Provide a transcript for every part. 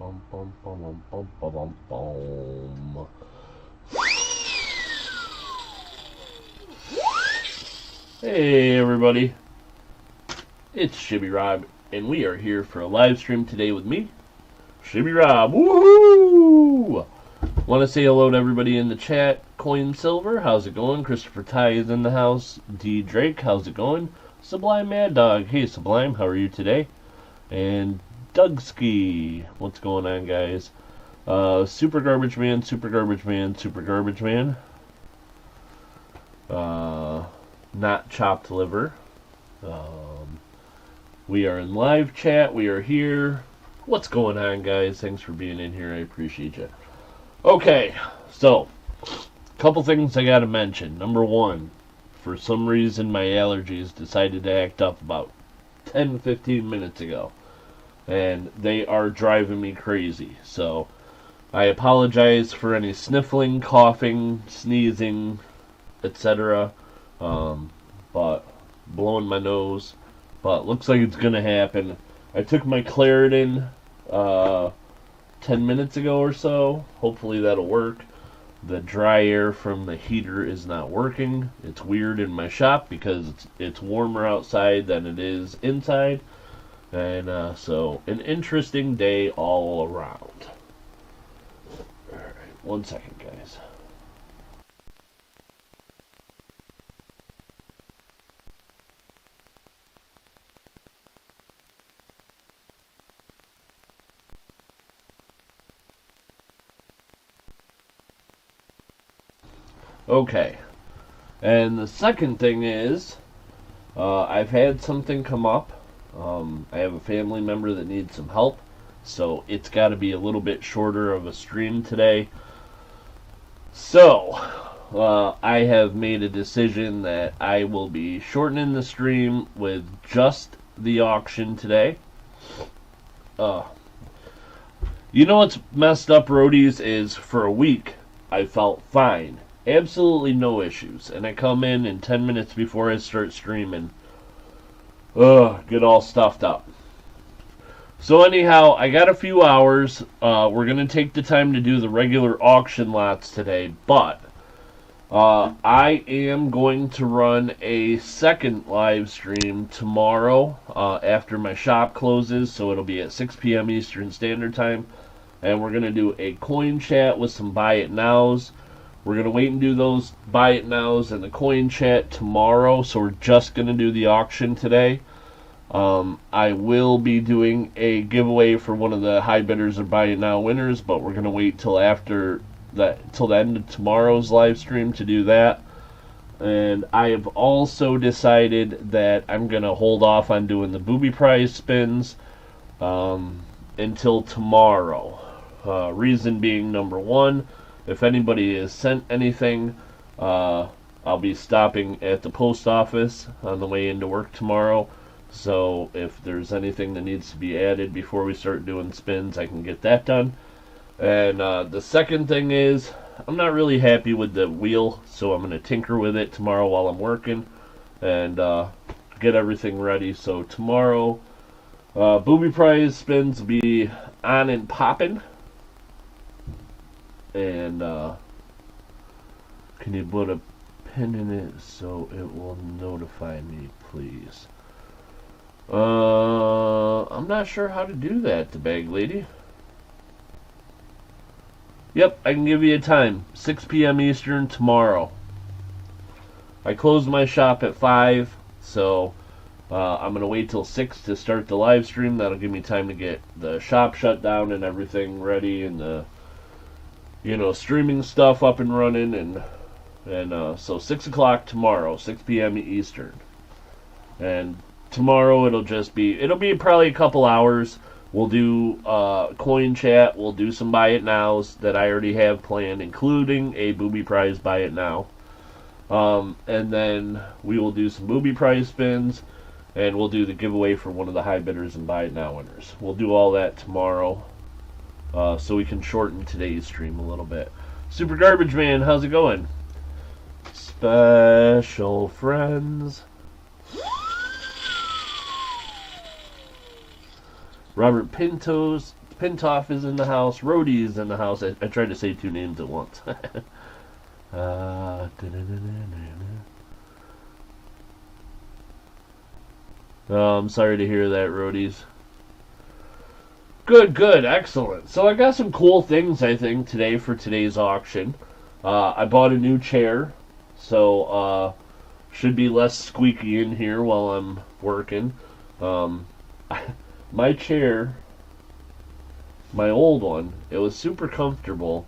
Bum, bum, bum, bum, bum, bum, bum. Hey everybody, it's Shibby Rob, and we are here for a live stream today with me, Shibby Rob. Woohoo! Want to say hello to everybody in the chat. Coin Silver, how's it going? Christopher Ty is in the house. D Drake, how's it going? Sublime Mad Dog, hey Sublime, how are you today? And Dougski, what's going on, guys? Super Garbage Man, Super Garbage Man, Super Garbage Man. Not Chopped Liver. We are in live chat. We are here. What's going on, guys? Thanks for being in here. I appreciate you. Okay, so a couple things I gotta mention. Number one, for some reason my allergies decided to act up about 10-15 minutes ago, and they are driving me crazy. So I apologize for any sniffling, coughing, sneezing, etc. But blowing my nose. But looks like it's gonna happen. I took my Claritin 10 minutes ago or so. Hopefully that'll work. The dry air from the heater is not working. It's weird in my shop because it's warmer outside than it is inside. And so an interesting day all around. Alright, 1 second, guys. Okay, and the second thing is, I've had something come up. I have a family member that needs some help, so it's got to be a little bit shorter of a stream today. So, I have made a decision that I will be shortening the stream with just the auction today. You know what's messed up, roadies, is for a week I felt fine. Absolutely no issues. And I come in 10 minutes before I start streaming. Get all stuffed up. So anyhow, I got a few hours. We're going to take the time to do the regular auction lots today. But I am going to run a second live stream tomorrow after my shop closes. So it'll be at 6 p.m. Eastern Standard Time. And we're going to do a coin chat with some buy it nows. We're going to wait and do those buy it nows and the coin chat tomorrow, so we're just going to do the auction today. I will be doing a giveaway for one of the high bidders or buy it now winners, but we're going to wait till after that, till the end of tomorrow's live stream to do that. And I have also decided that I'm going to hold off on doing the booby prize spins until tomorrow. Reason being, number one, if anybody has sent anything, I'll be stopping at the post office on the way into work tomorrow. So if there's anything that needs to be added before we start doing spins, I can get that done. And the second thing is, I'm not really happy with the wheel, so I'm going to tinker with it tomorrow while I'm working and get everything ready. So tomorrow, booby prize spins will be on and popping. And can you put a pin in it so it will notify me, please? I'm not sure how to do that, the bag lady. Yep, I can give you a time. 6 p.m. Eastern tomorrow. I close my shop at 5, so I'm going to wait till 6 to start the live stream. That'll give me time to get the shop shut down and everything ready, and the streaming stuff up and running, and so 6 o'clock tomorrow, 6 p.m. Eastern. And tomorrow it'll be probably a couple hours. We'll do coin chat, we'll do some buy it nows that I already have planned, including a booby prize buy it now. And then we will do some booby prize spins, and we'll do the giveaway for one of the high bidders and buy it now winners. We'll do all that tomorrow. So we can shorten today's stream a little bit. Super Garbage Man, how's it going? Special friends. Robert Pintos Pintoff is in the house. Rhodey is in the house. I tried to say two names at once. Oh, I'm sorry to hear that, Rhodey's. Good, good, excellent. So I got some cool things, I think, today for today's auction. I bought a new chair, so should be less squeaky in here while I'm working. My chair, my old one, it was super comfortable,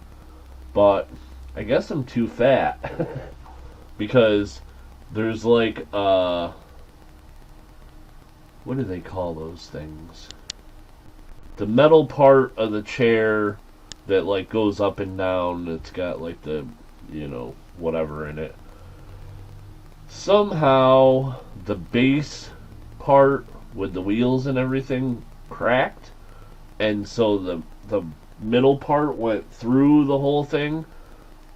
but I guess I'm too fat because there's like what do they call those things? The metal part of the chair that like goes up and down. It's got like the, whatever in it. Somehow the base part with the wheels and everything cracked, and so the middle part went through the whole thing,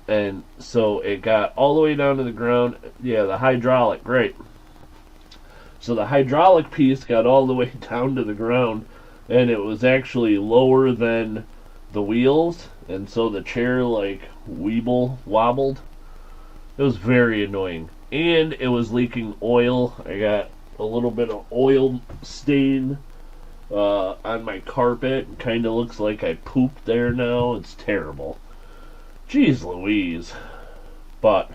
and so it got all the way down to the ground. Yeah, the hydraulic, great. So the hydraulic piece got all the way down to the ground, and it was actually lower than the wheels, and so the chair like wobbled. It was very annoying, and it was leaking oil. I got a little bit of oil stain on my carpet. Kind of looks like I pooped there now. It's terrible. Jeez Louise. But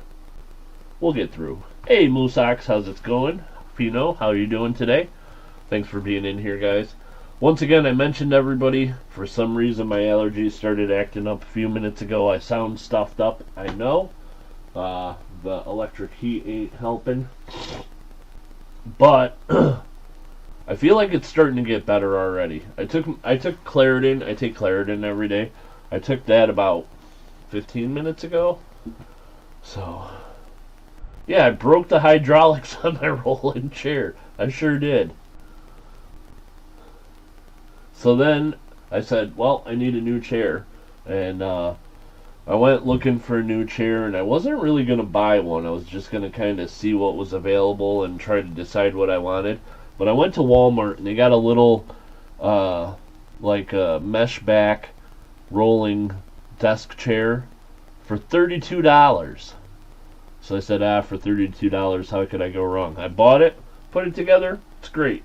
we'll get through. Hey Moosox, how's it going? Pino, how are you doing today? Thanks for being in here, guys. Once again, I mentioned everybody. For some reason, my allergies started acting up a few minutes ago. I sound stuffed up, I know. The electric heat ain't helping. But I feel like it's starting to get better already. I took Claritin. I take Claritin every day. I took that about 15 minutes ago. So, yeah, I broke the hydraulics on my rolling chair. I sure did. So then I said, well, I need a new chair. And I went looking for a new chair, and I wasn't really going to buy one. I was just going to kind of see what was available and try to decide what I wanted. But I went to Walmart, and they got a little, like a mesh back rolling desk chair for $32. So I said, for $32, how could I go wrong? I bought it, put it together, it's great.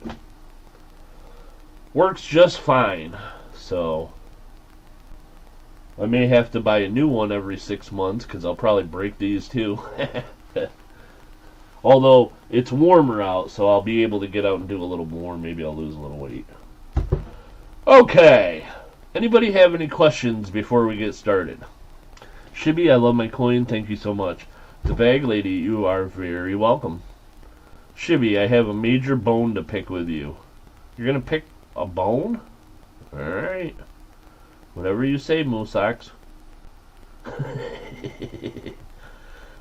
Works just fine. So I may have to buy a new one every 6 months because I'll probably break these too. Although it's warmer out, so I'll be able to get out and do a little more. Maybe I'll lose a little weight. Okay. Anybody have any questions before we get started? Shibby, I love my coin. Thank you so much. The Bag Lady, you are very welcome. Shibby, I have a major bone to pick with you. You're going to pick a bone? Alright. Whatever you say, Moosox.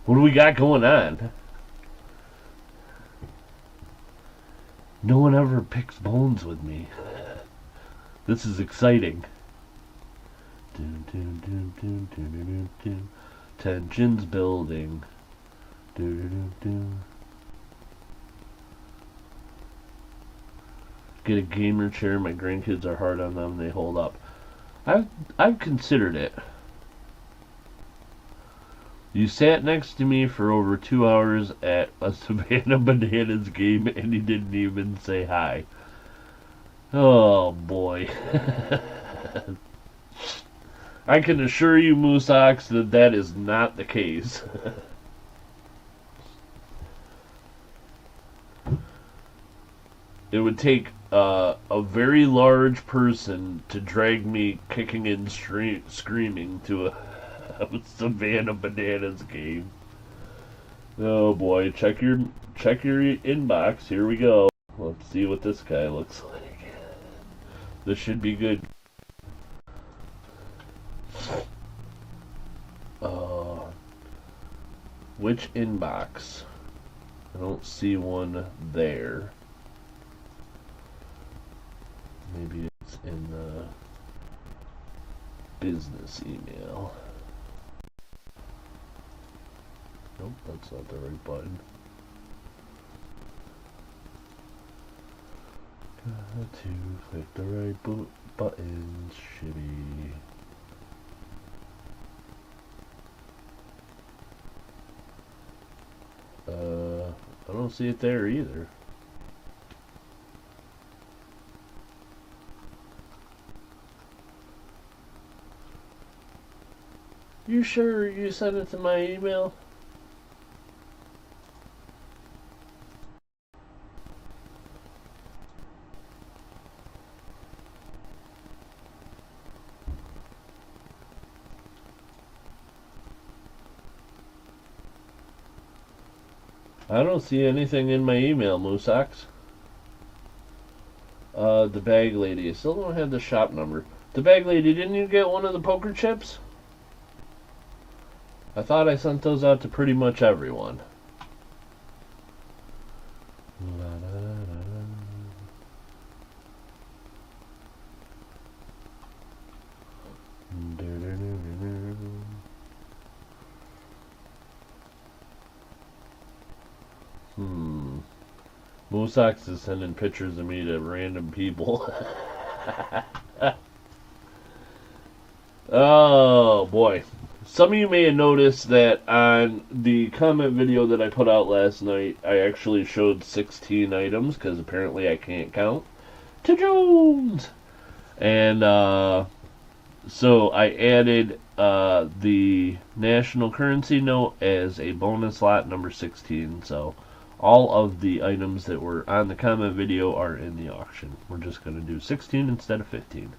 What do we got going on? No one ever picks bones with me. This is exciting. Tensions building. Get a gamer chair. My grandkids are hard on them. They hold up. I've considered it. You sat next to me for over 2 hours at a Savannah Bananas game and you didn't even say hi. Oh boy. I can assure you, Moosox, that that is not the case. It would take a very large person to drag me kicking and screaming to a Savannah Bananas game. Oh boy, check your inbox. Here we go. Let's see what this guy looks like. This should be good. Which inbox? I don't see one there. Maybe it's in the business email. Nope, that's not the right button. Got to click the right buttons, Shibby. I don't see it there either. You sure you sent it to my email? I don't see anything in my email, Moosox. The bag lady. I still don't have the shop number. The bag lady, didn't you get one of the poker chips? I thought I sent those out to pretty much everyone. Moosox is sending pictures of me to random people. Oh boy. Some of you may have noticed that on the comment video that I put out last night, I actually showed 16 items because apparently I can't count. To Jones! And so I added the national currency note as a bonus lot number 16. So all of the items that were on the comment video are in the auction. We're just going to do 16 instead of 15.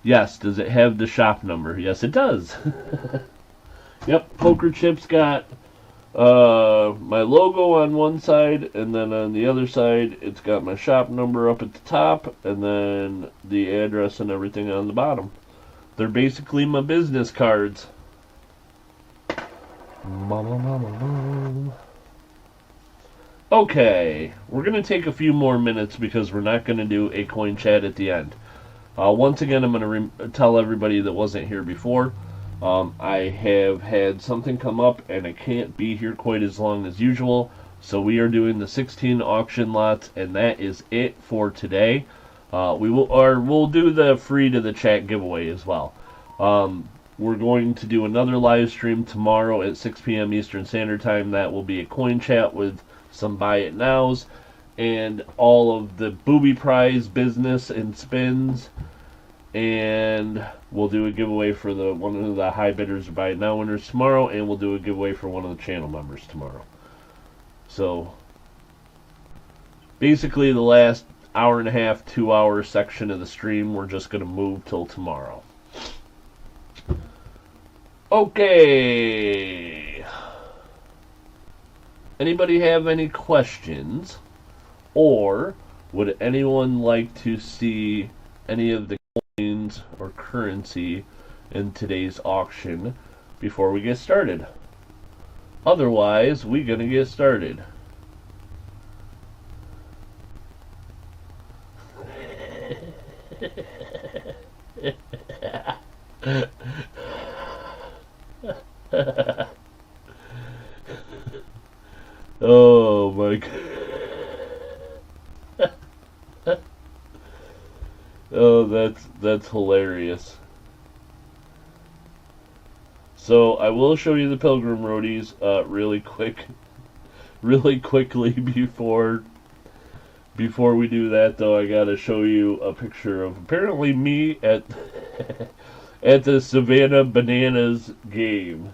Yes, does it have the shop number? Yes, it does. Yep, poker chips got my logo on one side, and then on the other side, it's got my shop number up at the top, and then the address and everything on the bottom. They're basically my business cards. Okay, we're going to take a few more minutes because we're not going to do a coin chat at the end. Once again, I'm going to tell everybody that wasn't here before, I have had something come up and I can't be here quite as long as usual, so we are doing the 16 auction lots, and that is it for today. We'll do the free to the chat giveaway as well. We're going to do another live stream tomorrow at 6 p.m. Eastern Standard Time. That will be a coin chat with some buy it nows and all of the booby prize business and spins, and we'll do a giveaway for one of the high bidders or buy it now winners tomorrow, and we'll do a giveaway for one of the channel members tomorrow. So basically the last hour and a half, 2 hour section of the stream we're just going to move till tomorrow. Okay, anybody have any questions? Or would anyone like to see any of the coins or currency in today's auction before we get started? Otherwise, we're gonna get started. Oh my God. Oh, that's hilarious. So I will show you the Pilgrim Roadies really quickly before we do that, though. I gotta show you a picture of apparently me at at the Savannah Bananas game.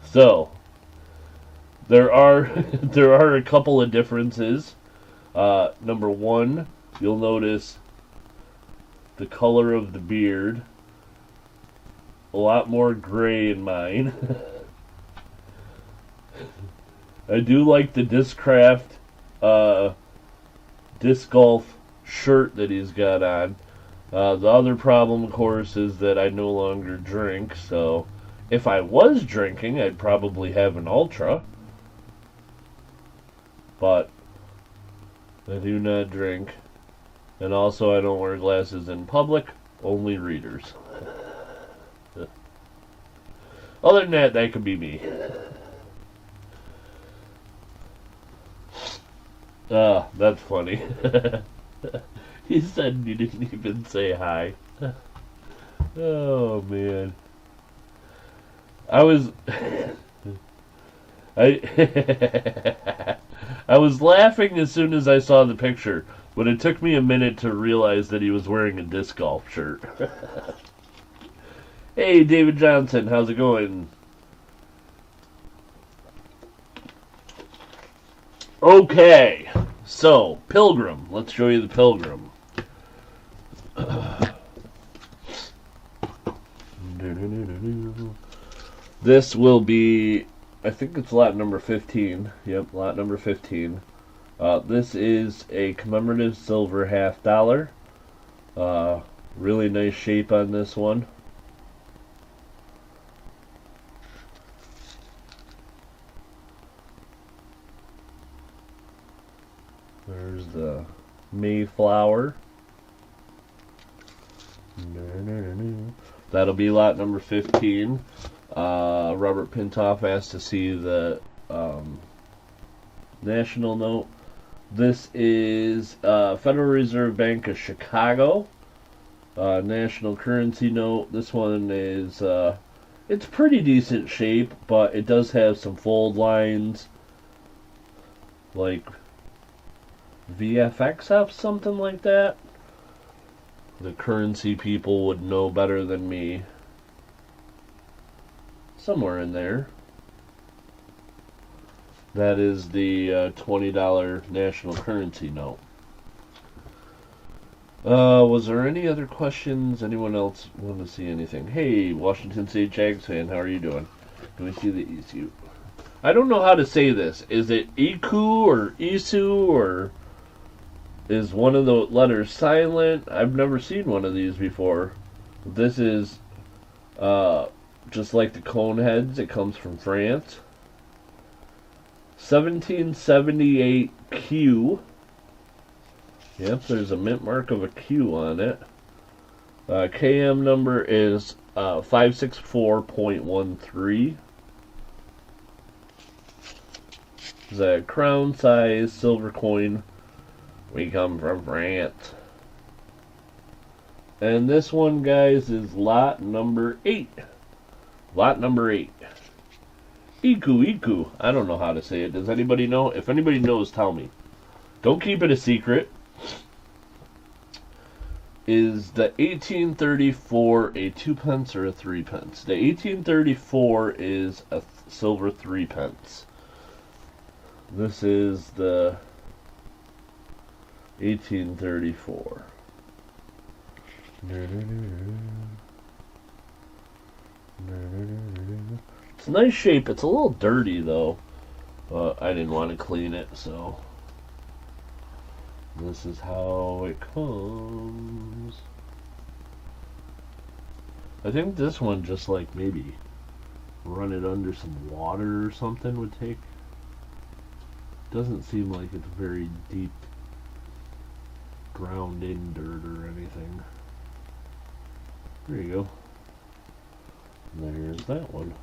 So there are a couple of differences. Number one, you'll notice the color of the beard. A lot more gray in mine. I do like the Discraft disc golf shirt that he's got on. The other problem, of course, is that I no longer drink, so if I was drinking, I'd probably have an Ultra. But I do not drink. And also, I don't wear glasses in public, only readers. Other than that, that could be me. Ah, that's funny. He said you didn't even say hi. Oh man. I was I I was laughing as soon as I saw the picture, but it took me a minute to realize that he was wearing a disc golf shirt. Hey, David Johnson, how's it going? Okay, so Pilgrim. Let's show you the Pilgrim. This will be, I think it's lot number 15. Yep, lot number 15. This is a commemorative silver $50. Really nice shape on this one. There's the Mayflower. That'll be lot number 15. Robert Pintoff asked to see the national note. This is Federal Reserve Bank of Chicago. National currency note. This one is, it's pretty decent shape, but it does have some fold lines. Like VFXF, something like that. The currency people would know better than me. Somewhere in there. That is the $20 national currency note. Was there any other questions? Anyone else want to see anything? Hey, Washington State Jags fan, how are you doing? Can we see the ECU? I don't know how to say this. Is it Iku or Isu, or is one of the letters silent? I've never seen one of these before. This is just like the cone heads. It comes from France. 1778 Q. Yep, there's a mint mark of a Q on it. KM number is 564.13. It's a crown size silver coin. We come from France. And this one, guys, is lot number 8. Lot number 8. Iku. I don't know how to say it. Does anybody know? If anybody knows, tell me. Don't keep it a secret. Is the 1834 a 2 pence or a 3 pence? The 1834 is a silver 3 pence. This is the 1834. It's a nice shape. It's a little dirty though. I didn't want to clean it, so this is how it comes. I think this one, just like maybe run it under some water or something, would take. Doesn't seem like it's very deep ground in dirt or anything. There you go. There's that one.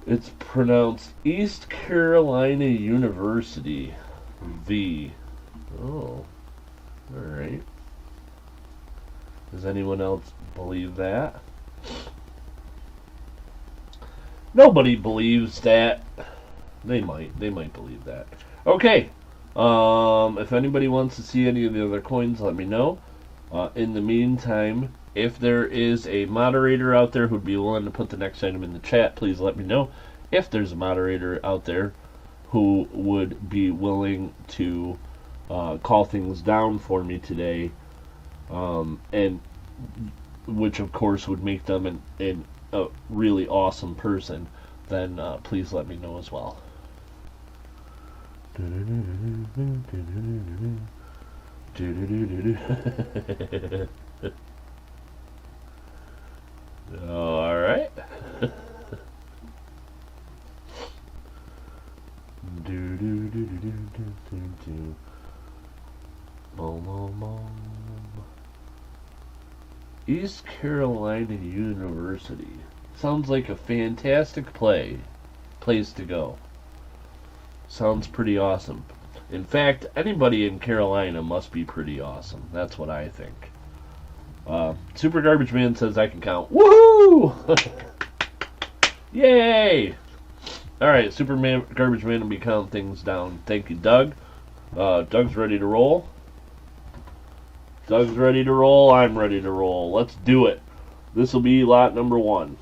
It's pronounced East Carolina University. V. Oh. Alright. Does anyone else believe that? Nobody believes that. They might believe that. Okay. If anybody wants to see any of the other coins, let me know. In the meantime, if there is a moderator out there who'd be willing to put the next item in the chat, please let me know. If there's a moderator out there who would be willing to call things down for me today, and which of course would make them a really awesome person, then please let me know as well. All right. East Carolina University sounds like a fantastic place to go. Sounds pretty awesome. In fact, anybody in Carolina must be pretty awesome. That's what I think. Super Garbage Man says I can count. Woohoo! Yay! Alright, Garbage Man will be counting things down. Thank you, Doug. Doug's ready to roll. Doug's ready to roll. I'm ready to roll. Let's do it. This will be lot number 1.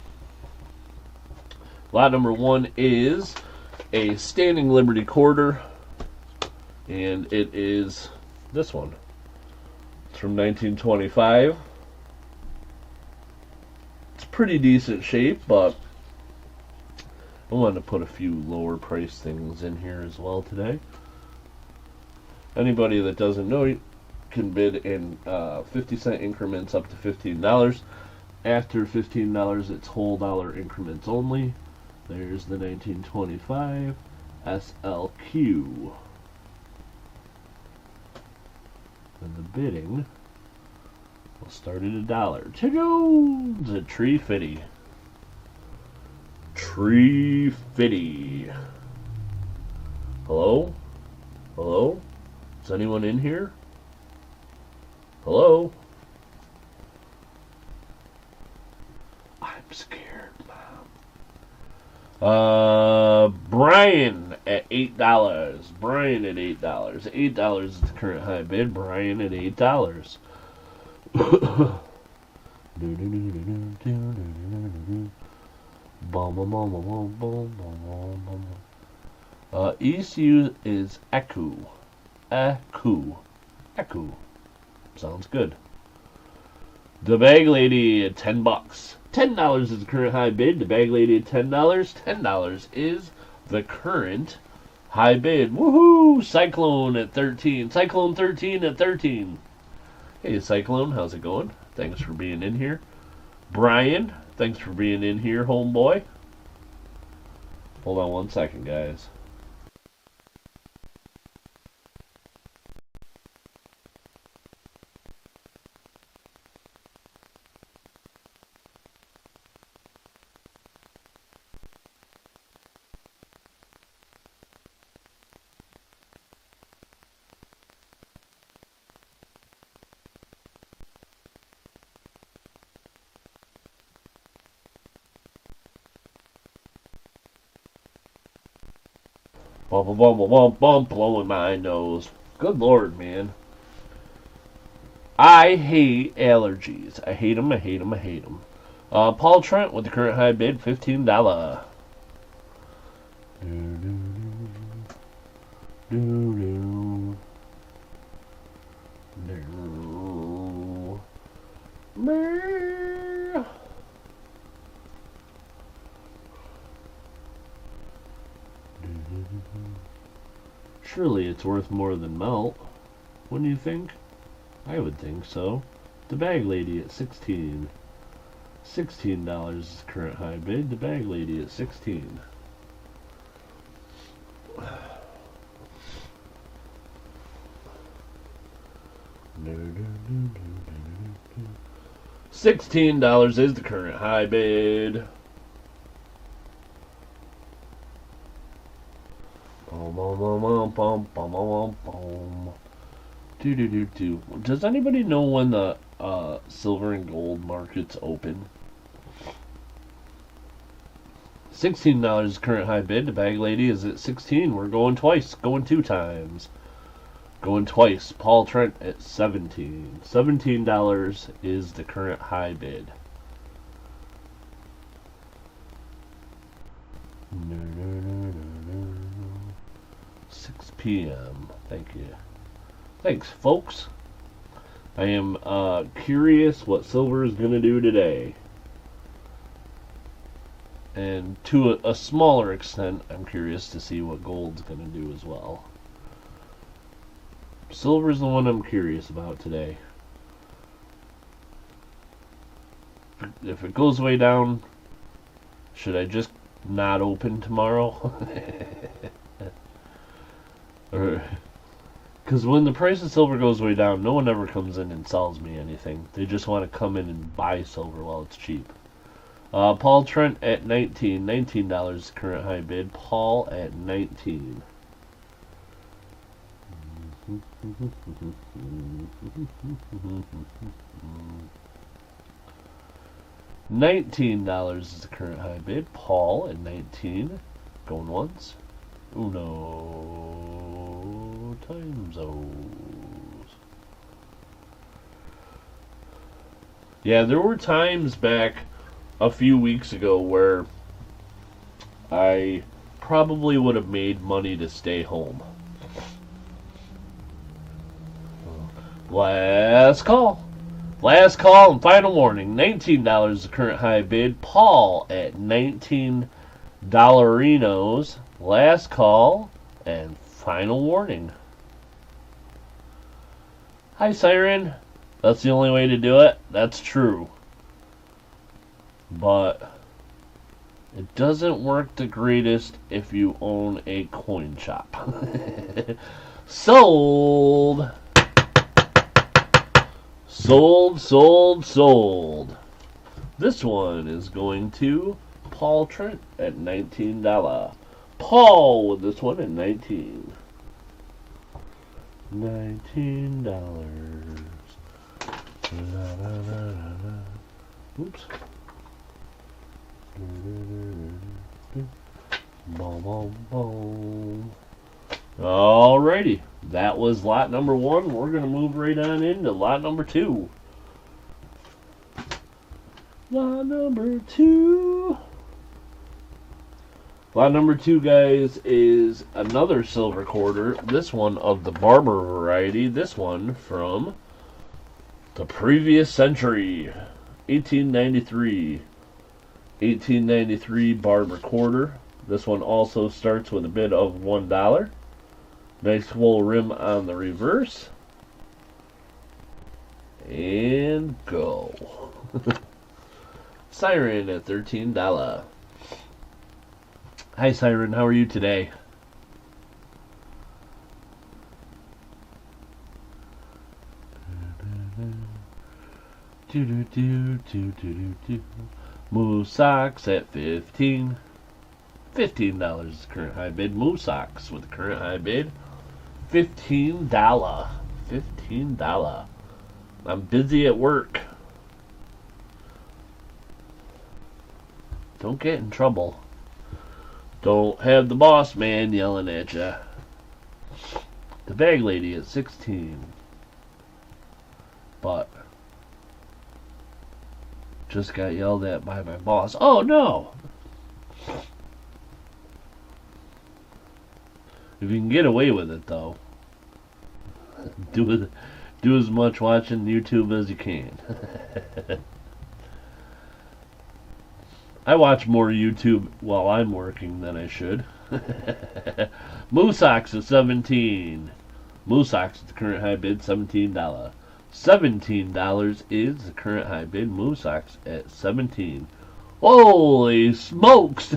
Lot number 1 is a Standing Liberty Quarter. And it is this one. It's from 1925. It's pretty decent shape, but I wanted to put a few lower price things in here as well today. Anybody that doesn't know can bid in 50-cent increments up to $15. After $15, it's whole dollar increments only. There's the 1925 SLQ. And the bidding will start at $1. Cha-jones! A Tree Fitty. Tree Fitty. Hello? Hello? Is anyone in here? Hello? I'm scared, Mom. Brian at $8. Brian at $8. $8 is the current high bid. Brian at $8. ECU is Eku. Eku. Sounds good. The Bag Lady at $10. $10 is the current high bid. The Bag Lady at $10. $10 is the current high bid. Woohoo! Cyclone at 13. Cyclone 13 at 13. Hey, Cyclone, how's it going? Thanks for being in here. Brian, thanks for being in here, homeboy. Hold on one second, guys. Bum, bum, bum, bum, bum, blowing my nose. Good Lord, man. I hate allergies. I hate them, I hate them, I hate them. Paul Trent with the current high bid, $15. Surely it's worth more than melt. Wouldn't you think? I would think so. The Bag Lady at 16. $16 is the current high bid. The Bag Lady at 16. $16 is the current high bid. Does anybody know when the silver and gold markets open? $16 current high bid. The Bag Lady is at 16. We're going twice. Going 2 times. Going twice. Paul Trent at 17. $17 is the current high bid. 6 p.m. Thank you. Thanks, folks. I am curious what silver is going to do today. And to a smaller extent, I'm curious to see what gold's going to do as well. Silver's the one I'm curious about today. If it goes way down, should I just not open tomorrow? Because when the price of silver goes way down, no one ever comes in and sells me anything. They just want to come in and buy silver while it's cheap. Paul Trent at 19. $19 current high bid. Paul at 19. $19 is the current high bid. Paul at 19. Going once. Uno times O's. Yeah, there were times back a few weeks ago where I probably would have made money to stay home. Last call. Last call and final warning. $19 is the current high bid. Paul at $19. Last call and final warning. Hi, Siren. That's the only way to do it. That's true. But it doesn't work the greatest if you own a coin shop. Sold. Sold, sold, sold. This one is going to Paul Trent at $19. Paul with this one at 19. $19. Oops. Boom, boom, boom. Alrighty. That was lot number 1. We're going to move right on into lot number 2. Lot number 2. Lot number 2, guys, is another silver quarter. This one of the Barber variety. This one from the previous century. 1893. 1893 Barber Quarter. This one also starts with a bid of $1. Nice full rim on the reverse. And go. Siren at $13. Hi, Siren. How are you today? Move socks at 15. $15 is the current high bid. Move socks with the current high bid. $15. $15. I'm busy at work. Don't get in trouble. Don't have the boss man yelling at you. The bag lady at 16. But just got yelled at by my boss. Oh no! If you can get away with it, though, do as much watching YouTube as you can. I watch more YouTube while I'm working than I should. Moosocks at 17. Moosocks at the current high bid, $17. $17 is the current high bid. Moosocks at 17. Holy smokes!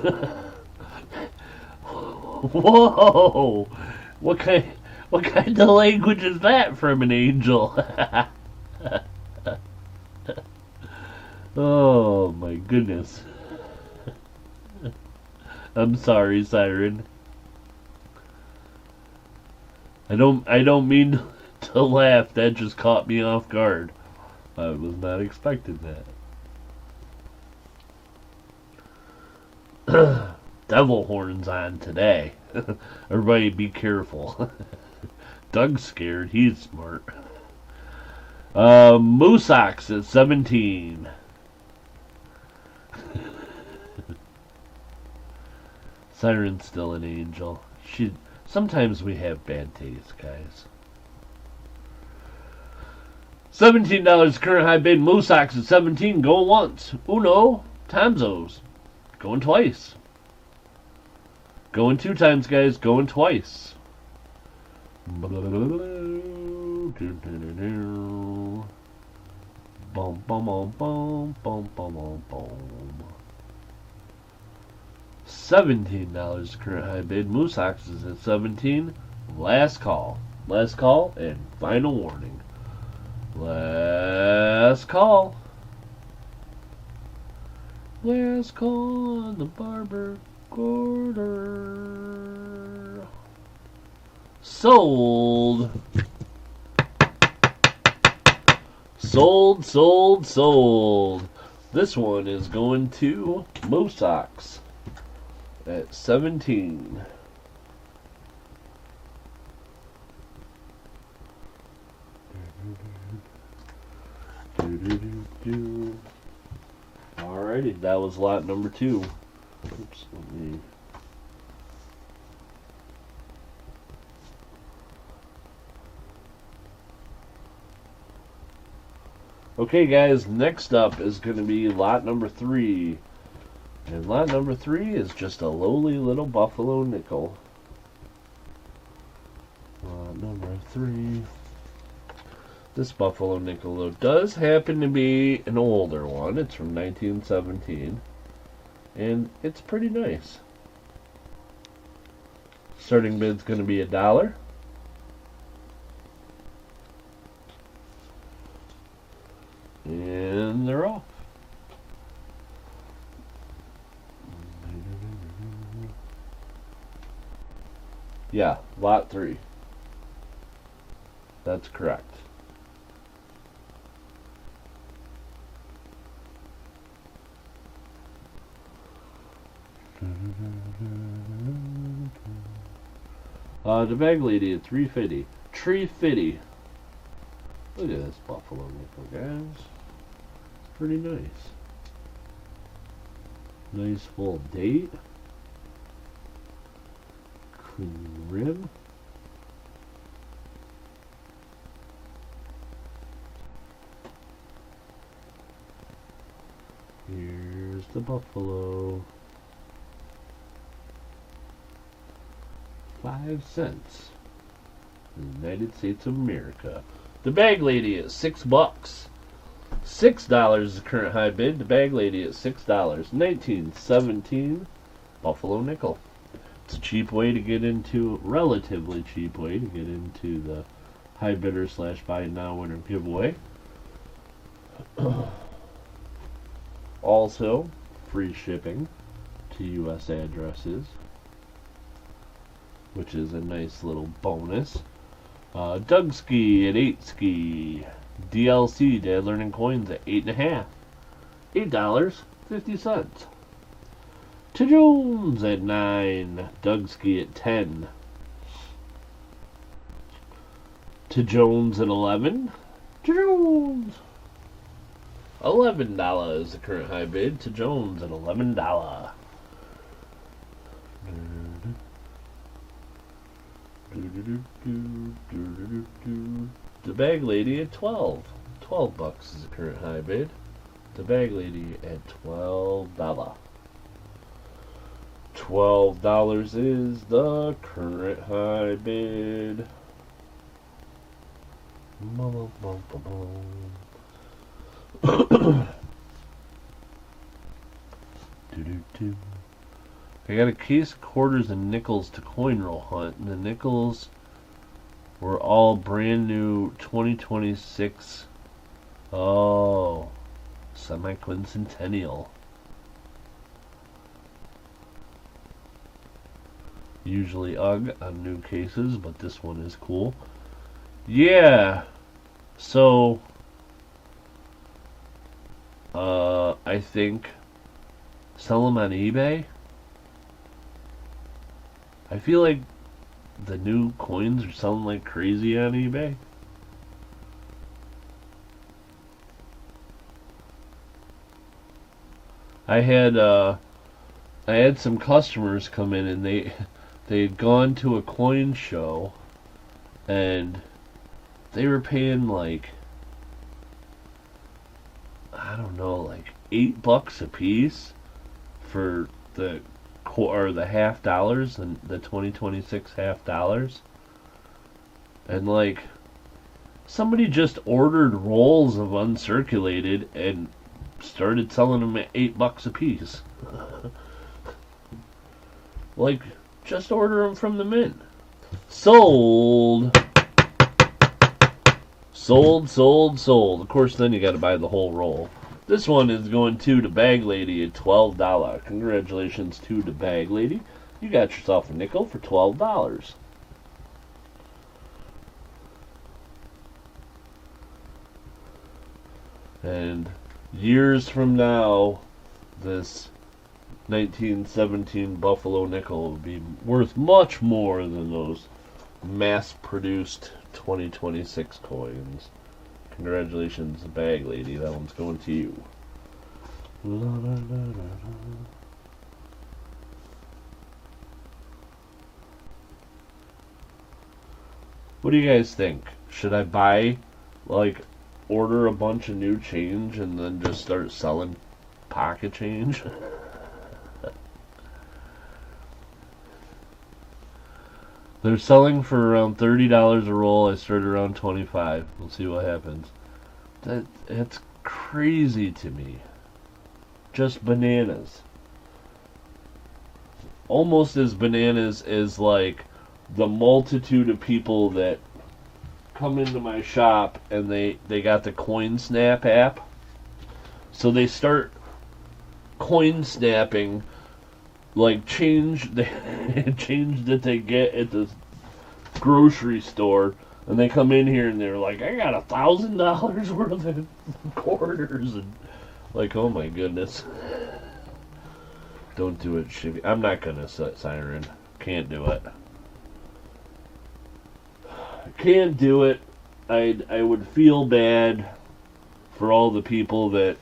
Whoa! What kind of language is that from an angel? Oh my goodness. I'm sorry, Siren. I don't mean to laugh. That just caught me off guard. I was not expecting that. Devil horns on today. Everybody be careful. Doug's scared. He's smart. Moosocks at 17. Siren's still an angel. Sometimes we have bad taste, guys. $17 current high bid. Moosocks at 17. Going once. Uno times O's. Going twice. Going 2 times, guys. Going twice. Boom, boom, boom, boom, boom, boom, boom. $17 current high bid. Moosocks is at 17. Last call. Last call and final warning. Last call. Last call on the Barber Quarter. Sold. Sold, sold, sold. This one is going to Mosox at 17. Alrighty, that was lot number 2. Oops, let me... Okay guys, next up is going to be lot number 3. And lot number 3 is just a lowly little buffalo nickel. Lot number 3. This buffalo nickel though does happen to be an older one. It's from 1917. And it's pretty nice. Starting bid's going to be $1. And they're off. Yeah, lot 3. That's correct. The bag lady at 350. Tree fitty. Look at this buffalo nickel, guys. It's pretty nice. Nice full date. Clean rim. Here's the buffalo. 5 cents. United States of America. The bag lady is $6. $6 is the current high bid. The bag lady is $6. 1917 buffalo nickel. It's a cheap way to get into, relatively cheap way to get into the high bidder / buy now winner giveaway. Also, free shipping to U.S. addresses, which is a nice little bonus. Doug Ski at 8 ski. DLC, Dad Learning Coins at 8.5. $8.50. To Jones at 9. Doug Ski at 10. To Jones at 11. To Jones. $11 is the current high bid. To Jones at $11. The bag lady at 12. $12 is the current high bid. The bag lady at $12. $12 is the current high bid. I got a case of quarters and nickels to coin roll hunt, and the nickels were all brand new 2026. Oh, semi-quincentennial. Usually UGG on new cases, but this one is cool. Yeah, so I think sell them on eBay. I feel like the new coins are selling like crazy on eBay. I had some customers come in and they had gone to a coin show and they were paying like, I don't know, like $8 a piece for the half dollars and the 2026 half dollars. And like somebody just ordered rolls of uncirculated and started selling them at $8 a piece. Like, just order them from the mint. Sold. Sold, sold, sold. Of course, then you got to buy the whole roll. This one is going to the bag lady at $12. Congratulations to the bag lady. You got yourself a nickel for $12. And years from now, this 1917 Buffalo nickel will be worth much more than those mass-produced 2026 coins. Congratulations, bag lady. That one's going to you. La, la, la, la, la. What do you guys think? Should I buy, like, order a bunch of new change and then just start selling pocket change? They're selling for around $30 a roll. I started around 25. We'll see what happens. That's crazy to me. Just bananas. Almost as bananas as like the multitude of people that come into my shop and they got the Coin Snap app. So they start coin snapping like change that they get at the grocery store, and they come in here and they're like, I got $1,000 worth of quarters, and like, oh my goodness. Don't do it, Shibby. I'm not gonna siren. Can't do it. Can't do it. I would feel bad for all the people that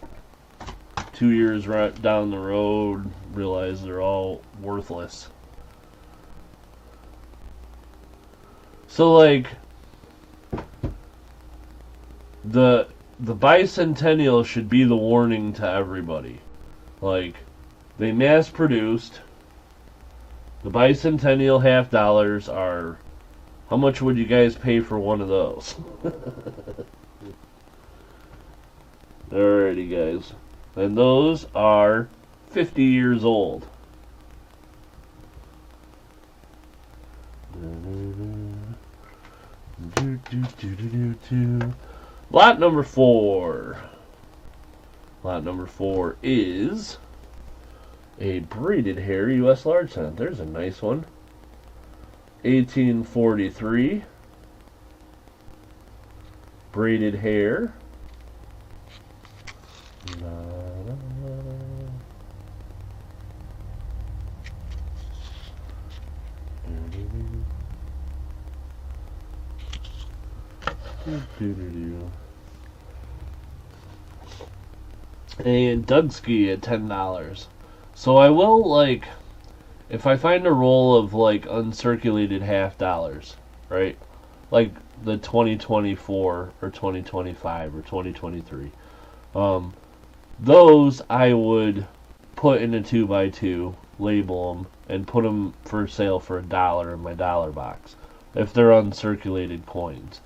2 years right down the road realize they're all worthless. So like the bicentennial should be the warning to everybody. Like, they mass produced the bicentennial $50 are, how much would you guys pay for one of those? Alrighty guys. And those are 50 years old. Lot number 4. Lot number 4 is a braided hair U.S. large cent. There's a nice one. 1843. Braided hair. And Dugski at $10. So I will, like, if I find a roll of like uncirculated $50, right? Like the 2024 or 2025 or 2023. Those I would put in a 2x2, label them, and put them for sale for $1 in my dollar box if they're uncirculated coins.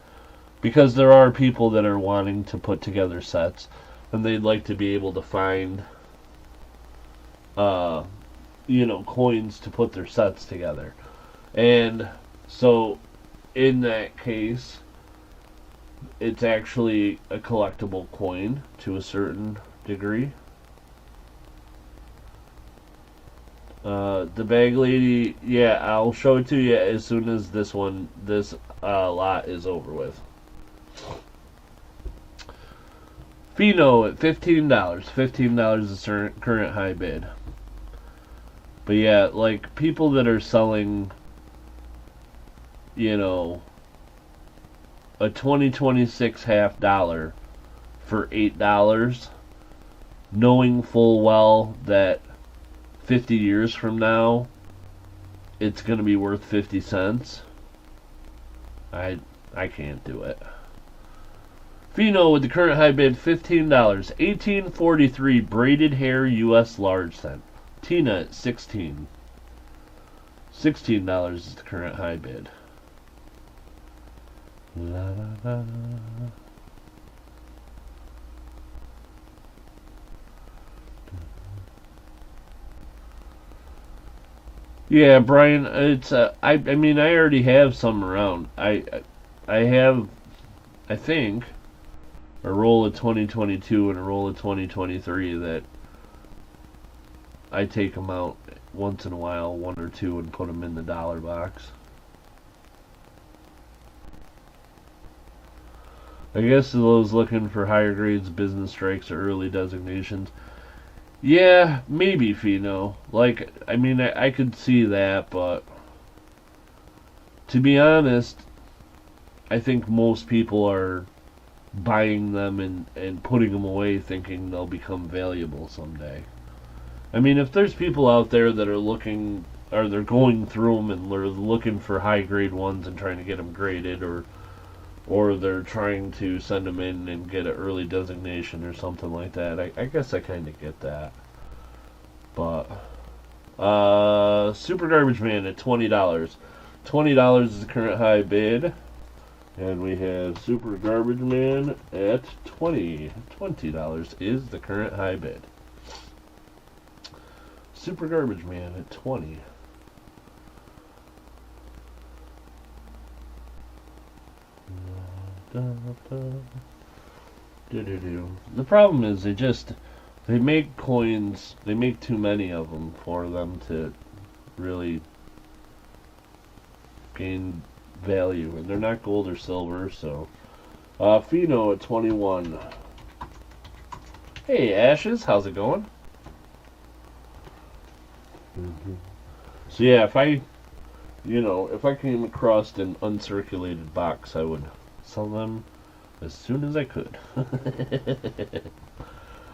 Because there are people that are wanting to put together sets, and they'd like to be able to find, coins to put their sets together. And so, in that case, it's actually a collectible coin to a certain degree. The bag lady, yeah, I'll show it to you as soon as this lot is over with. Pheno at $15. $15 is the current high bid. But yeah, like people that are selling, a 2026 $50 for $8, knowing full well that 50 years from now it's going to be worth 50 cents. I can't do it. Pheno with the current high bid $15. 1843 braided hair U.S. large cent. Tina at $16. $16 is the current high bid. La, la, la. Yeah, Brian, it's I mean I already have some around. I have, I think, a roll of 2022 and a roll of 2023 that I take them out once in a while, one or two, and put them in the dollar box. I guess those looking for higher grades, business strikes, or early designations. Yeah, maybe Fino. Like, I mean, I could see that, but to be honest, I think most people are buying them and putting them away thinking they'll become valuable someday. I mean, if there's people out there that are looking, or they're going through them and they're looking for high grade ones and trying to get them graded, or they're trying to send them in and get an early designation or something like that, I guess I kind of get that. But Super Garbage Man at $20. $20 is the current high bid. And we have Super Garbage Man at $20. $20 is the current high bid. Super Garbage Man at 20. The problem is they make coins, they make too many of them for them to really gain value, and they're not gold or silver, so Fino at 21. Hey Ashes, how's it going? So yeah, if I came across an uncirculated box, I would sell them as soon as I could.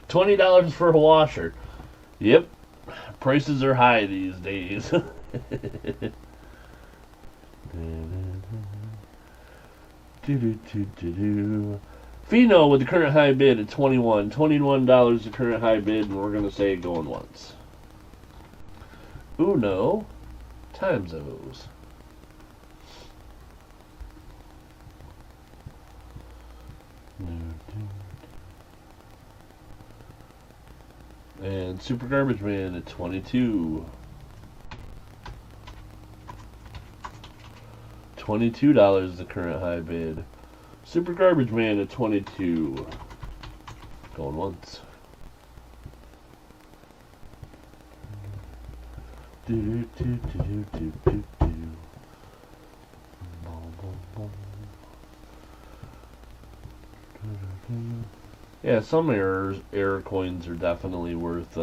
$20 for a washer. Yep, prices are high these days. Fino with the current high bid at 21. $21 the current high bid, and we're gonna say going once. Uno times those. And Super Garbage Man at 22. $22 the current high bid. Super Garbage Man at 22. Going once. Yeah, some error coins are definitely worth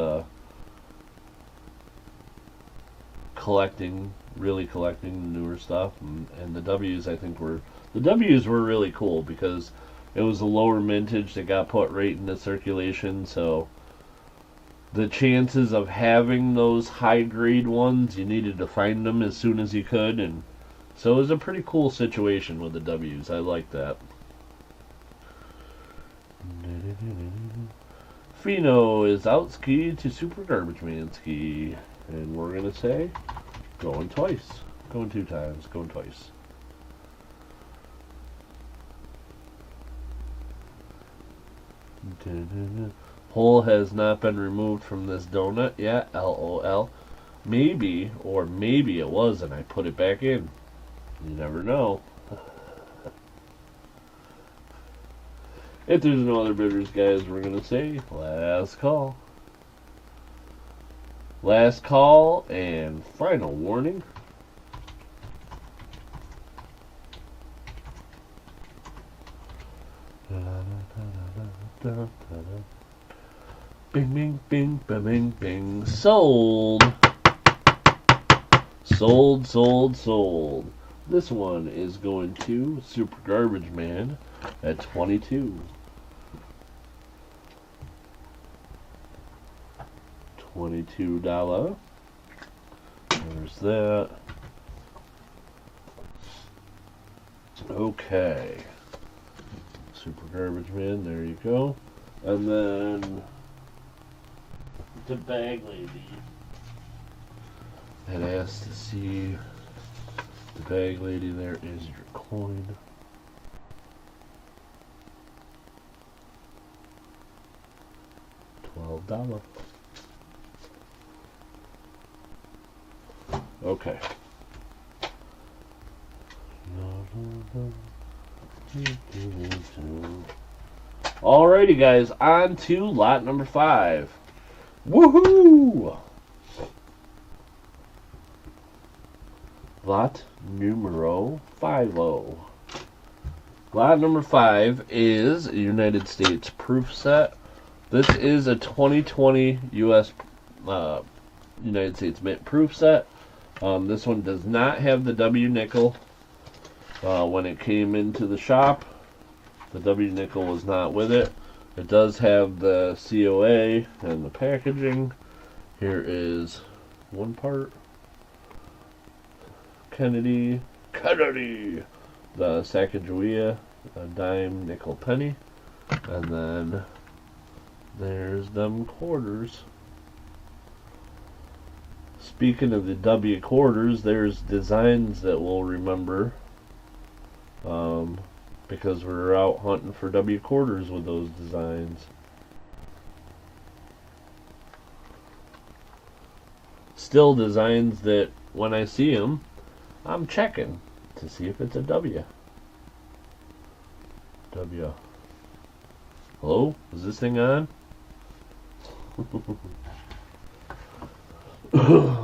collecting, really collecting the newer stuff, and the W's I think were really cool because it was a lower mintage that got put right into circulation, so the chances of having those high grade ones, you needed to find them as soon as you could, and so it was a pretty cool situation with the W's. I like that. Fino is out ski to Super Garbage Man ski, and we're gonna say going twice, going two times, going twice. Hole has not been removed from this donut yet. LOL. Maybe, or maybe it was and I put it back in. You never know. If there's no other bidders, guys, we're going to say last call. Last call and final warning. Bing, bing, bing, bing, bing, bing. Sold. Sold, sold, sold. This one is going to Super Garbage Man at 22. $22. There's that. Okay. Super Garbage Man, there you go. And then the bag lady had asked to see the bag lady. There is your coin. $12. Okay. Alrighty, guys, on to lot number 5. Woohoo! Lot numero 50. Lot number 5 is a United States proof set. This is a 2020 United States Mint proof set. This one does not have the W nickel. When it came into the shop, the W nickel was not with it. It does have the COA and the packaging. Here is one part. Kennedy, the Sacagawea, a dime, nickel, penny, and then there's them quarters. Speaking of the W quarters, there's designs that we'll remember, because we're out hunting for W quarters with those designs. Still designs that when I see them, I'm checking to see if it's a W. W. Hello? Is this thing on?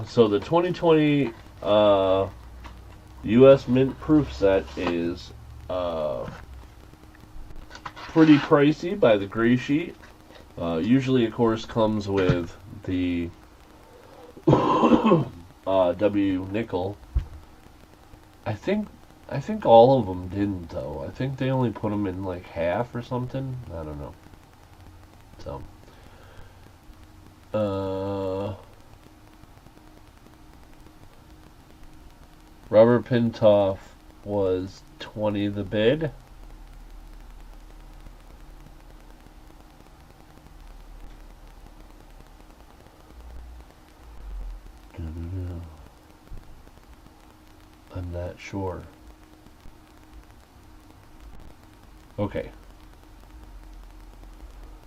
So the 2020 US Mint proof set is pretty pricey by the gray sheet. Usually, of course, comes with the W nickel. I think all of them didn't, though. I think they only put them in like half or something. I don't know. So, Robert Pintoff was 20 the bid. I'm not sure. Okay.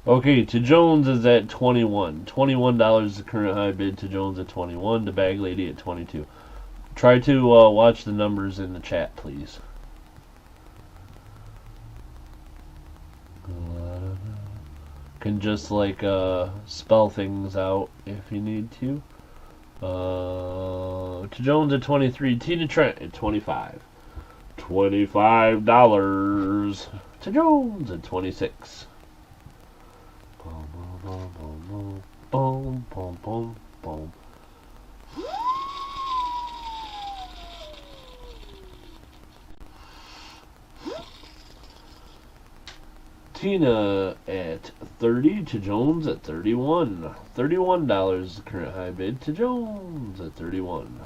Okay, to Jones is at 21. $21 is the current high bid. To Jones at 21. To Bag Lady at 22. Try to watch the numbers in the chat, please. Can just like spell things out if you need to. To Jones at 23. Tina Trent at 25. $25. To Jones at 26. Boom, boom, boom, boom, boom, boom, boom. Tina at 30, to Jones at 31. $31 is the current high bid. To Jones at 31.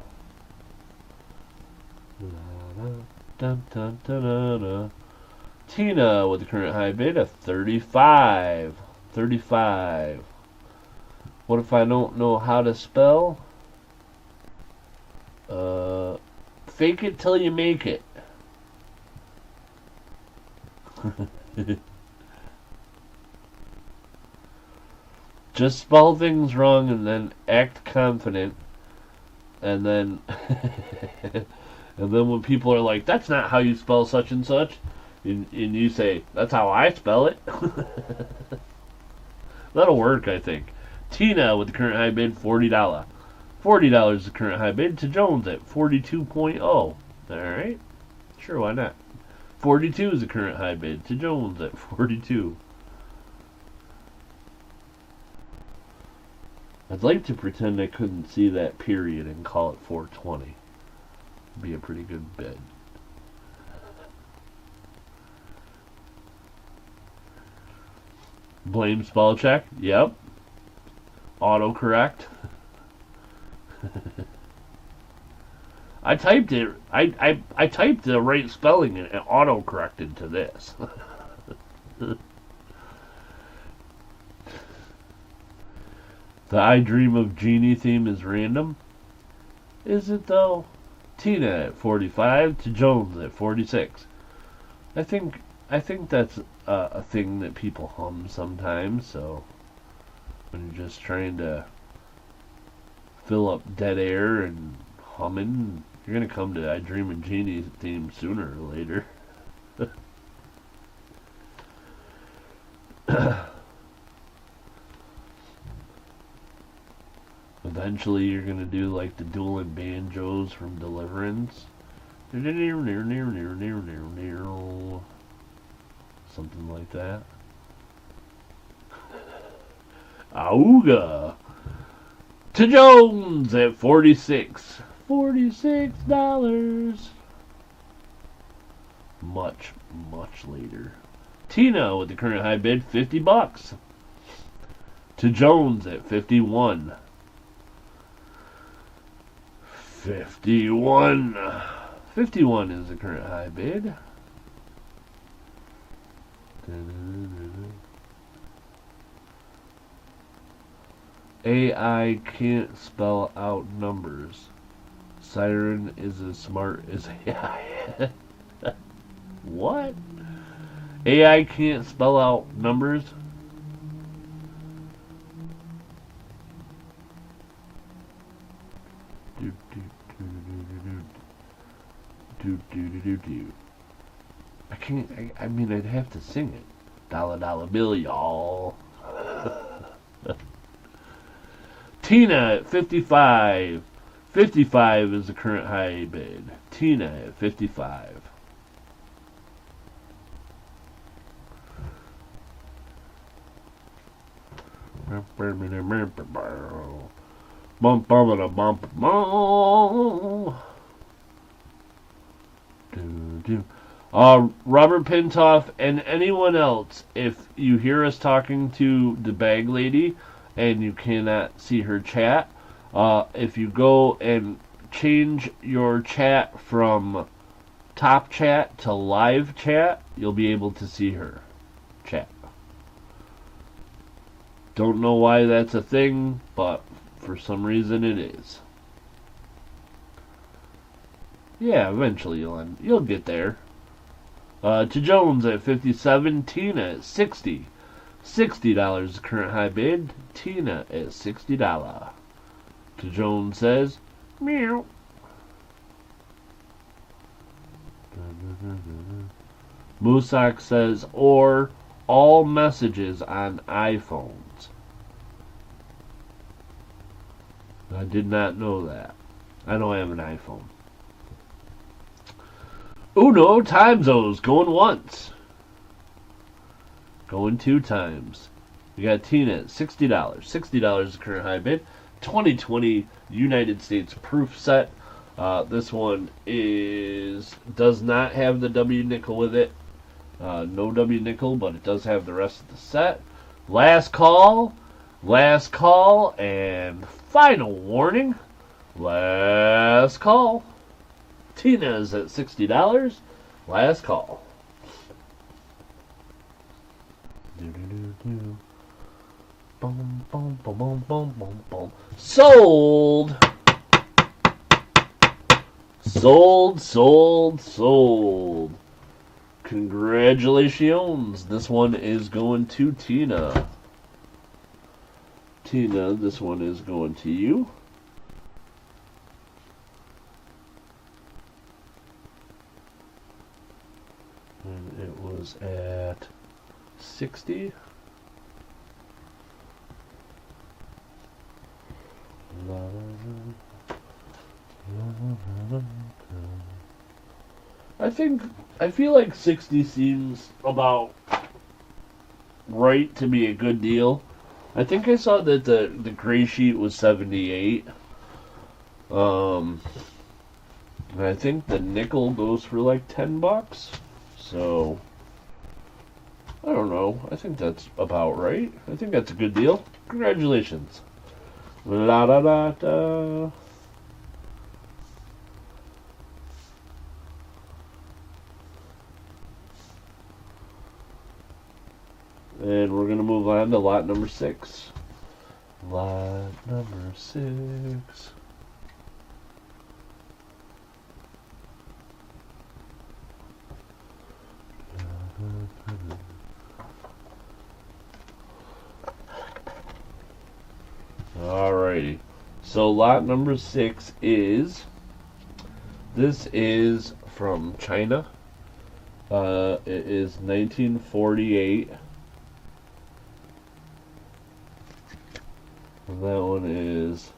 Tina with the current high bid of 35. 35. What if I don't know how to spell? Fake it till you make it. Just spell things wrong and then act confident, and then and then when people are like, that's not how you spell such and such, and you say, that's how I spell it. That'll work, I think. Tina with the current high bid, $40. $40 is the current high bid. To Jones at 42.0. Alright. Sure, why not? 42 is the current high bid. To Jones at 42. I'd like to pretend I couldn't see that period and call it 420. Be a pretty good bid. Blame spell check. Yep. Autocorrect. I typed it. I typed the right spelling and it auto-corrected to this. The I Dream of Jeannie theme is random. Is it though? Tina at 45, to Jones at 46. I think that's a thing that people hum sometimes. So when you're just trying to fill up dead air and humming, you're gonna come to I Dream of Jeannie's theme sooner or later. Eventually you're gonna do like the dueling banjos from Deliverance. Something like that. Auga. To Jones at 46. $46. Much later. Tina with the current high bid, $50. To Jones at 51. 51. 51 is the current high bid. AI can't spell out numbers. Siren is as smart as AI. What? AI can't spell out numbers? I can't, I mean, I'd have to sing it. Dollar dollar bill, y'all. Tina at 55. 55 is the current high bid. Tina at 55. Bump, bump, bump, bump. Robert Pintoff and anyone else, if you hear us talking to the bag lady and you cannot see her chat, if you go and change your chat from top chat to live chat, you'll be able to see her chat. Don't know why that's a thing, but for some reason it is. Yeah, eventually you'll get there. To Jones at 57, Tina at 60. $60 current high bid. Tina at $60. To Jones says, meow. Musak says, or all messages on iPhones. I did not know that. I don't have an iPhone. Uno time zones going once. Going 2 times. We got Tina at $60. $60 the current high bid. 2020 United States proof set. This one does not have the W nickel with it. No W nickel, but it does have the rest of the set. Last call, and final warning. Last call. Tina's at $60. Last call. Boom, boom, boom, boom, boom, boom, boom. Sold. Sold. Congratulations. This one is going to Tina. Tina, this one is going to you. And it was at 60. I feel like 60 seems about right to be a good deal. I think I saw that the gray sheet was 78. And I think the nickel goes for like $10. So I don't know. I think that's about right. I think that's a good deal. Congratulations. La da da da. And we're going to move on to lot number 6. Lot number 6. Alrighty. So lot number 6 is from China. It is 1948. And that one is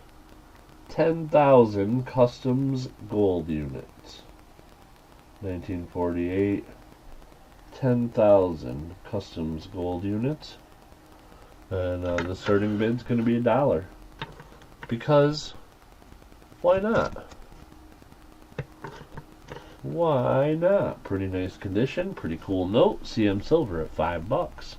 10,000 customs gold units. 1948. 10,000 customs gold units. And the starting bid's going to be $1. Because, why not? Why not? Pretty nice condition, pretty cool note. CM Silver at $5.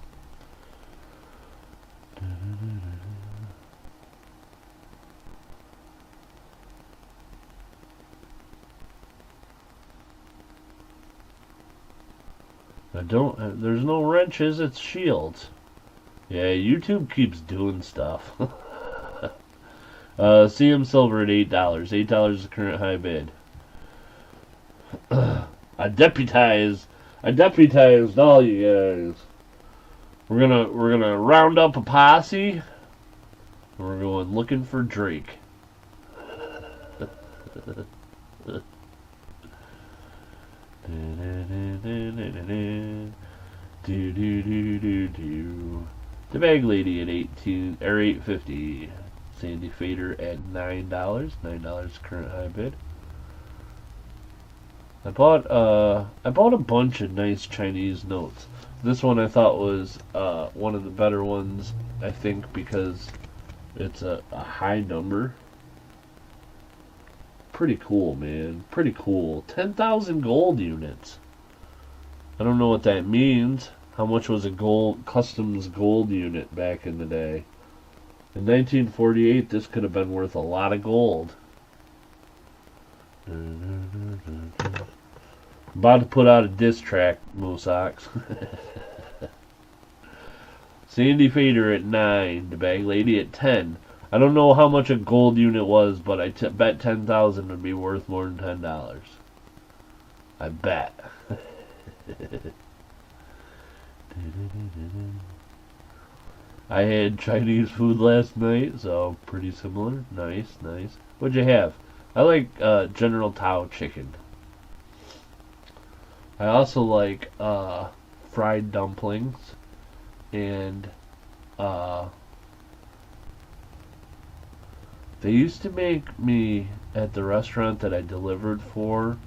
There's no wrenches, it's shields. Yeah, YouTube keeps doing stuff. CM Silver at $8. $8 is the current high bid. I deputized all you guys. We're gonna round up a posse. We're going looking for Drake. The Bag Lady at $8.50. Sandy Fader at $9. $9 current high bid. I bought a bunch of nice Chinese notes. This one I thought was one of the better ones, I think, because it's a high number. Pretty cool, man. Pretty cool. 10,000 gold units. I don't know what that means. How much was a customs gold unit back in the day? In 1948, this could have been worth a lot of gold. About to put out a diss track, Mosox. Sandy Fader at 9. The Bag Lady at 10. I don't know how much a gold unit was, but I bet 10,000 would be worth more than $10. I bet. I had Chinese food last night, so pretty similar. Nice, nice. What'd you have? I like General Tao chicken. I also like fried dumplings and they used to make me at the restaurant that I delivered for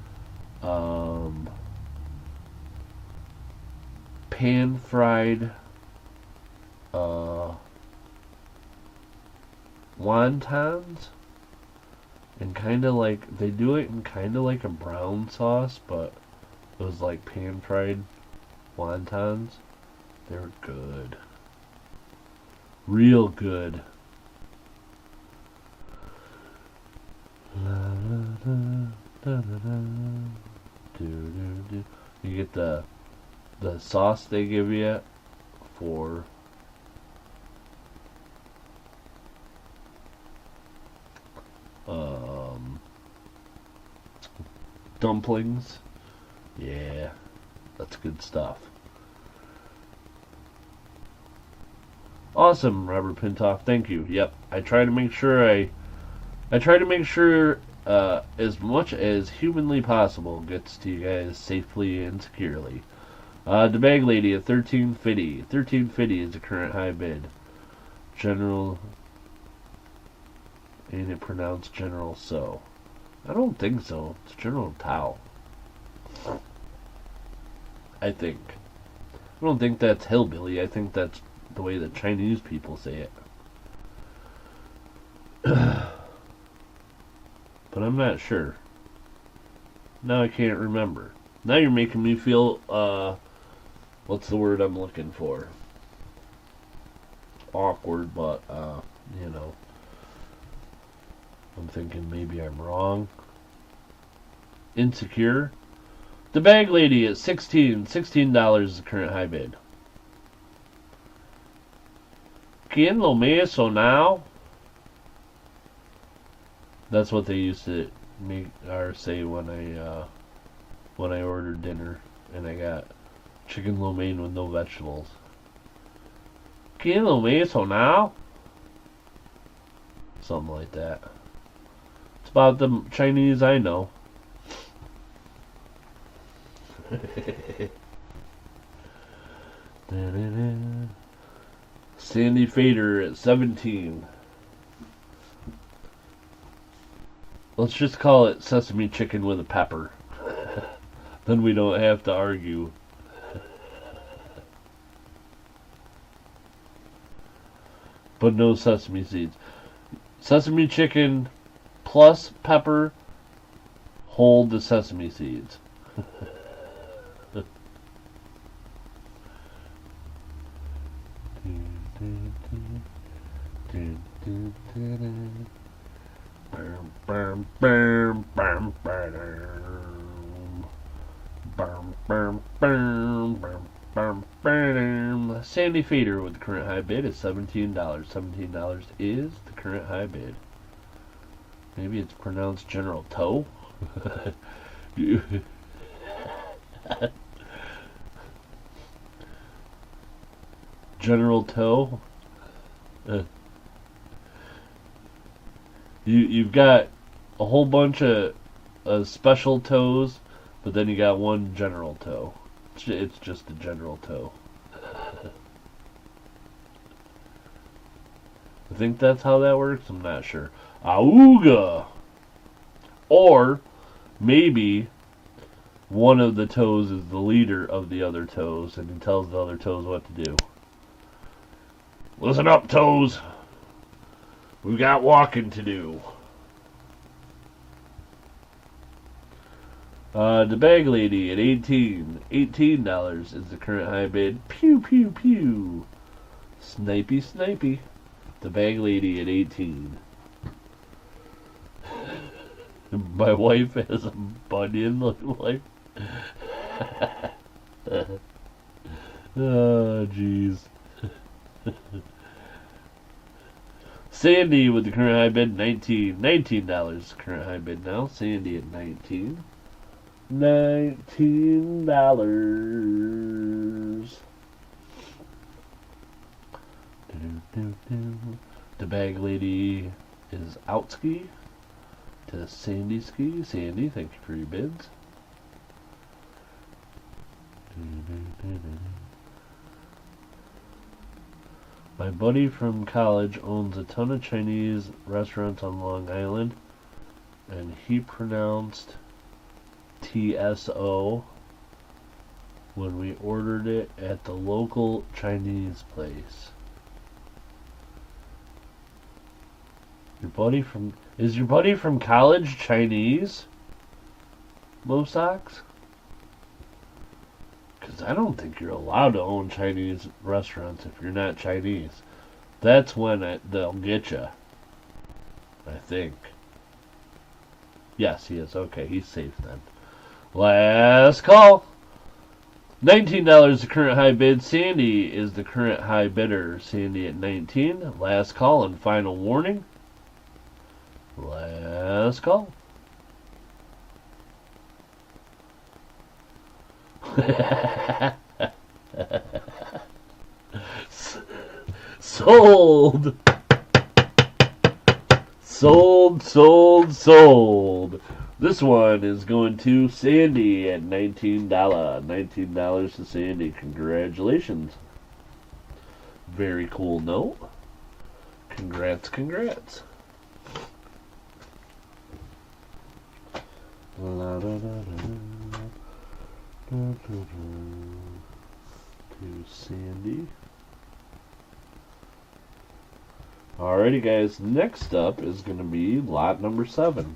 pan fried wontons, and kind of like they do it in kind of like a brown sauce, but it was like pan fried wontons. They were good, real good. You get the sauce they give you for dumplings. Yeah, that's good stuff. Awesome, Robert Pintoff. Thank you. Yep, I try to make sure as much as humanly possible gets to you guys safely and securely. The Bag Lady at $13.50. $13.50 is the current high bid. General, ain't it pronounced General So? I don't think so. It's General Tao. I think. I don't think that's hillbilly. I think that's the way the Chinese people say it. But I'm not sure. Now I can't remember. Now you're making me feel, what's the word I'm looking for? Awkward, but, you know. I'm thinking maybe I'm wrong. Insecure. The Bag Lady at $16 is the current high bid. ¿Quién lo me eso now? That's what they used to make or say when I ordered dinner and I got chicken lo mein with no vegetables. ¿Quién lo me eso now? Something like that. It's about the Chinese I know. Sandy Fader at 17. Let's just call it sesame chicken with a pepper. Then we don't have to argue. but no sesame seeds. Sesame chicken plus pepper hold the sesame seeds. Sandy Feeder with the current high bid is $17. $17 is the current high bid. Maybe it's pronounced General Toe. General Toe. You've got a whole bunch of special toes, but then you got one general toe. It's just a general toe. I think that's how that works. I'm not sure. Auga! Or maybe one of the toes is the leader of the other toes, and he tells the other toes what to do. Listen up, toes. We've got walking to do. The bag lady at $18 is the current high bid. Pew, pew, pew. Snipey, snipey. The bag lady at 18. My wife has a bunion like. Oh, jeez. Sandy with the current high bid, $19 current high bid now. Sandy at 19. $19. The bag lady is outski to Sandy ski. Sandy, thank you for your bids. My buddy from college owns a ton of Chinese restaurants on Long Island, and he pronounced TSO when we ordered it at the local Chinese place. Is your buddy from college Chinese? Low socks? Because I don't think you're allowed to own Chinese restaurants if you're not Chinese. That's when they'll get you. I think. Yes, he is. Okay, he's safe then. Last call. $19 the current high bid. Sandy is the current high bidder. Sandy at 19. Last call and final warning. Last call. Sold. Sold, sold, sold. This one is going to Sandy at $19. $19 to Sandy. Congratulations. Very cool note. Congrats, congrats. La, da, da, da, da, to Sandy. Alrighty guys, next up is going to be lot number 7.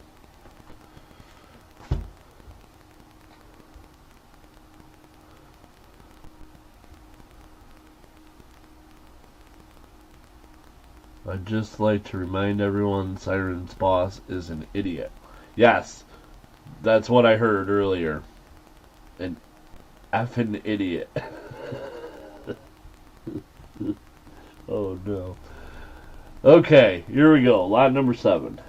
I'd just like to remind everyone Siren's boss is an idiot. Yes, that's what I heard earlier. An effing idiot. Oh no. Okay, here we go. Lot number 7.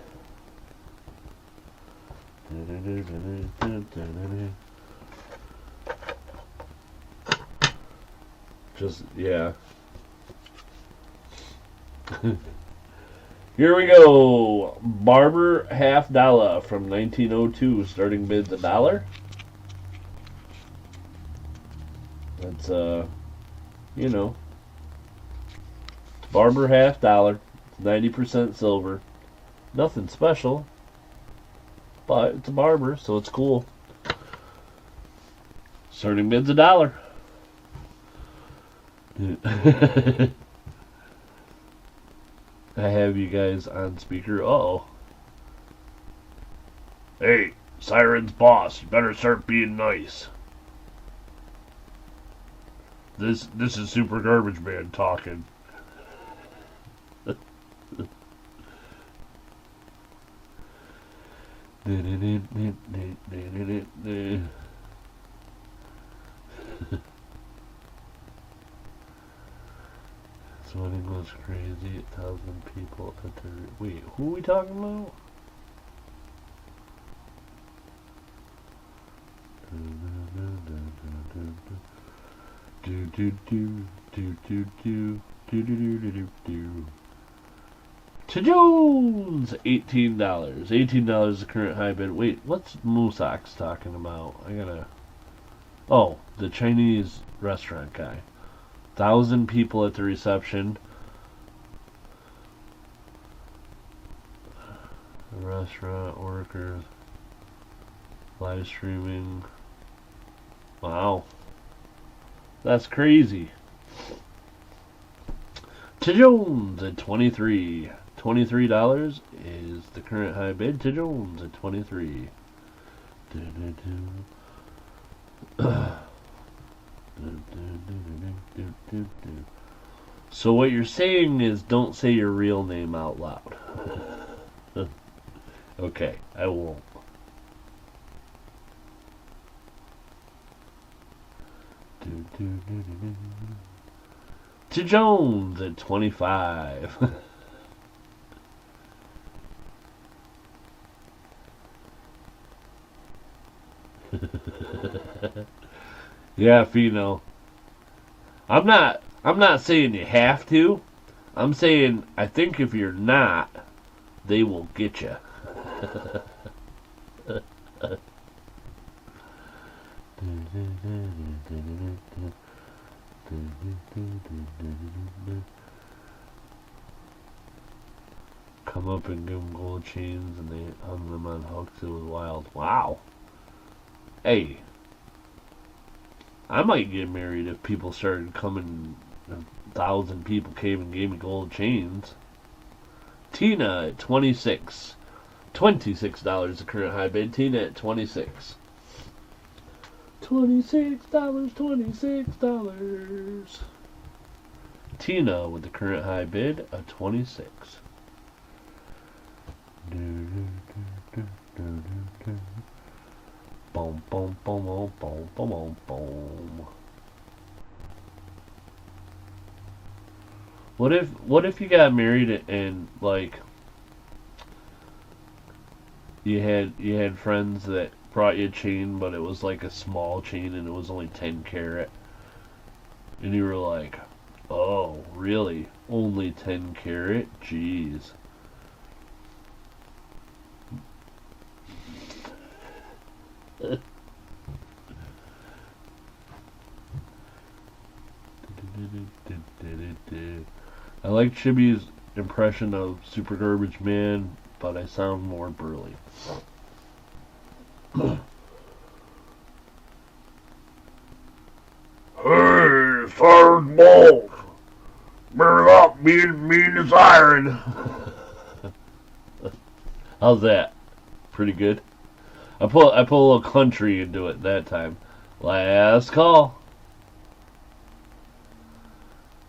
Just, yeah. Here we go. Barber $50 from 1902. Starting bids $1. That's you know, Barber $50. 90% silver. Nothing special, but it's a barber, so it's cool. Starting bids $1. I have you guys on speaker. Uh-oh. Hey, Siren's boss, you better start being nice. This is Super Garbage Man talking. Sweating goes crazy. 1,000 people at the... Wait, who are we talking about? To Jones! $18. $18 is the current high bid. Wait, what's Moosak's talking about? I gotta... Oh, the Chinese restaurant guy. 1,000 people at the reception. The restaurant workers. Live streaming. Wow. That's crazy. To Jones at 23. $23 is the current high bid. To Jones at 23. So what you're saying is don't say your real name out loud. Okay, I won't. To Jones at 25. Yeah, Fino. I'm not saying you have to. I'm saying I think if you're not, they will get you. Come up and give them gold chains and they hung them on hooks. It was wild. Wow. Hey. I might get married if people started coming, 1,000 people came and gave me gold chains. Tina at 26. $26 the current high bid. Tina at 26. $26, $26. Tina with the current high bid of 26. Boom, boom, boom, boom, boom, boom, boom. What if you got married and like you had friends that brought you a chain, but it was like a small chain and it was only 10 karat, and you were like, oh, really? Only 10 karat? Jeez. I like Shibby's impression of Super Garbage Man, but I sound more burly. Hey, Siren Balls! Bear up, me and the Siren! How's that? Pretty good? I put a little country into it that time. Last call.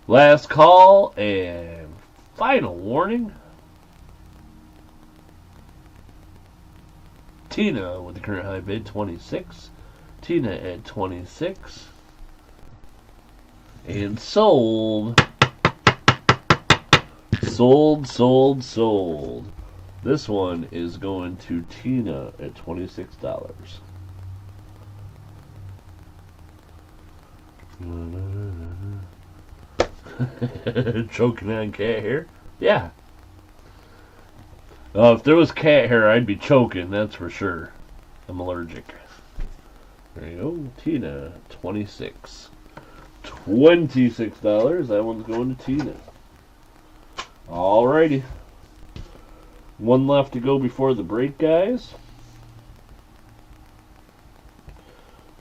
Last call and final warning. Tina with the current high bid, 26. Tina at 26. And sold. Sold. This one is going to Tina at $26. Choking on cat hair? Yeah. If there was cat hair, I'd be choking, that's for sure. I'm allergic. There you go. Tina, 26. $26. That one's going to Tina. Alrighty. One left to go before the break, guys.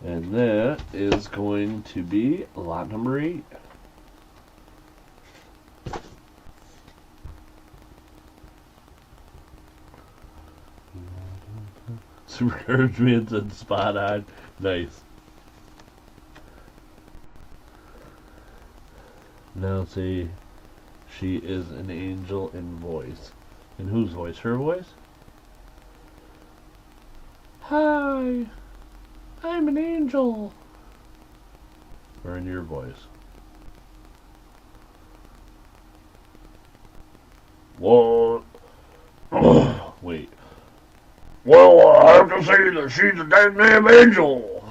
And that is going to be lot number 8. Super Courage Man said spot on. Nice. Now say she is an angel in voice. In whose voice? Her voice? Hi, I'm an angel. Or in your voice? What? Wait. Well, I have to say that she's a damn angel.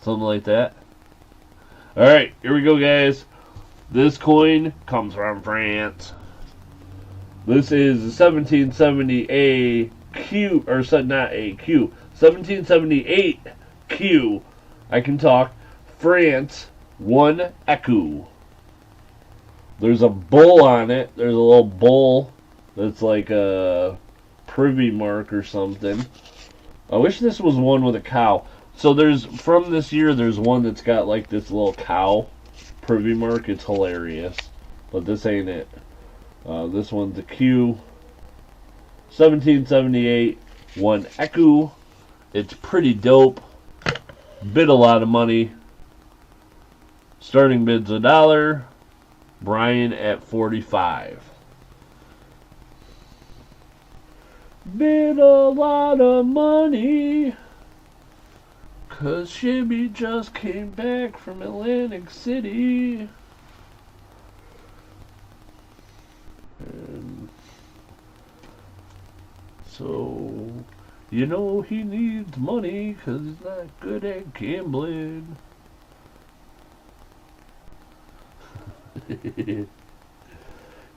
Something like that. Alright, here we go, guys. This coin comes from France. This is a 1770 A Q, or not A Q, 1778 Q. I can talk. France, 1 ECU. There's a bull on it. There's a little bull that's like a privy mark or something. I wish this was one with a cow. So there's, from this year, there's one that's got like this little cow privy mark. It's hilarious. But this ain't it. This one's a Q. 1778, 1 ECU. It's pretty dope. Bid a lot of money. Starting bid's $1. Brian at 45. Bid a lot of money, 'cause Shibby just came back from Atlantic City. And so, you know he needs money 'cause he's not good at gambling.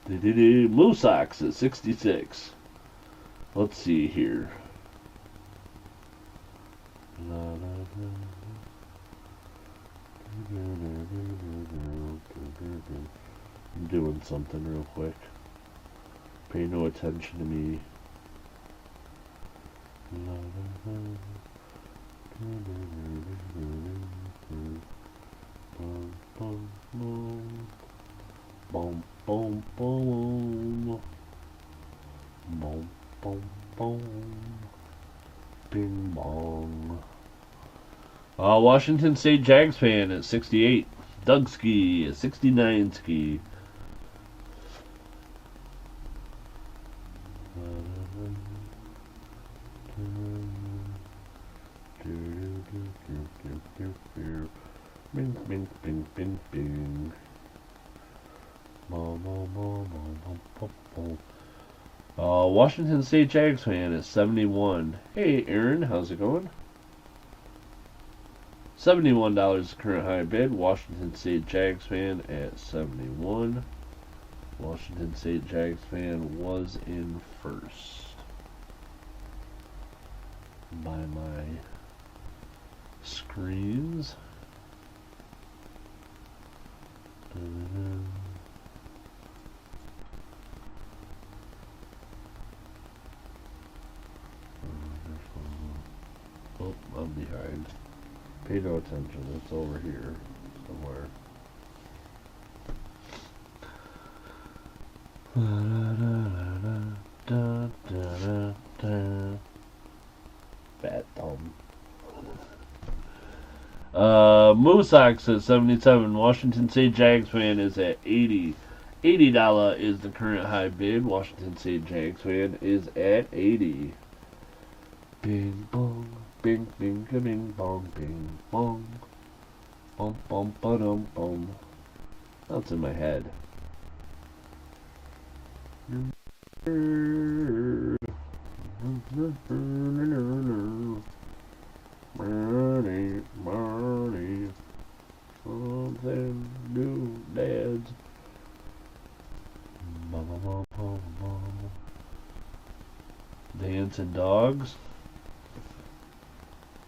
Moose Ox at 66. Let's see here. I'm doing something real quick. Pay no attention to me. Boom, boom, boom. Boom, boom, boom. Bing bong. Washington State Jags fan at 68. Doug Ski at 69 Ski. Bing, bing, bing, bing, bing. Washington State Jags fan at 71. Hey, Aaron, how's it going? $71 current high bid. Washington State Jags fan at 71. Washington State Jags fan was in first by my screens. Oh, I'm behind. Pay no attention. It's over here somewhere. Fat thumb. Moose Ox at 77. Washington State Jags fan is at 80. $80 is the current high bid. Washington State Jags fan is at 80. Bing bong, bing bing bing bong, bing bong, bum bum ba dum bum. That's in my head. Money, money, something new, dads. Dancing dogs.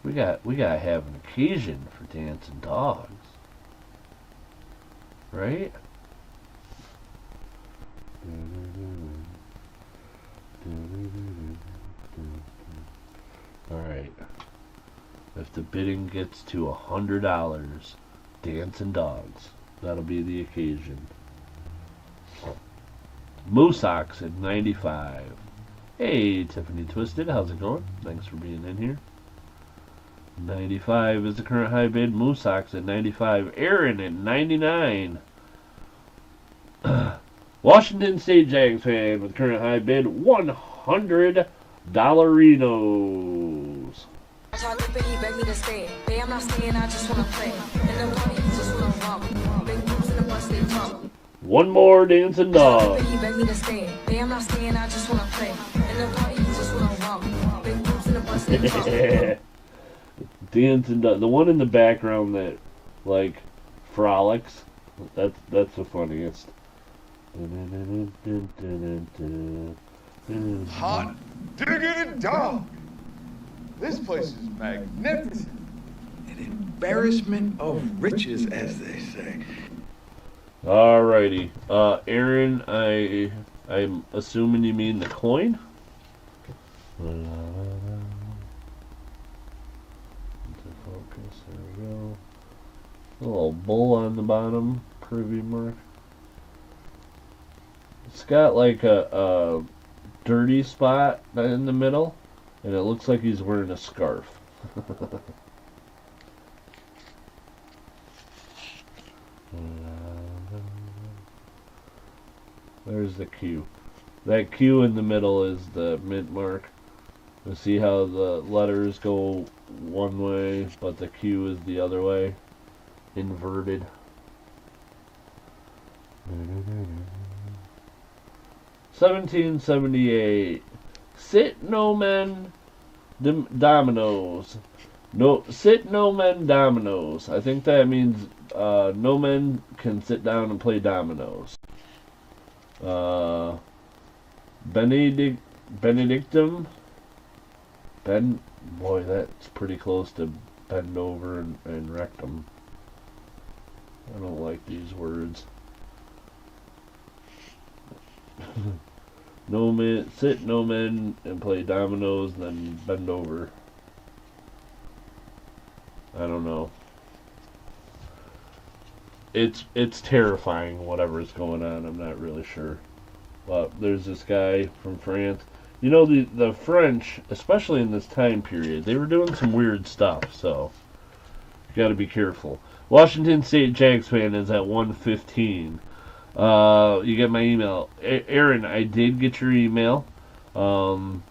We gotta have an occasion for dancing dogs, right? All right. If the bidding gets to $100, dancing dogs. That'll be the occasion. Moose Ox at 95. Hey, Tiffany Twisted, how's it going? Thanks for being in here. 95 is the current high bid. Moosox at 95. Aaron at 99. Washington State Jags fan with current high bid $100 dollarinos. One more dancing dog. Dancing dog. The one in the background that like frolics. That's the funniest. Hot diggity dog. This place is magnificent. An embarrassment of riches, as they say. Alrighty. Aaron, I'm assuming you mean the coin? Focus, there we go. A little bull on the bottom, privy mark. It's got like a dirty spot in the middle, and it looks like he's wearing a scarf. There's the Q. That Q in the middle is the mint mark. You see how the letters go one way, but the Q is the other way, inverted. 1778. Sit no men dominoes. No, sit no men dominoes. I think that means no men can sit down and play dominoes. Benedictum. Boy, that's pretty close to bend over and rectum. I don't like these words. No men, sit no men and play dominoes, then bend over. I don't know. It's terrifying whatever's going on. I'm not really sure. But there's this guy from France. You know, the French, especially in this time period, they were doing some weird stuff, so you got to be careful. Washington State Jags fan is at 115. You get my email. Aaron, I did get your email. And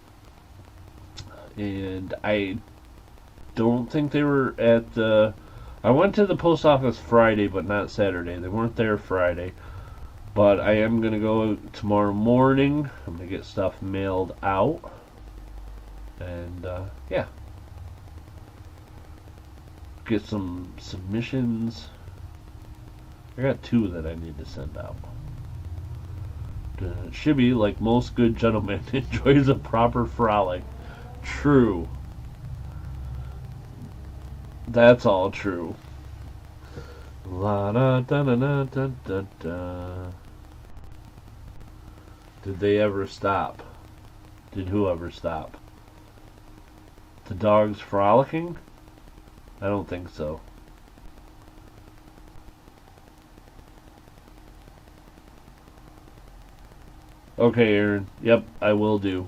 I don't think they were at the... I went to the post office Friday, but not Saturday. They weren't there Friday. But I am going to go tomorrow morning. I'm going to get stuff mailed out. And, yeah. Get some submissions. I got 2 that I need to send out. Shibby, like most good gentlemen, enjoys a proper frolic. True. That's all true. La da da da da da da da. Did they ever stop? Did whoever stop? The dogs frolicking? I don't think so. Okay, Aaron. Yep, I will do.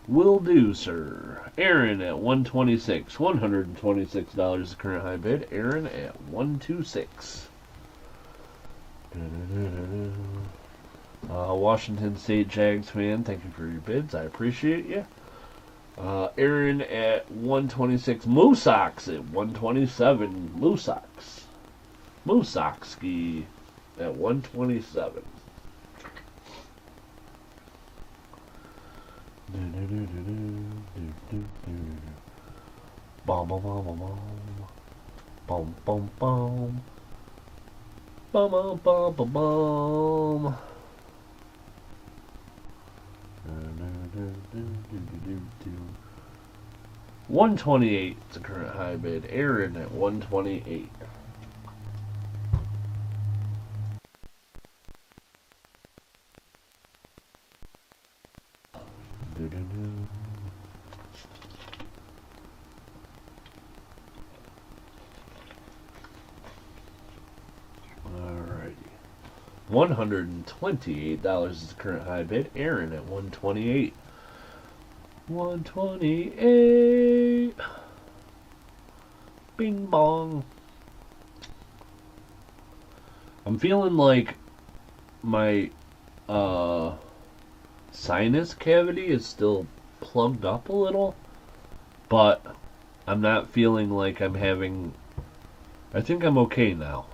Will do, sir. Aaron at 126. $126 is the current high bid. Aaron at 126. Washington State Jags fan, thank you for your bids. I appreciate you. Aaron at 126. Moosox at 127. Moosox. Moosoxski at 127. Bom bom bom bom bom bom bom bom bom bom bom bom. 128 is the current high bid. Aaron at 128. Alrighty. $128 is the current high bid. Aaron at 128. 128. Bing bong. I'm feeling like my sinus cavity is still plugged up a little, but I'm not feeling like I'm having. I think I'm okay now.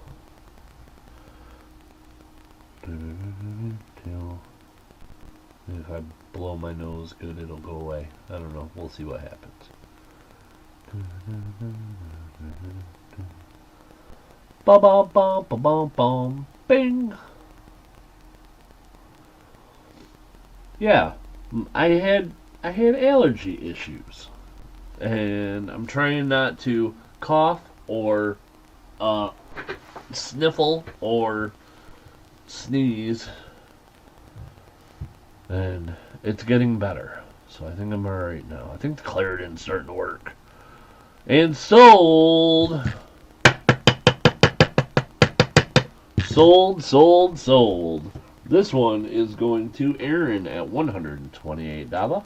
If I blow my nose good, it'll go away. I don't know. We'll see what happens. Ba ba ba ba ba bum. Bing. Yeah, I had allergy issues, and I'm trying not to cough or sniffle or sneeze, and it's getting better. So I think I'm alright now. I think the Claritin's starting to work. And sold! Sold. This one is going to Aaron at $128.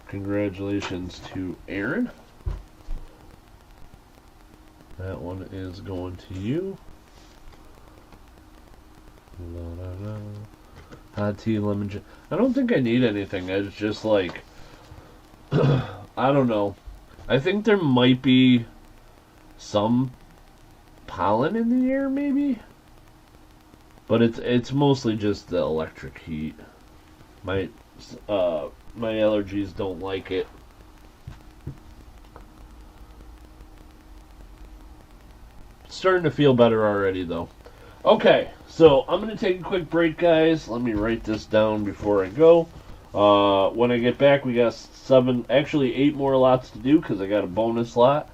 Congratulations to Aaron. That one is going to you. La, la, la. Hot tea, lemon juice. I don't think I need anything. It's just like, I don't know. I think there might be some pollen in the air, maybe. But it's mostly just the electric heat. My allergies don't like it. Starting to feel better already, though. Okay, so I'm going to take a quick break, guys. Let me write this down before I go. When I get back, we got 8 more lots to do because I got a bonus lot.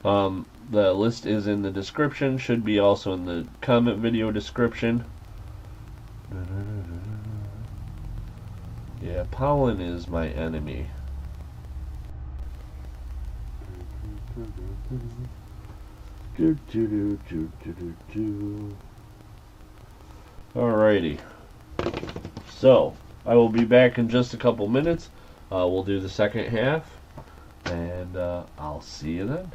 The list is in the description. Should be also in the comment video description. Yeah, pollen is my enemy. Alrighty. So, I will be back in just a couple minutes. We'll do the second half, and I'll see you then.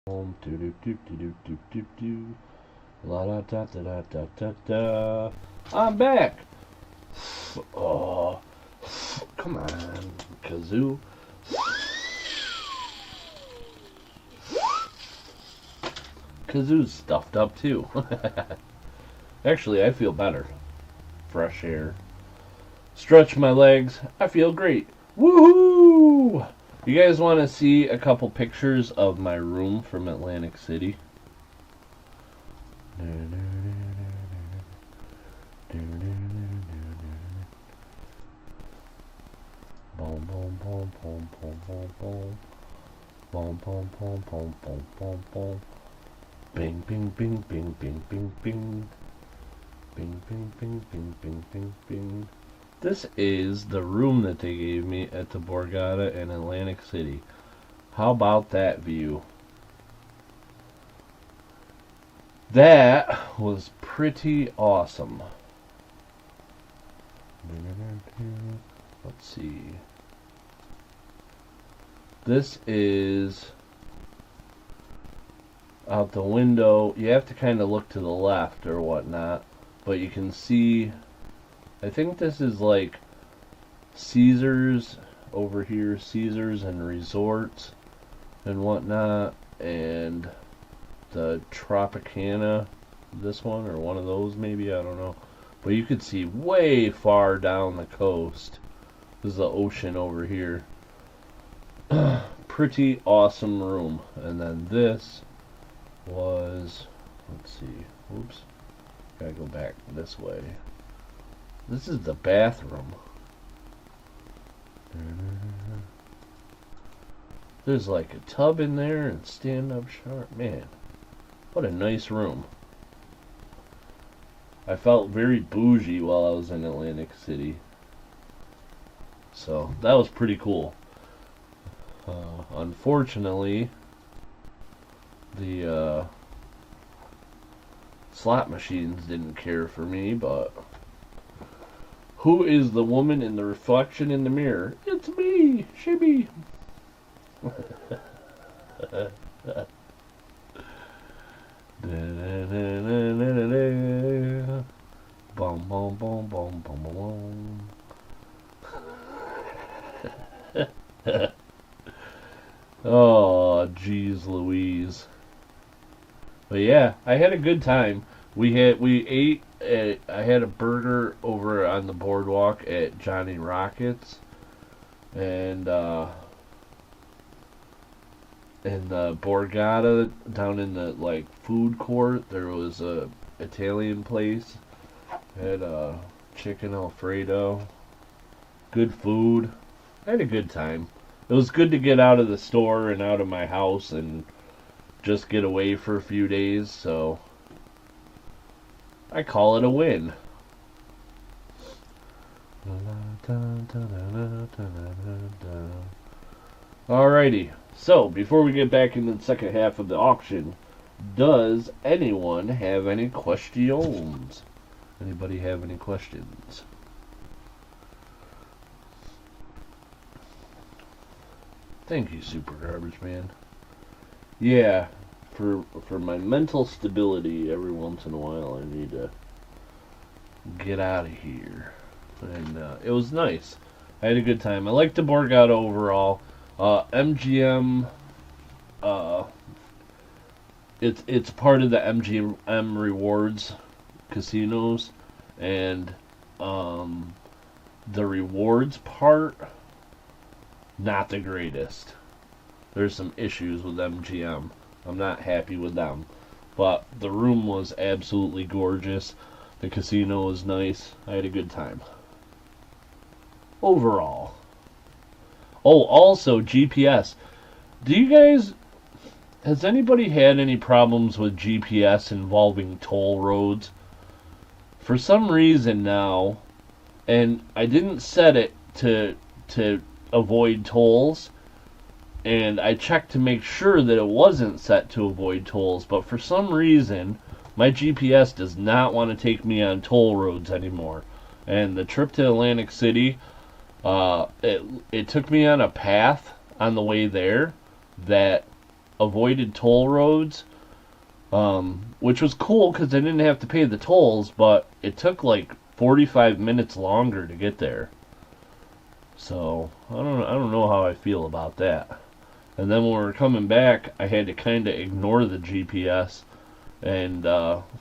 La da da da da da da da. I'm back. Oh, come on, kazoo. Kazoo's stuffed up too. Actually, I feel better. Fresh air. Stretch my legs. I feel great. Woohoo! You guys want to see a couple pictures of my room from Atlantic City? Boom, boom, boom, boom, boom, boom, boom. Boom, boom, boom, boom, boom, boom, boom. Bing, bing, bing, bing, bing, bing, bing. Bing, bing, bing, bing, bing, bing, bing. This is the room that they gave me at the Borgata in Atlantic City. How about that view? That was pretty awesome. Let's see. This is out the window. You have to kind of look to the left or whatnot, but you can see, I think this is like Caesars over here, Caesars and Resorts and whatnot, and the Tropicana, this one or one of those maybe, I don't know. But you could see way far down the coast. This is the ocean over here. Pretty awesome room. And then this was, let's see, oops, gotta go back this way. This is the bathroom. There's like a tub in there and stand-up shower. Man, what a nice room. I felt very bougie while I was in Atlantic City. So, that was pretty cool. Unfortunately, the slot machines didn't care for me, but who is the woman in the reflection in the mirror? It's me, Shibby. Boom, boom, boom, boom, boom, boom. Oh, jeez Louise. But yeah, I had a good time. We ate I had a burger over on the boardwalk at Johnny Rockets, and in the Borgata down in the like food court there was a Italian place. Had a chicken Alfredo. Good food. I had a good time. It was good to get out of the store and out of my house and just get away for a few days, so I call it a win. Alrighty, so before we get back into the second half of the auction, does anyone have any questions? Anybody have any questions? Thank you, Super Garbage Man. Yeah, for my mental stability, every once in a while I need to get out of here. And it was nice. I had a good time. I liked the Borgata overall. MGM, it's part of the MGM Rewards casinos, and the rewards part, not the greatest. There's some issues with MGM. I'm not happy with them. But the room was absolutely gorgeous. The casino was nice. I had a good time. Overall. Oh, also GPS. Do you guys... Has anybody had any problems with GPS involving toll roads? For some reason now, and I didn't set it to avoid tolls, and I checked to make sure that it wasn't set to avoid tolls, but for some reason my GPS does not want to take me on toll roads anymore. And the trip to Atlantic City, it took me on a path on the way there that avoided toll roads, which was cool because I didn't have to pay the tolls, but it took like 45 minutes longer to get there. So I don't know how I feel about that. And then when we were coming back, I had to kind of ignore the GPS and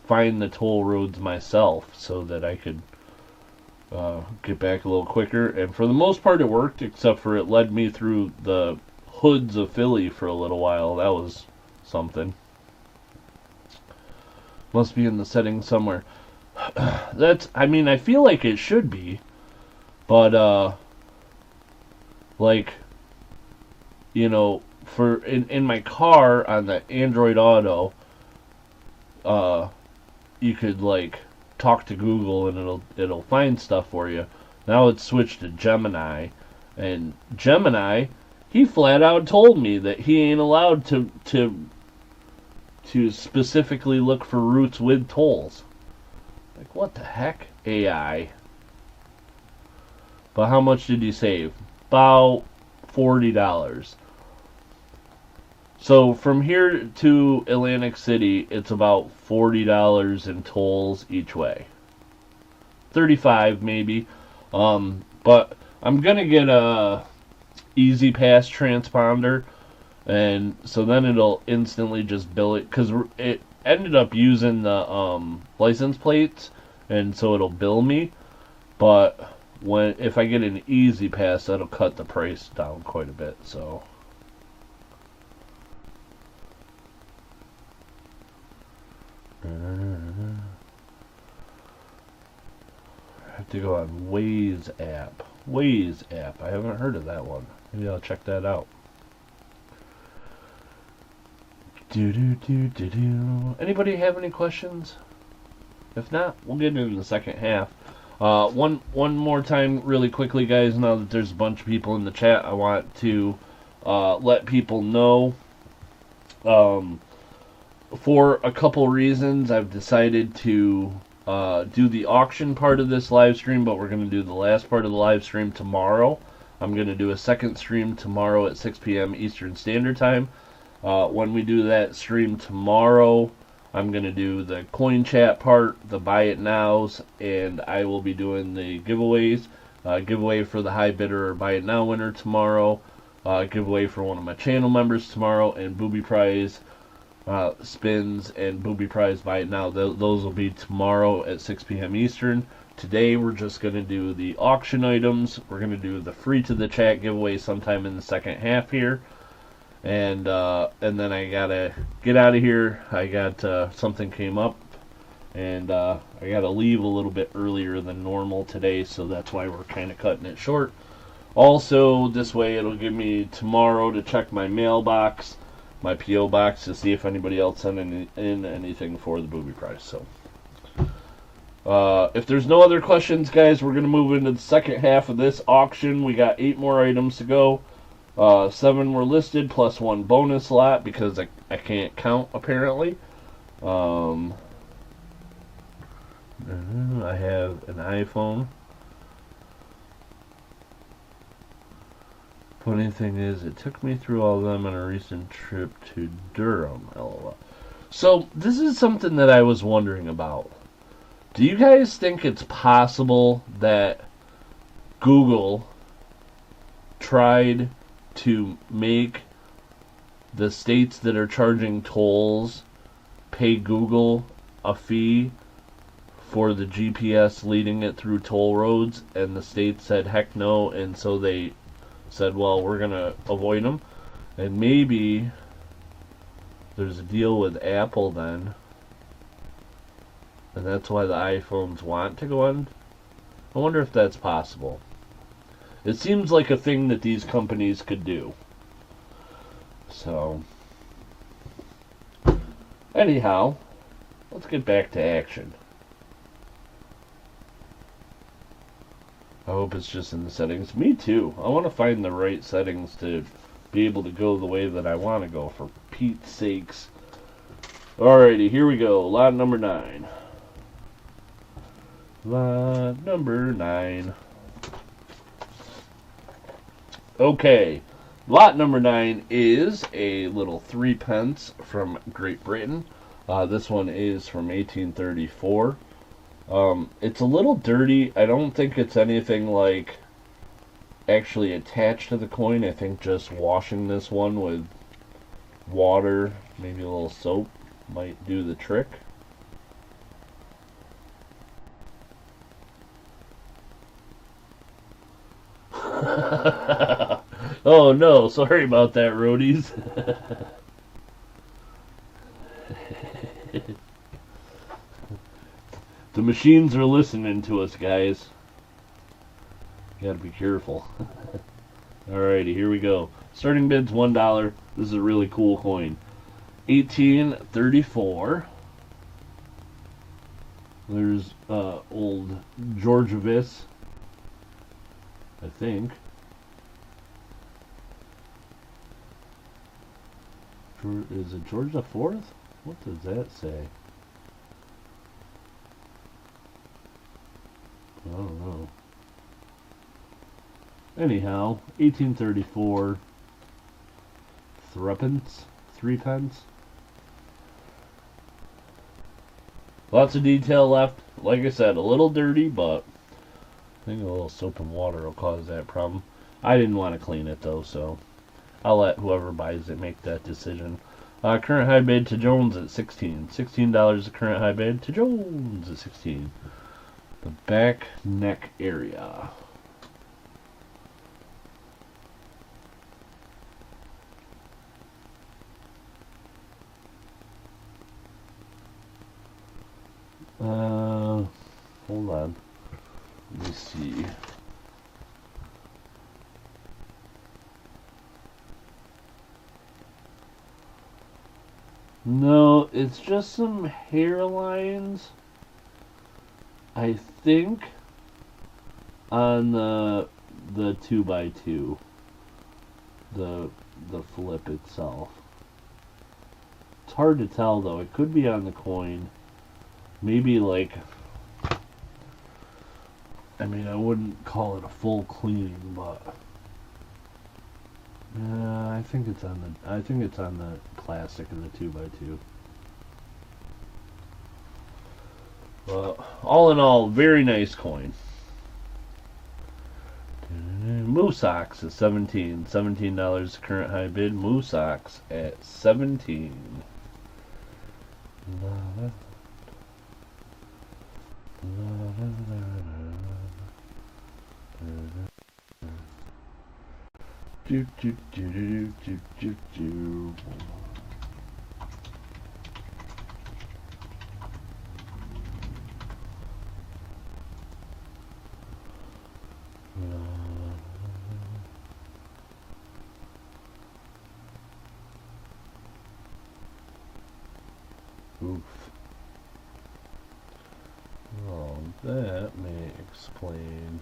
find the toll roads myself so that I could get back a little quicker. And for the most part, it worked, except for it led me through the hoods of Philly for a little while. That was something. Must be in the settings somewhere. I mean, I feel like it should be, but like, you know, for in my car on the Android Auto, you could like talk to Google and it'll find stuff for you. Now it's switched to Gemini, and Gemini, he flat out told me that he ain't allowed to specifically look for routes with tolls. Like, what the heck? AI. But how much did you save? About $40. So from here to Atlantic City, it's about $40 in tolls each way. 35 maybe. But I'm gonna get a Easy Pass transponder, and so then it'll instantly just bill it, because it ended up using the license plates, and so it'll bill me. But if I get an Easy Pass, that'll cut the price down quite a bit. So I have to go on Waze app. Waze app. I haven't heard of that one. Maybe I'll check that out. Anybody have any questions? If not, we'll get into the second half. One more time, really quickly, guys. Now that there's a bunch of people in the chat, I want to let people know. For a couple reasons, I've decided to do the auction part of this live stream, but we're going to do the last part of the live stream tomorrow. I'm going to do a second stream tomorrow at 6 p.m. Eastern Standard Time. When we do that stream tomorrow, I'm going to do the coin chat part, the buy it nows, and I will be doing the giveaways. Giveaway for the high bidder or buy it now winner tomorrow. Giveaway for one of my channel members tomorrow, and booby prize spins and booby prize buy it now. Those will be tomorrow at 6 p.m. Eastern. Today we're just going to do the auction items. We're going to do the free to the chat giveaway sometime in the second half here. And then I gotta get out of here. I got something came up, and I gotta leave a little bit earlier than normal today, so that's why we're kind of cutting it short. Also, this way it'll give me tomorrow to check my mailbox, my P.O. box, to see if anybody else sent in anything for the booby prize. So, if there's no other questions, guys, we're gonna move into the second half of this auction. We got 8 more items to go. 7 were listed, plus 1 bonus lot, because I can't count, apparently. I have an iPhone. Funny thing is, it took me through all of them on a recent trip to Durham, LOL. So, this is something that I was wondering about. Do you guys think it's possible that Google tried to make the states that are charging tolls pay Google a fee for the GPS leading it through toll roads, and the state said heck no, and so they said, well, we're gonna avoid them? And maybe there's a deal with Apple then, and that's why the iPhones want to go on. I wonder if that's possible. It seems like a thing that these companies could do. So, anyhow, let's get back to action. I hope it's just in the settings. Me too. I want to find the right settings to be able to go the way that I want to go, for Pete's sakes. Alrighty, here we go. Lot number 9. Lot number 9. Okay, Lot number 9 is a little 3 pence from Great Britain. This one is from 1834. It's a little dirty. I don't think it's anything like actually attached to the coin. I think just washing this one with water, maybe a little soap, might do the trick. Oh no, sorry about that, roadies. The machines are listening to us, guys. You gotta be careful. Alrighty, here we go. Starting bid's $1. This is a really cool coin. 1834. There's old Georgiavis, I think. Is it George the Fourth? What does that say? I don't know. Anyhow, 1834. Threepence? 3 pence? Lots of detail left. Like I said, a little dirty, but I think a little soap and water will cause that problem. I didn't want to clean it though, so I'll let whoever buys it make that decision. Current high bid to Jones at 16. $16 the current high bid to Jones at 16. The back neck area. Hold on. Let me see. No, it's just some hairlines, I think, on the 2x2, the flip itself. It's hard to tell though. It could be on the coin. Maybe like, I mean, I wouldn't call it a full cleaning, but I think it's on the plastic of the 2x2. Well, all in all, very nice coin. Moose Ox at 17. $17 current high bid. Moose Ox at 17. Do, do, do, do, do, do, do. Oof. Well, that may explain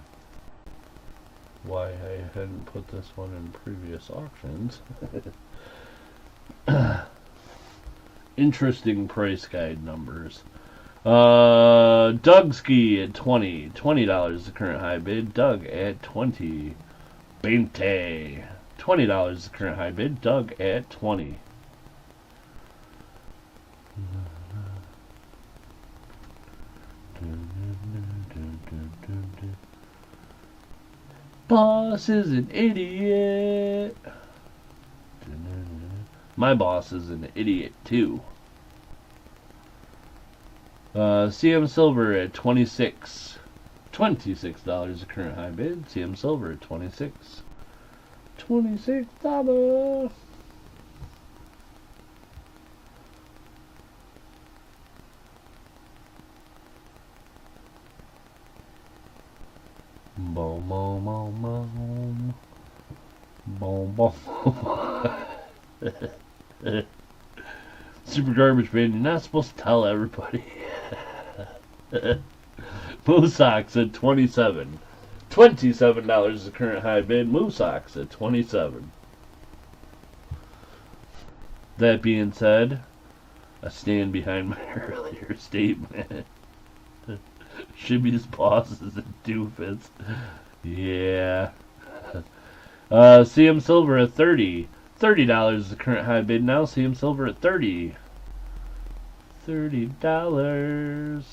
why I hadn't put this one in previous auctions. Interesting price guide numbers. Dougski at 20. $20 the current high bid. Doug at 20. Bente. $20 the current high bid. Doug at 20. Boss is an idiot. My boss is an idiot too. CM Silver at 26. $26 the current high bid. CM Silver at 26. $26. Boom, boom, boom, boom. Boom, boom. Super Garbage Man, you're not supposed to tell everybody. Moose Ox at 27. $27 the current high bid. Moose Ox at 27. That being said, I stand behind my earlier statement. Shibby's boss is a doofus. Yeah. CM Silver at 30. $30 is the current high bid now. CM Silver at 30. $30.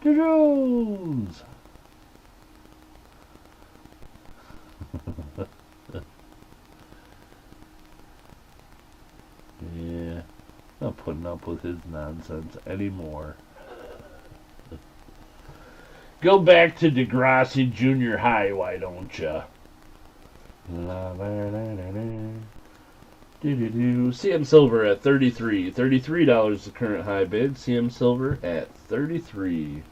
Jones. Yeah, not putting up with his nonsense anymore. Go back to Degrassi Junior High, why don't ya? CM Silver at 33. $33 the current high bid. CM Silver at 33.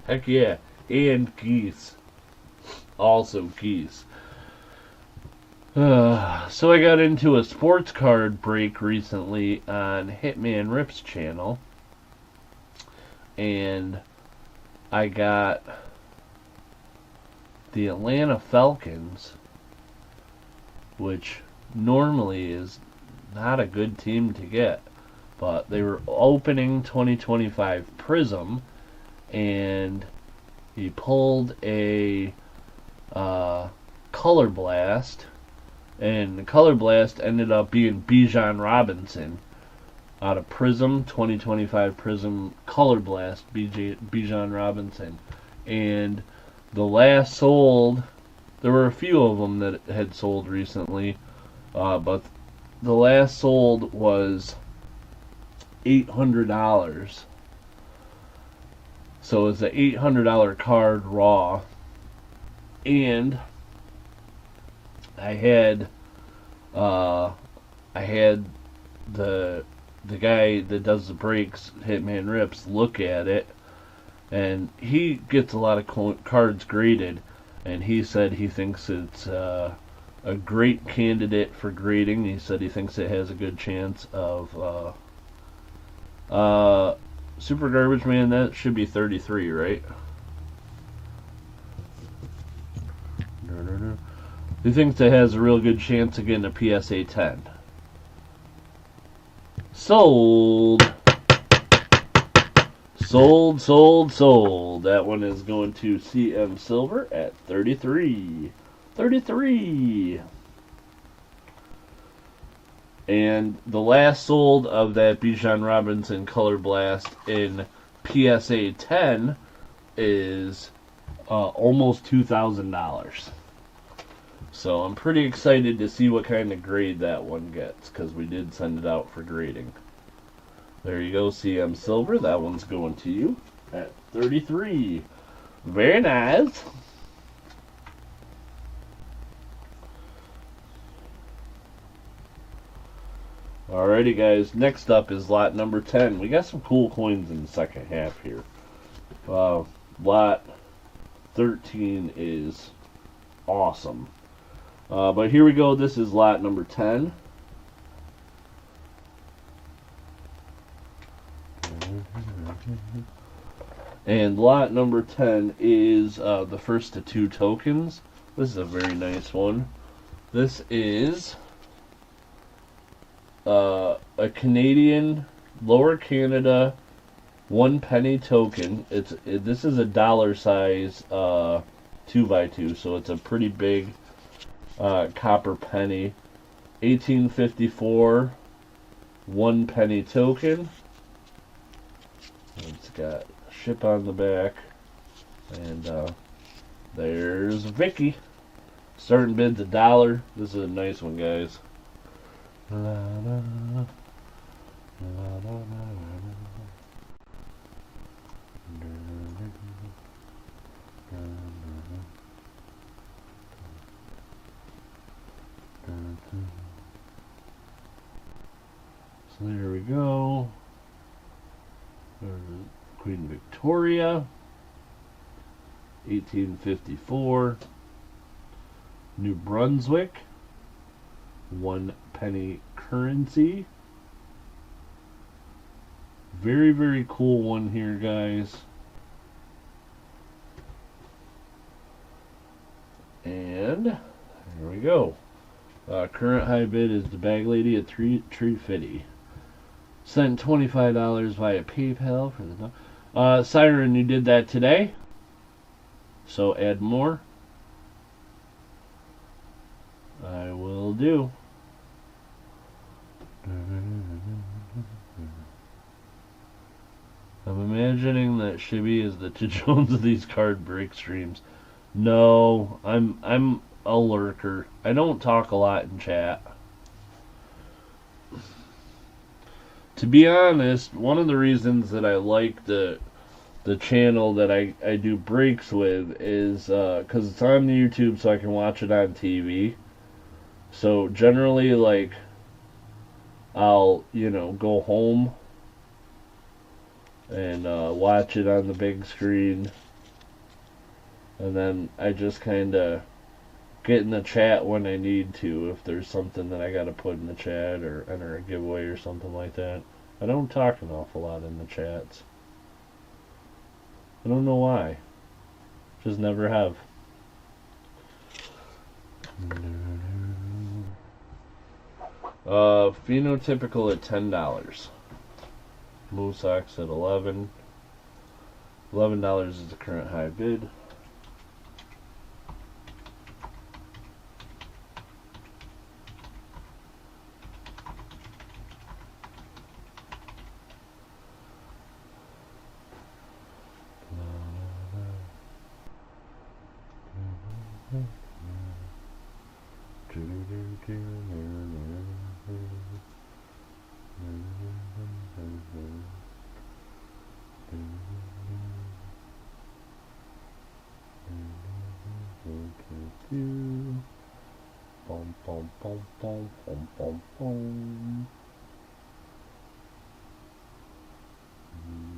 Heck yeah. And geese. Also geese. So I got into a sports card break recently on Hitman Rip's channel. And I got the Atlanta Falcons, which normally is not a good team to get. But they were opening 2025 Prism, and he pulled a Color Blast, and the Color Blast ended up being Bijan Robinson out of Prism, 2025 Prism Color Blast, Bijan Robinson. And the last sold, there were a few of them that had sold recently, but the last sold was $800. So it's an $800 card raw. And I had the guy that does the breaks, Hitman Rips, look at it, and he gets a lot of cards graded, and he said he thinks it's a great candidate for grading. He said he thinks it has a good chance of Super Garbage Man. That should be 33, right? No. He thinks it has a real good chance of getting a PSA 10. Sold. That one is going to CM Silver at 33. 33. And the last sold of that Bijan Robinson Color Blast in PSA 10 is almost $2,000. So I'm pretty excited to see what kind of grade that one gets, because we did send it out for grading. There you go, CM Silver. That one's going to you at 33. Very nice. Alrighty, guys. Next up is lot number 10. We got some cool coins in the second half here. Lot 13 is awesome. But here we go. This is lot number 10. And lot number 10 is the first of two tokens. This is a very nice one. This is a Canadian Lower Canada 1 penny token. This is a dollar size 2x2, so it's a pretty big copper penny. 1854 1 penny token. It's got ship on the back, and there's Vicky. Starting bid's $1. This is a nice one, guys. La, la, la, la, la, la. So there we go. There's Queen Victoria, 1854. New Brunswick, 1 penny currency. Very, very cool one here, guys. And there we go. Current high bid is the bag lady at $350. Sent $25 via PayPal for the Siren, you did that today. So add more. I will do. I'm imagining that Shibby is the Jones of these card break streams. No, I'm a lurker. I don't talk a lot in chat. To be honest, one of the reasons that I like the channel that I do breaks with is because it's on YouTube, so I can watch it on TV. So generally, like, I'll, go home and watch it on the big screen, and then I just kind of get in the chat when I need to, if there's something that I gotta put in the chat or enter a giveaway or something like that. I don't talk an awful lot in the chats. I don't know why. Just never have. Phenotypical at $10. Moose Sox at $11. $11 is the current high bid.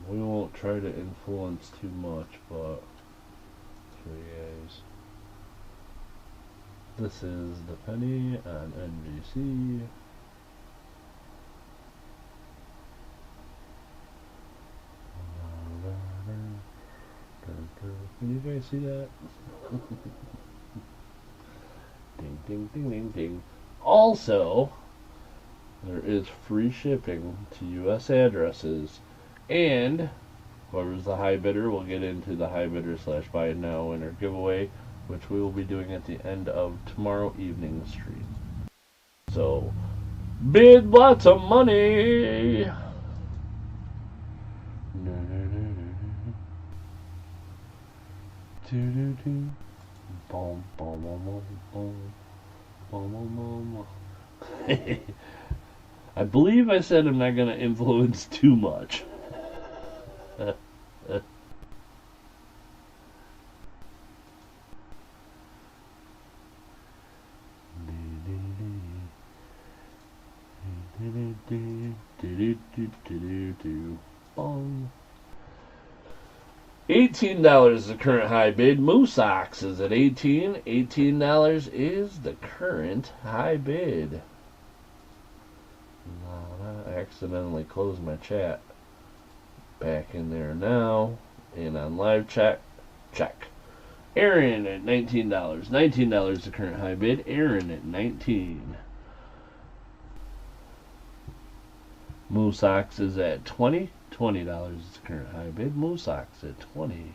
We won't try to influence too much, but 3A's. This is the penny on NBC. Can you guys see that? Ding, ding, ding, ding, ding. Also, there is free shipping to U.S. addresses, and whoever's the high bidder will get into the high bidder / buy it now winner giveaway, which we will be doing at the end of tomorrow evening's stream. So, bid lots of money! I believe I said I'm not going to influence too much. $18 is the current high bid. Moose Ox is at $18. $18 is the current high bid. I accidentally closed my chat. Back in there now. And on live chat, check. Aaron at $19. $19 is the current high bid. Aaron at $19. Moose Ox is at $20. $20 is the current high bid. Moose Ox at $20.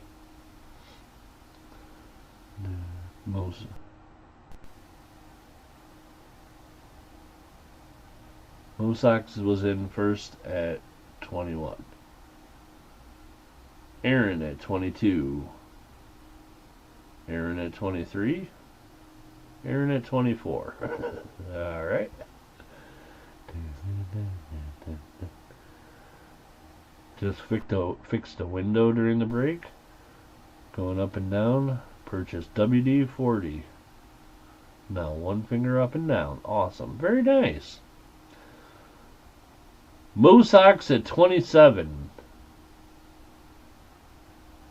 Moose Ox was in first at 21. Aaron at 22. Aaron at 23. Aaron at 24. Alright. Just fixed a window during the break. Going up and down. Purchased WD-40. Now one finger up and down. Awesome. Very nice. Moose Ox at 27.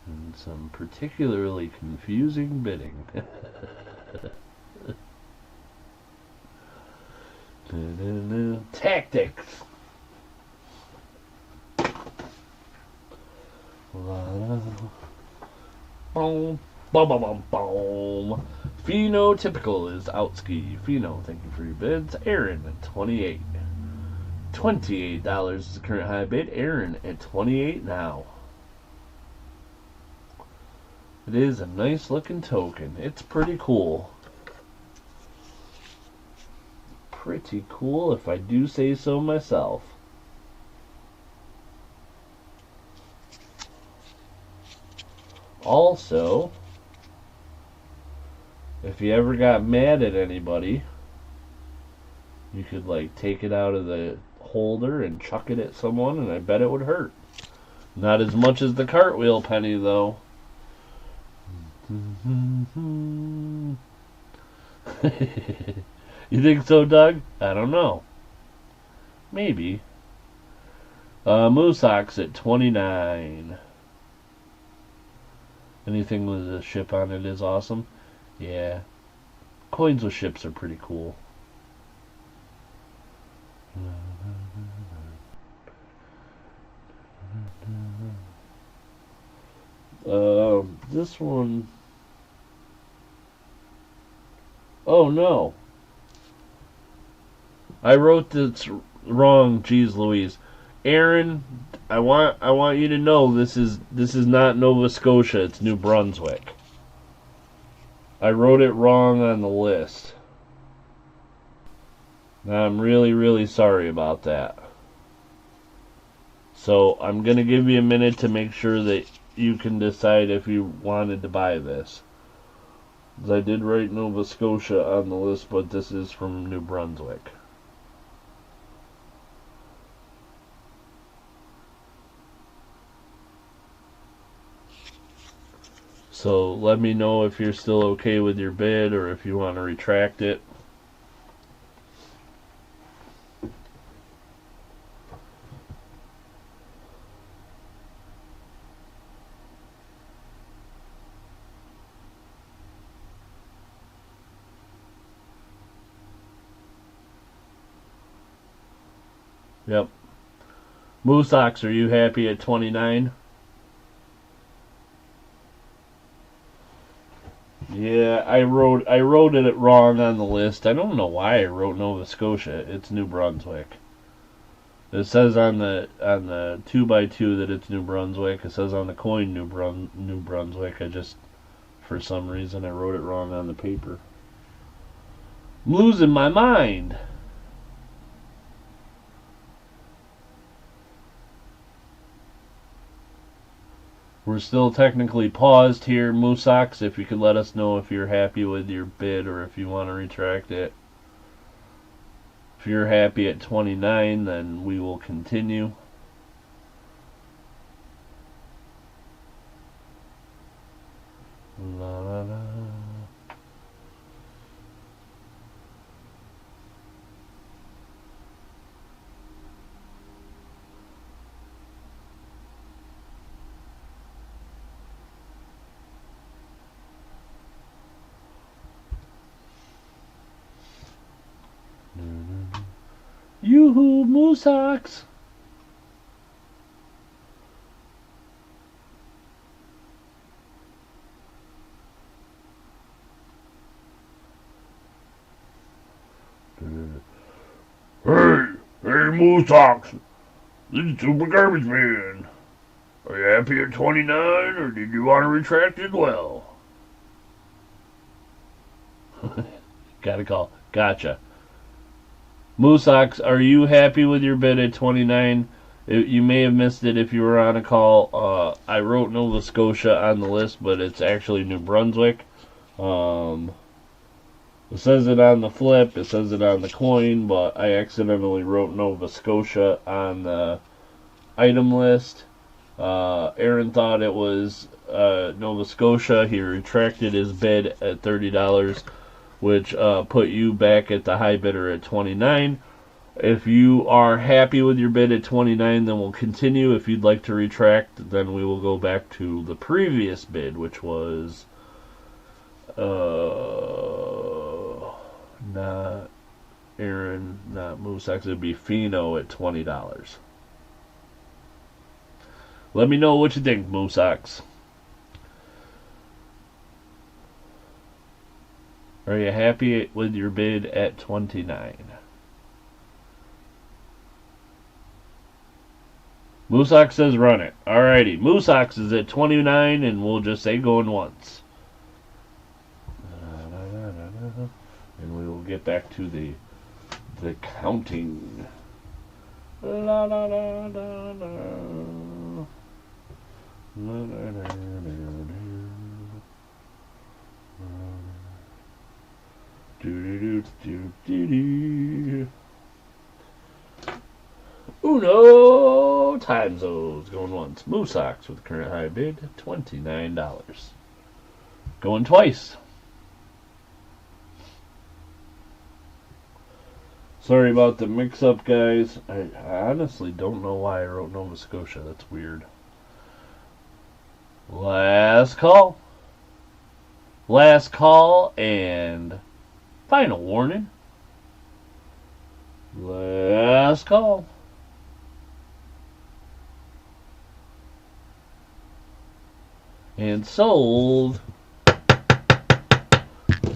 And some particularly confusing bidding. Tactics. Boom, boom, boom, boom, boom. Phenotypical is Outski. Pheno, thank you for your bids. Aaron at 28. $28 is the current high bid. Aaron at 28 now. It is a nice looking token. It's pretty cool. Pretty cool if I do say so myself. Also, if you ever got mad at anybody, you could like take it out of the holder and chuck it at someone, and I bet it would hurt. Not as much as the cartwheel penny, though. You think so, Doug? I don't know. Maybe. Moosox at 29. Anything with a ship on it is awesome. Yeah. Coins with ships are pretty cool. This one... Oh no. I wrote this wrong, geez Louise. Aaron, I want you to know this is not Nova Scotia, it's New Brunswick. I wrote it wrong on the list. Now I'm really, really sorry about that. So I'm gonna give you a minute to make sure that you can decide if you wanted to buy this. I did write Nova Scotia on the list, but this is from New Brunswick. So let me know if you're still okay with your bid or if you want to retract it. Yep. Moosox, are you happy at 29? Yeah, I wrote it wrong on the list. I don't know why I wrote Nova Scotia. It's New Brunswick. It says on the 2x2 that it's New Brunswick. It says on the coin New Brunswick. I just, for some reason, I wrote it wrong on the paper. I'm losing my mind. We're still technically paused here, Moosox. If you could let us know if you're happy with your bid or if you want to retract it. If you're happy at 29, then we will continue. La, la, la. Yoo-hoo, Moosox! Hey, Moosox! This is Super Garbage Man. Are you happy at 29, or did you want to retract as well? Got a call. Gotcha. Moosox, are you happy with your bid at 29? You may have missed it if you were on a call. I wrote Nova Scotia on the list, but it's actually New Brunswick. It says it on the flip, it says it on the coin, but I accidentally wrote Nova Scotia on the item list. Aaron thought it was Nova Scotia. He retracted his bid at $30. Which put you back at the high bidder at 29. If you are happy with your bid at 29, then we'll continue. If you'd like to retract, then we will go back to the previous bid, which was not Aaron, not Moosox. It'd be Pheno at $20. Let me know what you think, Moosox. Are you happy with your bid at 29? Moosox says run it. Alrighty, Moosox is at 29, and we'll just say going once. And we will get back to the counting. La la la la la. La la la la la. Do do do do do. Uno time zones going once. Moosox with the current high bid $29. Going twice. Sorry about the mix-up, guys. I honestly don't know why I wrote Nova Scotia. That's weird. Last call. Last call and final warning. Last call. And sold.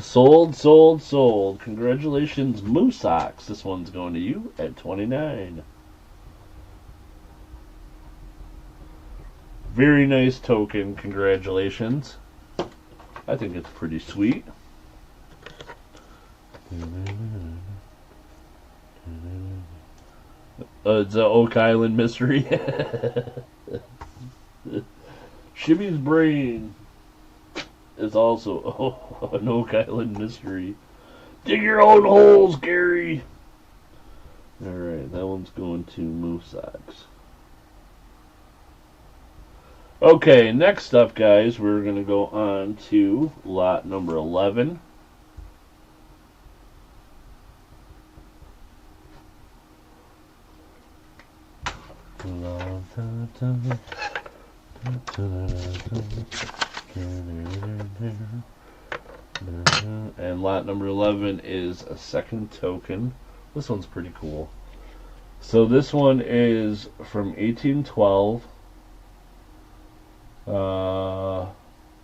Sold. Congratulations, Moosox. This one's going to you at 29. Very nice token. Congratulations. I think it's pretty sweet. It's a Oak Island mystery. Shibby's brain is also an Oak Island mystery. Dig your own holes, Gary. Alright, that one's going to Moosox. Okay, next up, guys, we're going to go on to lot number 11. And lot number 11 is a second token. This one's pretty cool. So this one is from 1812.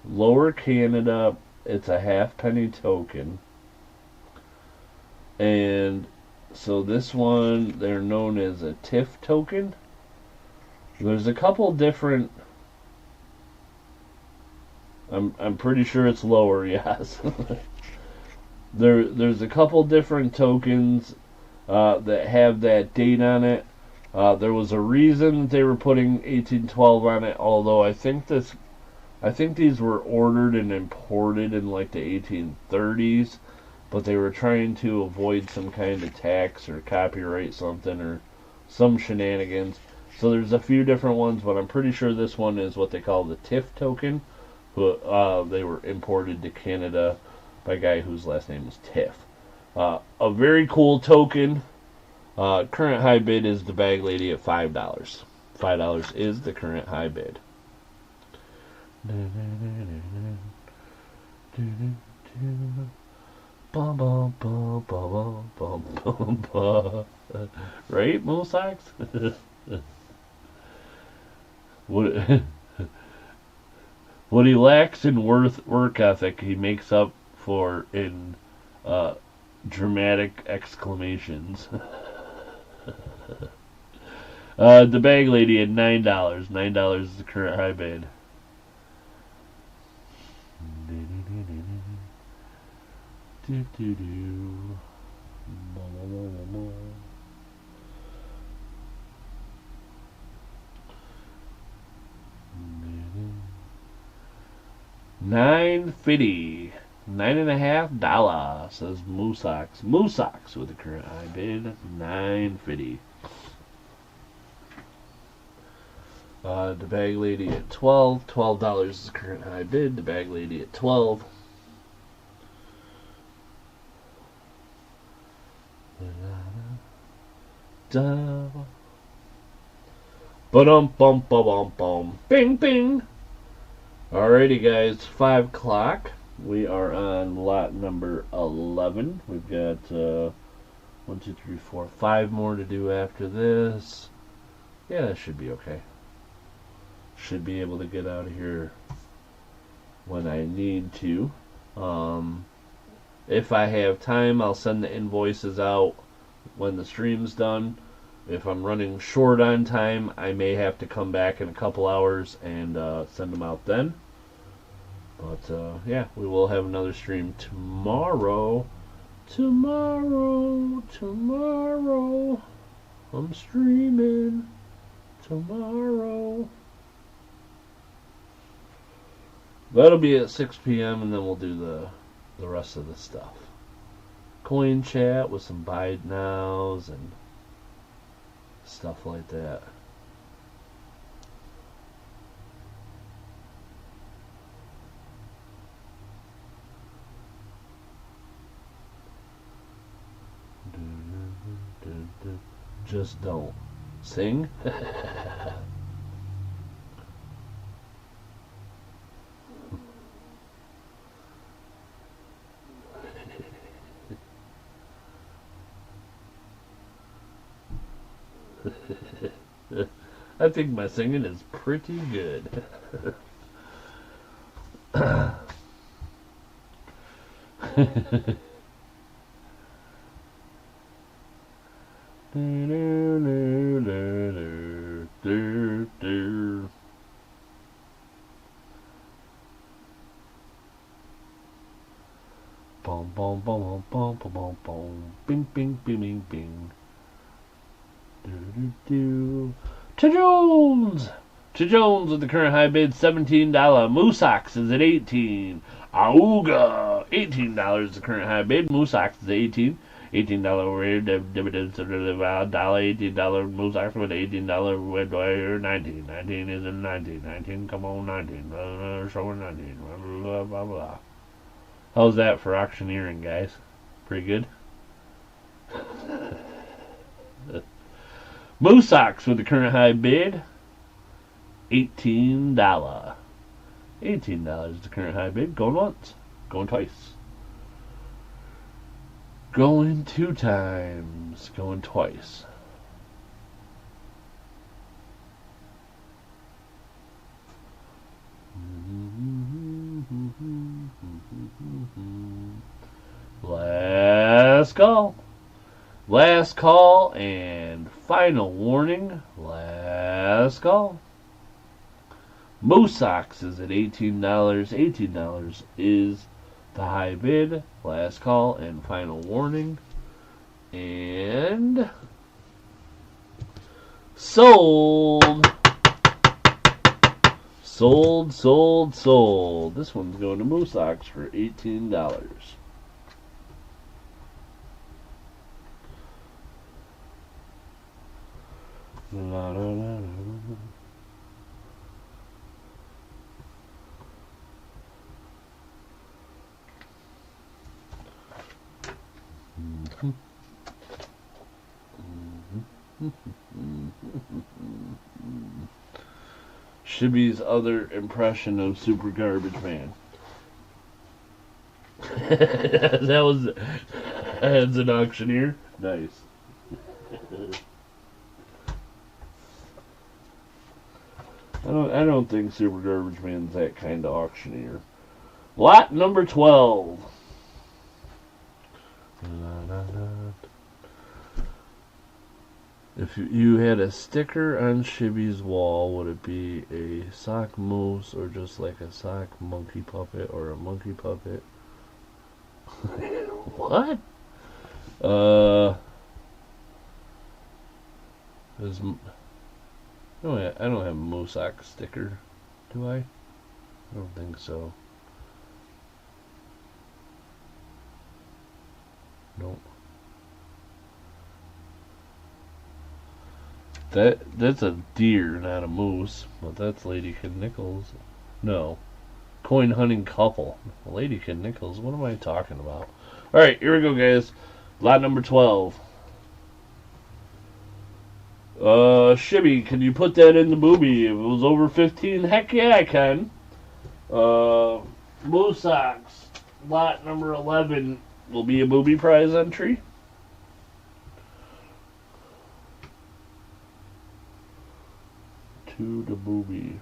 Lower Canada. It's a halfpenny token. And so this one, they're known as a TIFF token. There's a couple different... I'm pretty sure it's lower, yes. There's a couple different tokens that have that date on it. There was a reason that they were putting 1812 on it, although I think these were ordered and imported in like the 1830s, but they were trying to avoid some kind of tax or copyright something or some shenanigans. So there's a few different ones, but I'm pretty sure this one is what they call the TIFF token. They were imported to Canada by a guy whose last name was Tiff. A very cool token. Current high bid is the bag lady at $5. $5 is the current high bid. Right, Moosox? What he lacks in work ethic, he makes up for in dramatic exclamations. The bag lady at $9. $9 is the current high bid. $9.50. $9.50, says Moosox. Moosox with the current high bid. $9.50. The bag lady at $12. $12 is the current high bid. The bag lady at $12. Ba-dum-bum-ba-bum-bum. Bing, bing. Alrighty, guys. 5 o'clock. We are on lot number 11. We've got 1, 2, 3, 4, 5 more to do after this. Yeah, that should be okay. Should be able to get out of here when I need to. If I have time, I'll send the invoices out when the stream's done. If I'm running short on time, I may have to come back in a couple hours and send them out then. But yeah, we will have another stream tomorrow. Tomorrow. I'm streaming tomorrow. That'll be at 6 p.m. and then we'll do the rest of the stuff. Coin chat with some buy nows and stuff like that. Just don't sing. I think my singing is pretty good. Boom, boom, boom, boom, boom, boom, boom, bing, bing, bing, bing, bing. To Jones with the current high bid, $17. Moose Ox is at $18. Auga, $18 the current high bid. Moose Ox is $18. $18 rare dividends to the $18 Moose Ox with $18 red wire 19. 19 is in 19. 19, come on, 19. Showing 19. Blah, blah, blah. How's that for auctioneering, guys? Pretty good? Moose Ox with the current high bid, $18. $18 is the current high bid. Going once, going twice. Going 2 times, going twice. Last call. Last call and final warning. Last call. Moose Ox is at $18. $18 is the high bid. Last call and final warning. And sold. Sold. This one's going to Moose Ox for $18. La, la, la, la, la. Shibby's other impression of Super Garbage Man. That was as an auctioneer. Nice. I don't think Super Garbage Man's that kind of auctioneer. Lot number 12. If you had a sticker on Shibby's wall, would it be a sock moose or just like a sock monkey puppet or a monkey puppet? What? No, I don't have a Moose Ox sticker, do I? I don't think so. Nope. That's a deer, not a moose. But that's Ladykid Nichols. No. Coin hunting couple. Ladykid Nichols, what am I talking about? Alright, here we go, guys. Lot number 12. Shibby, can you put that in the booby? If it was over 15, heck yeah, I can. Moose Ox, lot number 11 will be a booby prize entry. To the booby.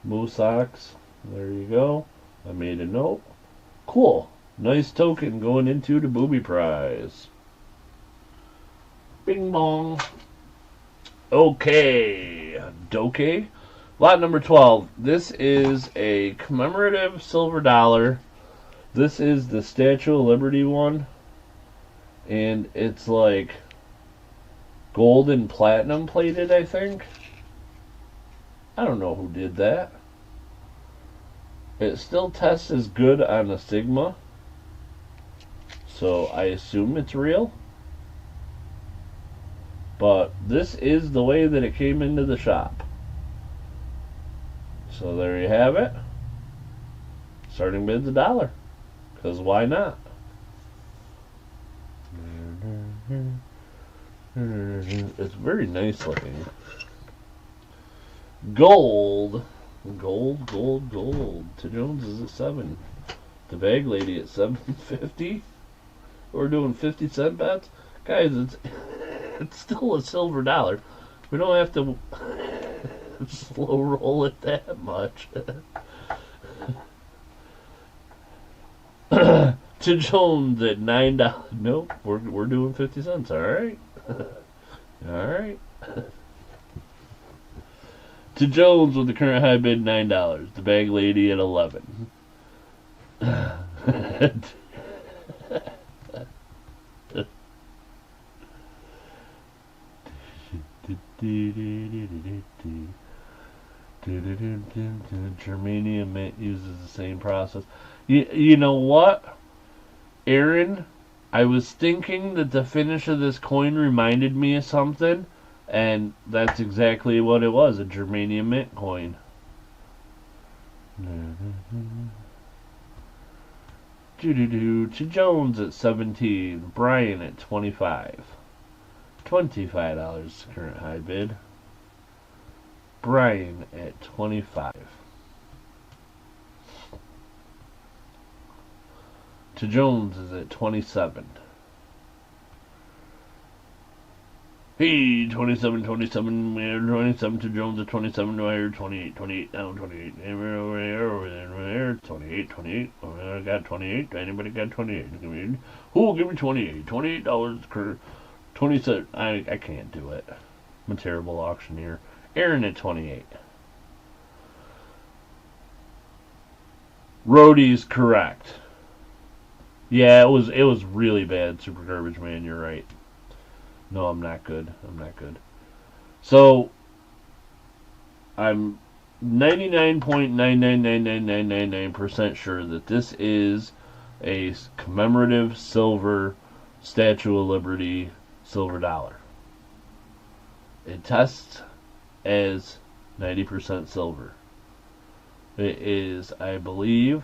Moo socks. There you go. I made a note. Cool. Nice token going into the booby prize. Bing bong. Okay. Doke. Lot number 12. This is a commemorative silver dollar. This is the Statue of Liberty one. And it's like gold and platinum plated, I think. I don't know who did that. It still tests as good on a Sigma. So I assume it's real. But this is the way that it came into the shop. So there you have it. Starting bid's $1. Because why not? It's very nice looking. Gold. Gold. To Jones is at 7. The bag lady at 7.50. We're doing 50-cent bets. Guys, it's still a silver dollar. We don't have to slow roll it that much. To Jones at $9. Nope, we're doing 50 cents. All right. All right. To Jones with the current high bid $9. The bag lady at 11. Germanium mint uses the same process. You know what, Aaron? I was thinking that the finish of this coin reminded me of something, and that's exactly what it was, a Germanium mint coin. To Jones at 17. Brian at 25. $25 current high bid. Brian at 25. To Jones is at 27. Hey, 27 to Jones at 27, to higher 28 down, 28. Over there, 28. I got 28. Anybody got 28? Who will give me 28? $28 per 27. I can't do it. I'm a terrible auctioneer. Aaron at 28. Rhodey's correct. Yeah, it was really bad, Super Garbage Man, you're right. No, I'm not good. So, I'm 99.999999% sure that this is a commemorative silver Statue of Liberty silver dollar. It tests as 90% silver. It is, I believe,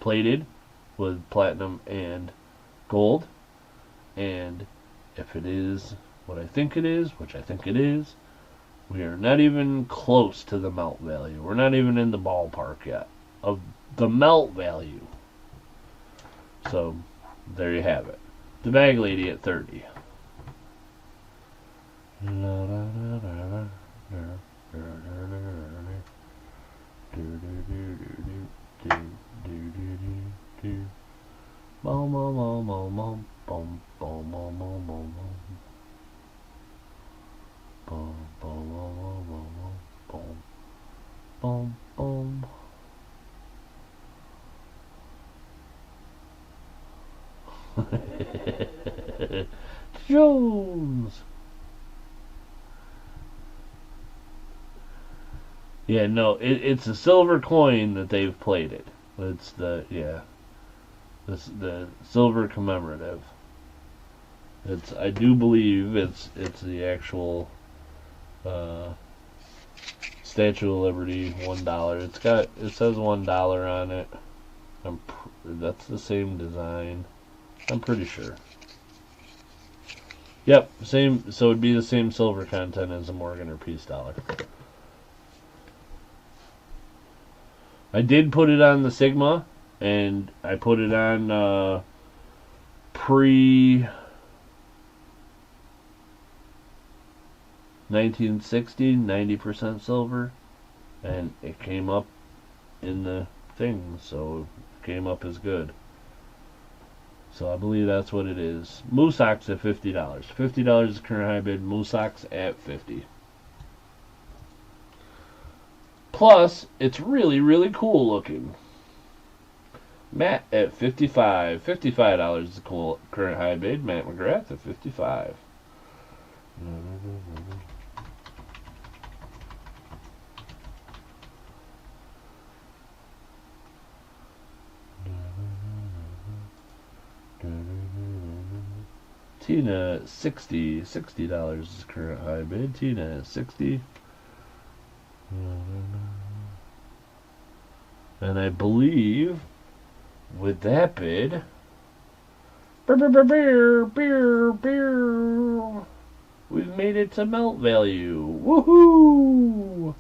plated with platinum and gold. And if it is what I think it is, which I think it is, we are not even close to the melt value. We're not even in the ballpark yet of the melt value. So, there you have it. The bag lady at 30. Jones. Yeah, no, it's a silver coin that they've plated. It's the silver commemorative. I do believe it's the actual Statue of Liberty $1. It says $1 on it. That's the same design. I'm pretty sure. Yep, same. So it'd be the same silver content as a Morgan or Peace dollar. I did put it on the Sigma, and I put it on pre 1960, 90% silver, And it came up in the thing, so it came up as good. So I believe that's what it is. Moosocks at $50. $50 is current high bid. Moosocks at $50. Plus, it's really, really cool looking. Matt at $55. $55 is the cool current high bid. Matt McGrath at $55. Tina, $60 is current high bid. Tina, 60. And I believe with that bid, we've made it to melt value. Woohoo!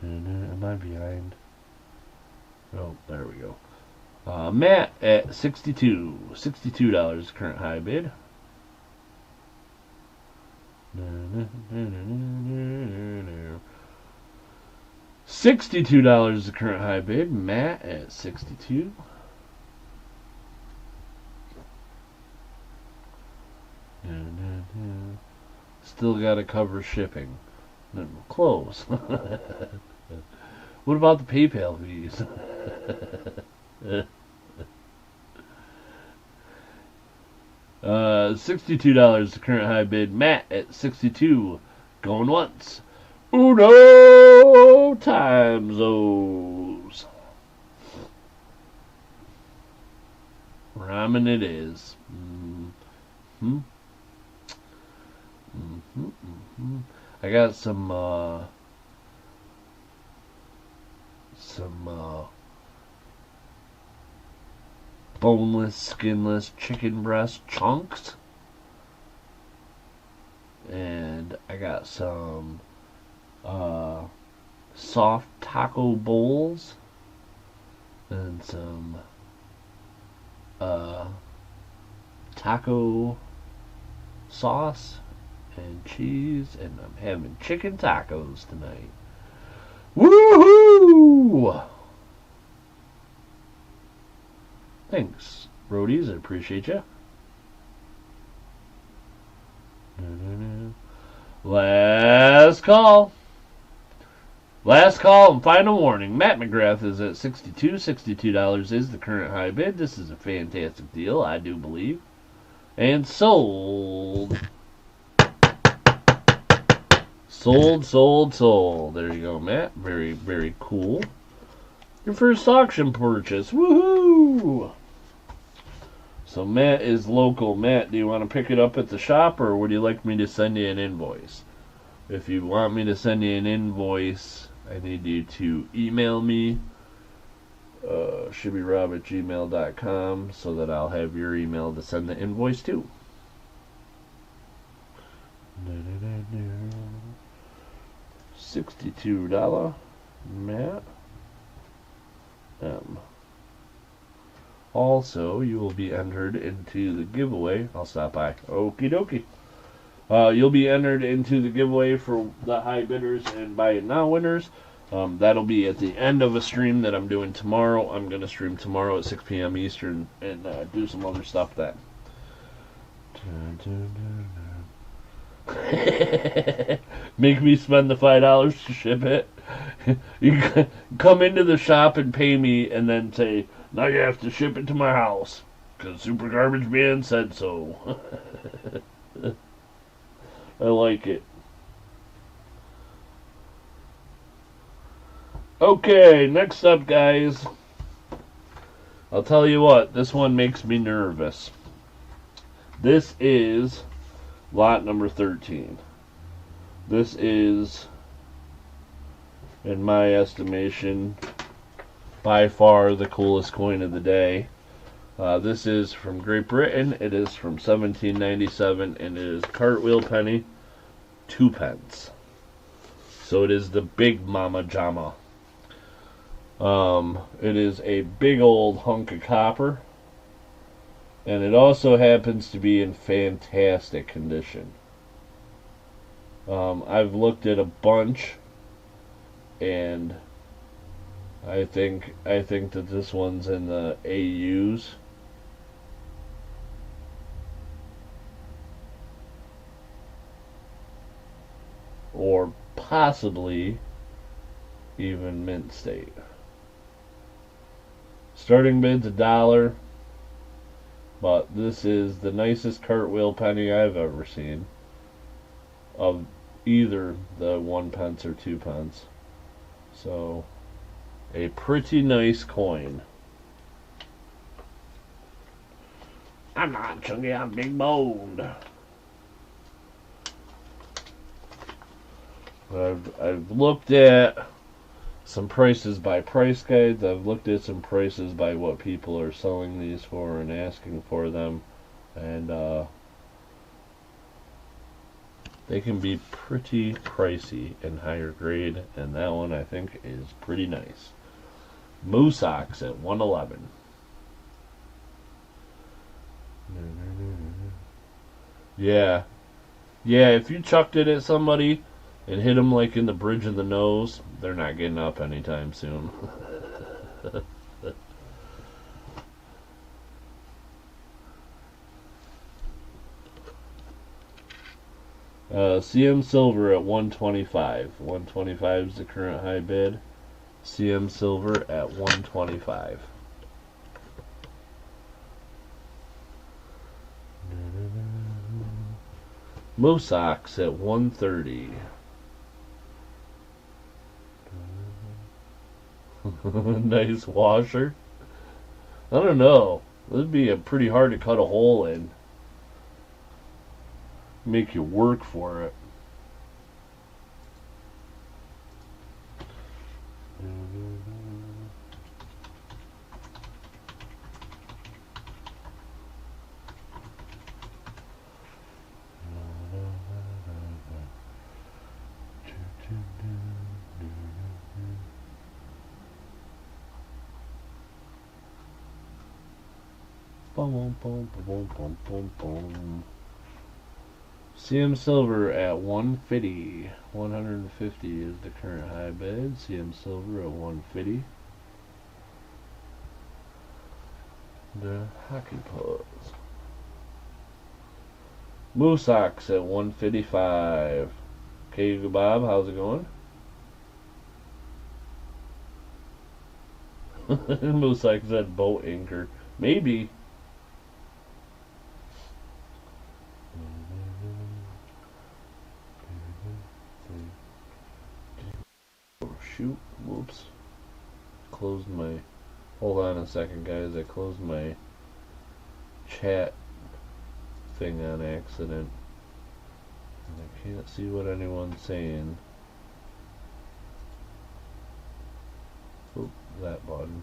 Am I behind? Oh, there we go. Matt at 62. $62 current high bid. $62 is the current high bid. Matt at 62. Still got to cover shipping. Close. What about the PayPal fees? $62 the current high bid. Matt at 62. Going once. Uno times those. Ramen it is. I got some boneless, skinless chicken breast chunks, and I got some soft taco bowls, and some taco sauce and cheese, and I'm having chicken tacos tonight. Woohoo! Thanks, roadies. I appreciate you. Last call. Last call and final warning. Matt McGrath is at 62. $62 is the current high bid. This is a fantastic deal, I do believe. And sold. Sold. There you go, Matt. Very, very cool. Your first auction purchase. Woohoo! So Matt is local. Matt, do you want to pick it up at the shop, or would you like me to send you an invoice? If you want me to send you an invoice, I need you to email me, shibbyrob@gmail.com, so that I'll have your email to send the invoice to. $62 Matt M. Also, you will be entered into the giveaway. I'll stop by. Okie dokie. You'll be entered into the giveaway for the high bidders and buy it now winners. That'll be at the end of a stream that I'm doing tomorrow. I'm going to stream tomorrow at 6 p.m. Eastern and do some other stuff then. Make me spend the $5 to ship it. You come into the shop and pay me and then say, now you have to ship it to my house because Super Garbage Man said so. I like it. Okay, next up, guys. I'll tell you what, this one makes me nervous. This is lot number 13. This is, in my estimation, by far the coolest coin of the day. This is from Great Britain. It is from 1797, and it is cartwheel penny, 2 pence. So it is the big mama jama. It is a big old hunk of copper, and it also happens to be in fantastic condition. I've looked at a bunch, and I think that this one's in the AUs. Or possibly even mint state. Starting bid's $1, but this is the nicest cartwheel penny I've ever seen of either the 1 pence or 2 pence. So, a pretty nice coin. I'm not chunky, I'm big boned. I've looked at some prices by price guides. I've looked at some prices by what people are selling these for and asking for them, and they can be pretty pricey and higher grade, and that one I think is pretty nice. Moose Ox at 111. Yeah, if you chucked it at somebody and hit them like in the bridge of the nose, they're not getting up anytime soon. CM Silver at 125. 125 is the current high bid. CM Silver at 125. Moose Ox at 130. Nice washer. I don't know. This would be pretty hard to cut a hole in. Make you work for it. Boom, boom, boom, boom, boom, boom. CM Silver at 150. 150 is the current high bid. CM Silver at 150. The hockey pose. Moose Ox at 155. Okay, Bob, how's it going? Moose Ox said boat anchor. Maybe. Shoot, whoops. Closed my... Hold on a second, guys. I closed my chat thing on accident. And I can't see what anyone's saying. Oop, that button.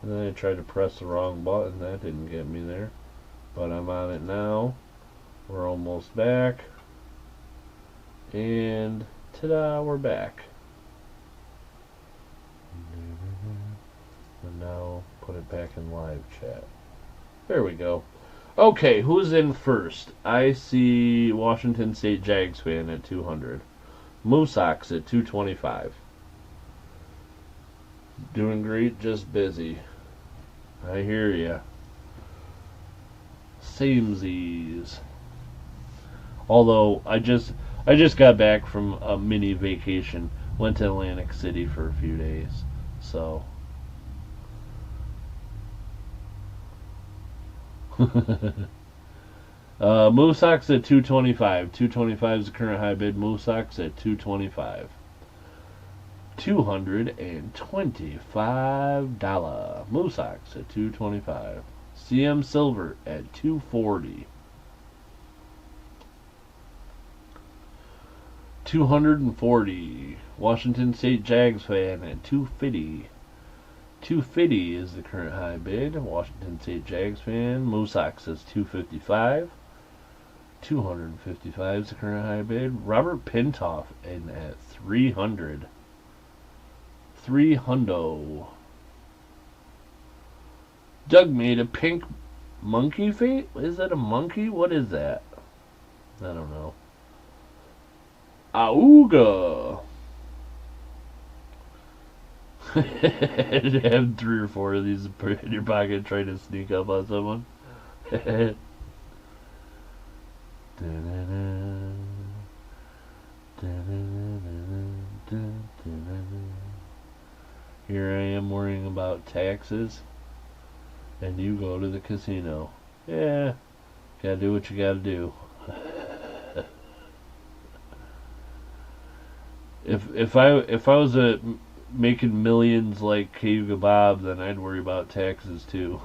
And then I tried to press the wrong button. That didn't get me there. But I'm on it now. We're almost back. And ta-da, we're back. And now put it back in live chat. There we go. Okay, who's in first? I see Washington State Jags fan at 200. Moose Ox at 225. Doing great, just busy. I hear ya. Samesies. Although I just got back from a mini vacation. Went to Atlantic City for a few days. So Moose Ox at 225. 225 is the current high bid. Moose Ox at 225. $225. Moose Ox at 225. CM Silver at 240. 240. Washington State Jags fan at 250. 250 is the current high bid. Washington State Jags fan. Moose Ox says 255. 255 is the current high bid. Robert Pintoff in at 300. 300. Doug made a pink monkey face? Is that a monkey? What is that? I don't know. Auga. Have 3 or 4 of these in your pocket trying to sneak up on someone. Here I am worrying about taxes, and you go to the casino. Yeah, gotta do what you gotta do. If I was making millions like Cayuga Bob, then I'd worry about taxes too.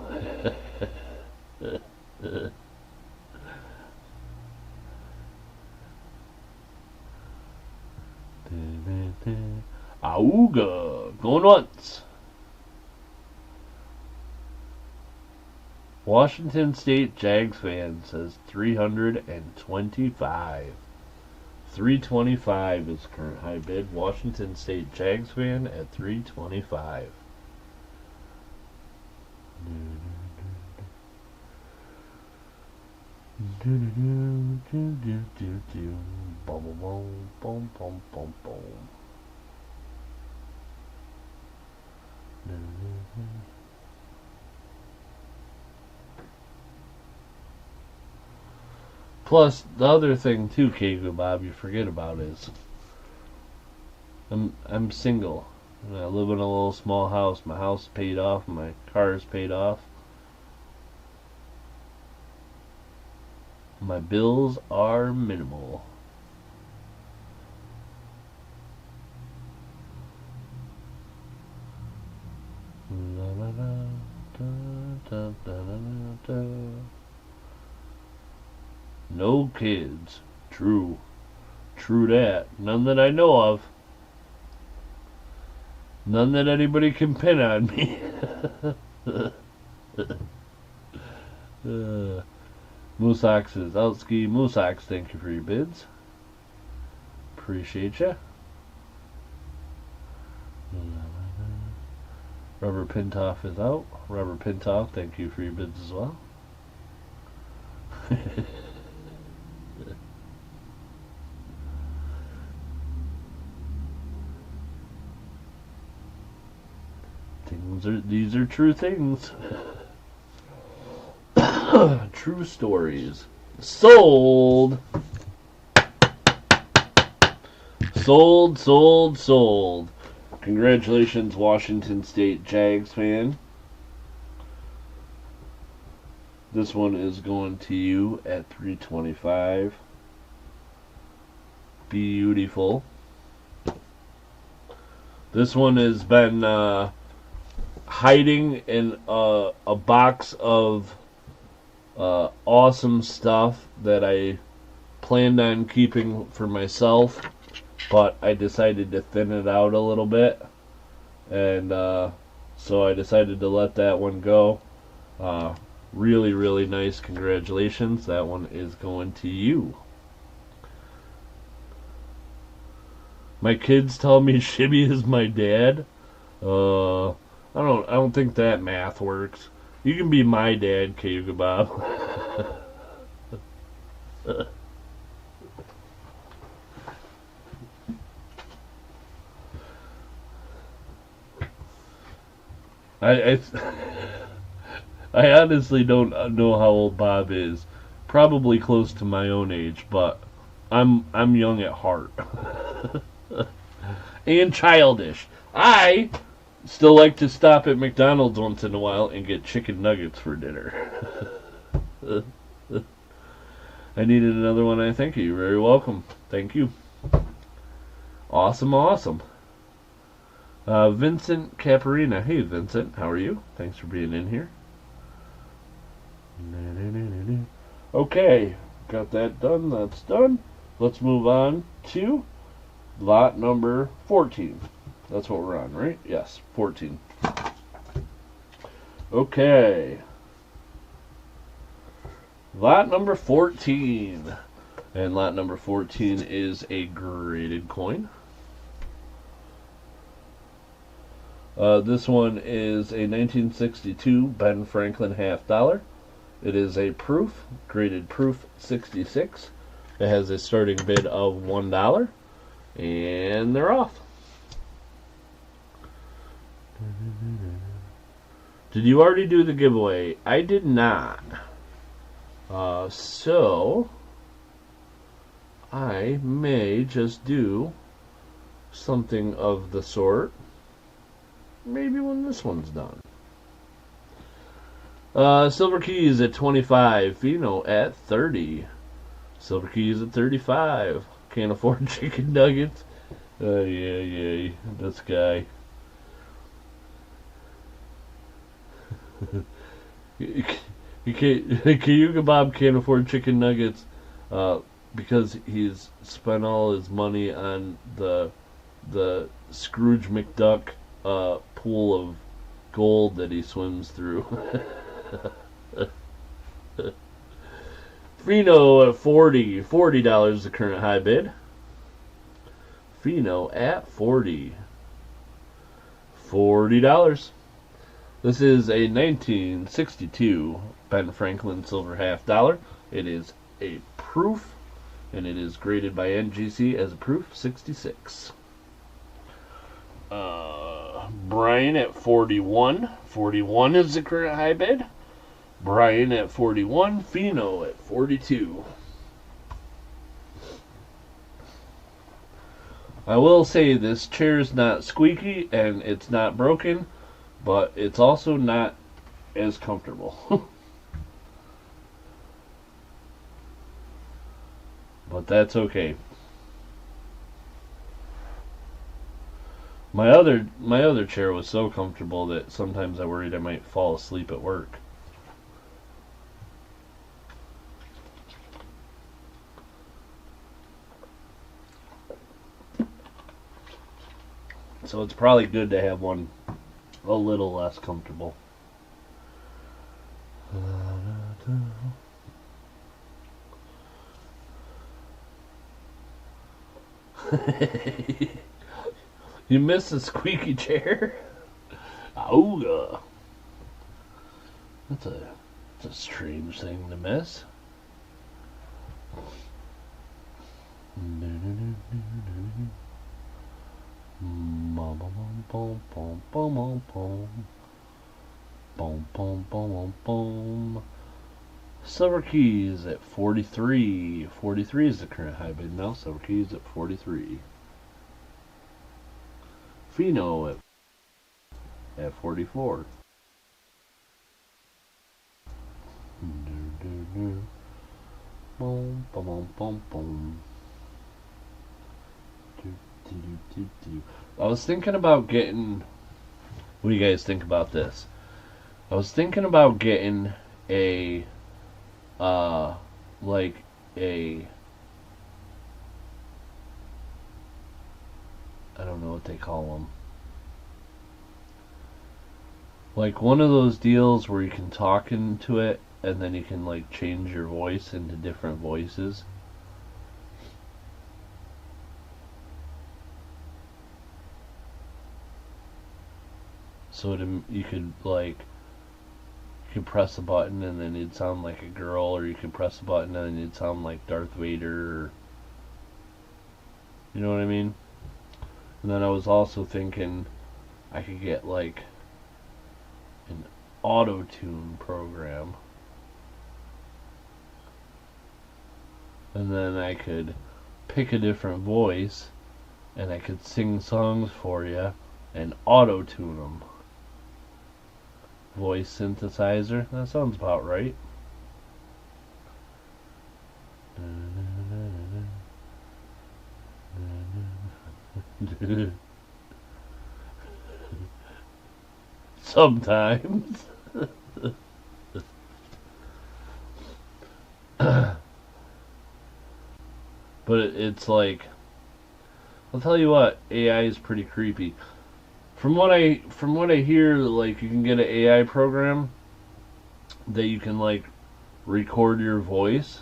Auga, going once. Washington State Jags fan says 325. 325 is current high bid. Washington State Jags fan at 325. Plus, the other thing too, Cayuga Bob, you forget about is I'm single. And I live in a little small house. My house is paid off. My car is paid off. My bills are minimal. No kids. True. True that. None that I know of. None that anybody can pin on me. Moosox says, Outski Moosox, thank you for your bids. Appreciate ya. Rubber Pintoff is out. Rubber Pintoff, thank you for your bids as well. These are true things. True stories. Sold. Sold, sold, sold. Congratulations, Washington State Jags fan. This one is going to you at 325. Beautiful. This one has been hiding in a box of awesome stuff that I planned on keeping for myself, but I decided to thin it out a little bit, and so I decided to let that one go. Really, really nice. Congratulations. That one is going to you. My kids tell me Shibby is my dad. I don't think that math works. You can be my dad, Cayuga Bob. I honestly don't know how old Bob is. Probably close to my own age, but I'm young at heart. And childish. I still like to stop at McDonald's once in a while and get chicken nuggets for dinner. I needed another one, I think. You're very welcome. Thank you. Awesome, awesome. Vincent Caparina. Hey, Vincent. How are you? Thanks for being in here. Okay. Got that done. That's done. Let's move on to lot number 14. That's what we're on, right? Yes, 14. Okay. Lot number 14. And lot number 14 is a graded coin. This one is a 1962 Ben Franklin half dollar. It is a proof, graded proof 66. It has a starting bid of $1. And they're off. Did you already do the giveaway? I did not. So I may just do something of the sort. Maybe when this one's done. Silver Keys at 25. Fino at 30. Silver Keys at 35. Can't afford chicken nuggets. Yeah. This guy. Cayuga Bob can't afford chicken nuggets because he's spent all his money on the Scrooge McDuck pool of gold that he swims through. Fino at $40 the current high bid. Fino at $40. This is a 1962 Ben Franklin silver half dollar. It is a proof, and it is graded by NGC as a proof 66. Brian at 41. 41 is the current high bid. Brian at 41. Fino at 42. I will say this chair is not squeaky and it's not broken, but it's also not as comfortable. But that's okay. My other chair was so comfortable that sometimes I worried I might fall asleep at work. So it's probably good to have one a little less comfortable. You missed the squeaky chair? Oh, that's a strange thing to miss. Silver Keys at 43. 43 is the current high bid now. Silver Keys at 43. Fino at 44. Boom, boom, boom, boom. I was thinking about getting. What do you guys think about this? I was thinking about getting a, like a, I don't know what they call them. Like one of those deals where you can talk into it and then you can like change your voice into different voices. So you could like, you could press a button and then it'd sound like a girl, or you could press a button and then it'd sound like Darth Vader, or, you know what I mean? And then I was also thinking I could get like an auto-tune program, and then I could pick a different voice and I could sing songs for you and auto-tune them. Voice synthesizer. That sounds about right. Sometimes. But it's like, I'll tell you what, AI is pretty creepy. From what I hear, like you can get an AI program that you can like record your voice,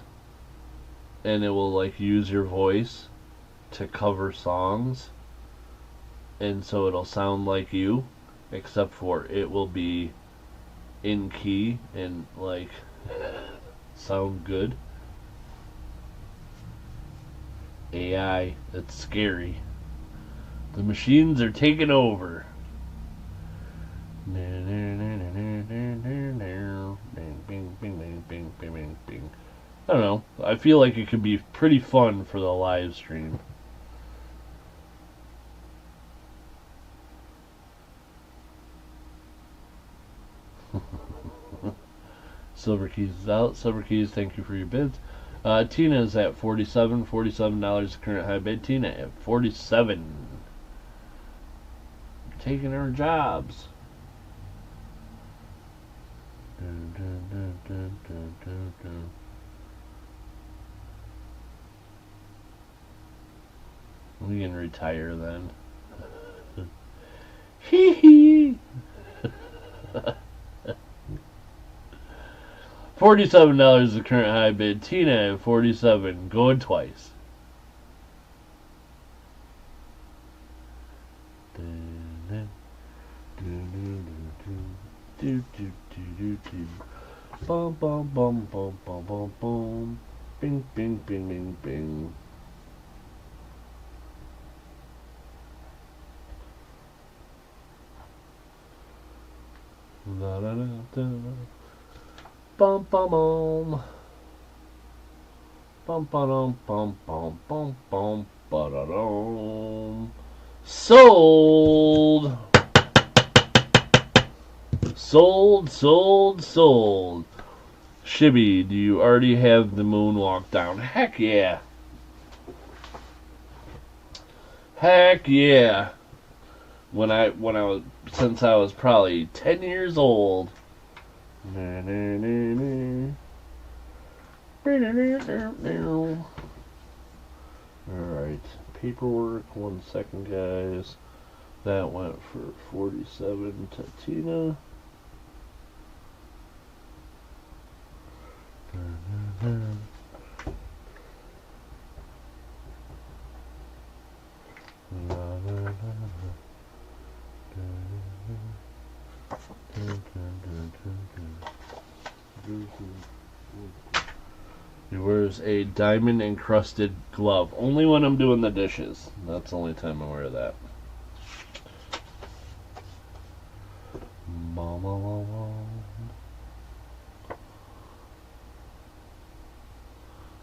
and it will like use your voice to cover songs, and so it'll sound like you, except for it will be in key and like sound good. AI, it's scary. The machines are taking over. I don't know. I feel like it could be pretty fun for the live stream. Silver Keys is out. Silver Keys, thank you for your bids. Tina is at $47 the current high bid. Tina at 47. Taking our jobs. We can retire then. Hee hee. $47 the current high bid. Tina at 47. Going twice. Bum bum bum bum bum bum bum. Bing bing bing bing bing. La la la da. Bum bum bum. Bum bum bum bum bum bum ba-da-dum. Sold. Sold. Shibby, do you already have the moonwalk down? Heck yeah. Heck yeah. When I was, since I was probably 10 years old. Alright, paperwork, 1 second guys. That went for 47 to Tina. He wears a diamond encrusted glove. Only when I'm doing the dishes. That's the only time I wear that.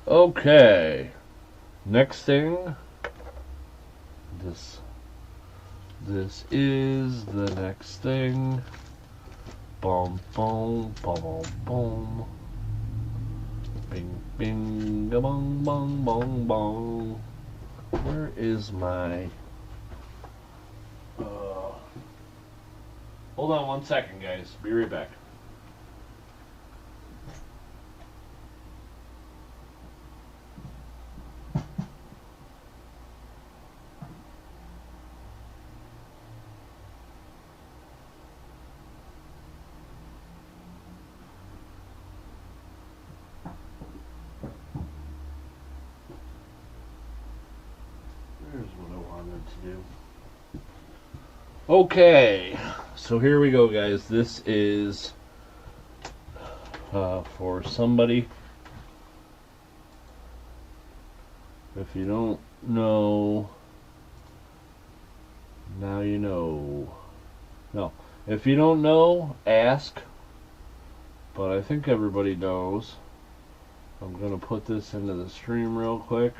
Okay. Next thing. This is the next thing. Boom, boom, boom, boom. Bing, bing, bong, bong, bong, bong. Where is my... Hold on 1 second, guys. Be right back. Okay, so here we go, guys. This is for somebody. If you don't know, now you know. No, if you don't know, ask. But I think everybody knows. I'm going to put this into the stream real quick.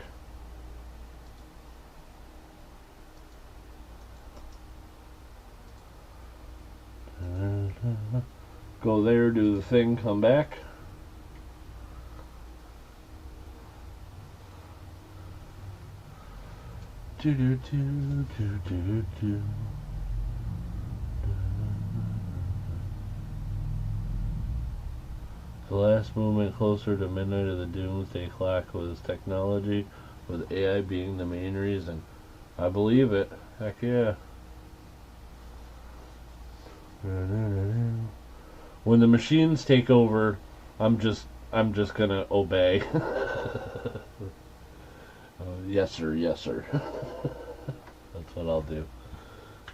Go there, do the thing, come back. Do do do do do do. The last movement closer to midnight of the doomsday clock was technology, with AI being the main reason. I believe it. Heck yeah. When the machines take over, I'm just gonna obey. Yes sir, yes sir. That's what I'll do.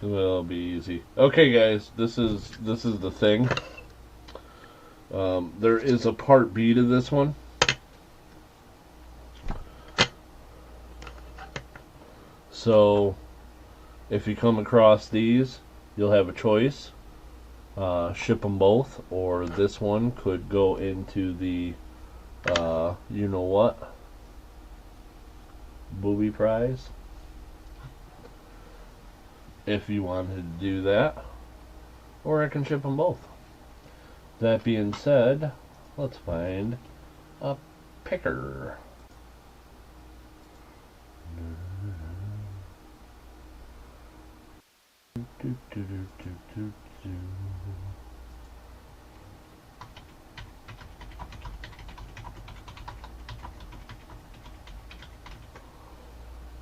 It'll be easy. Okay guys, this is the thing. There is a part B to this one. So if you come across these, you'll have a choice. Ship them both, or this one could go into the you know what, booby prize, if you wanted to do that, or I can ship them both. That being said, let's find a picker.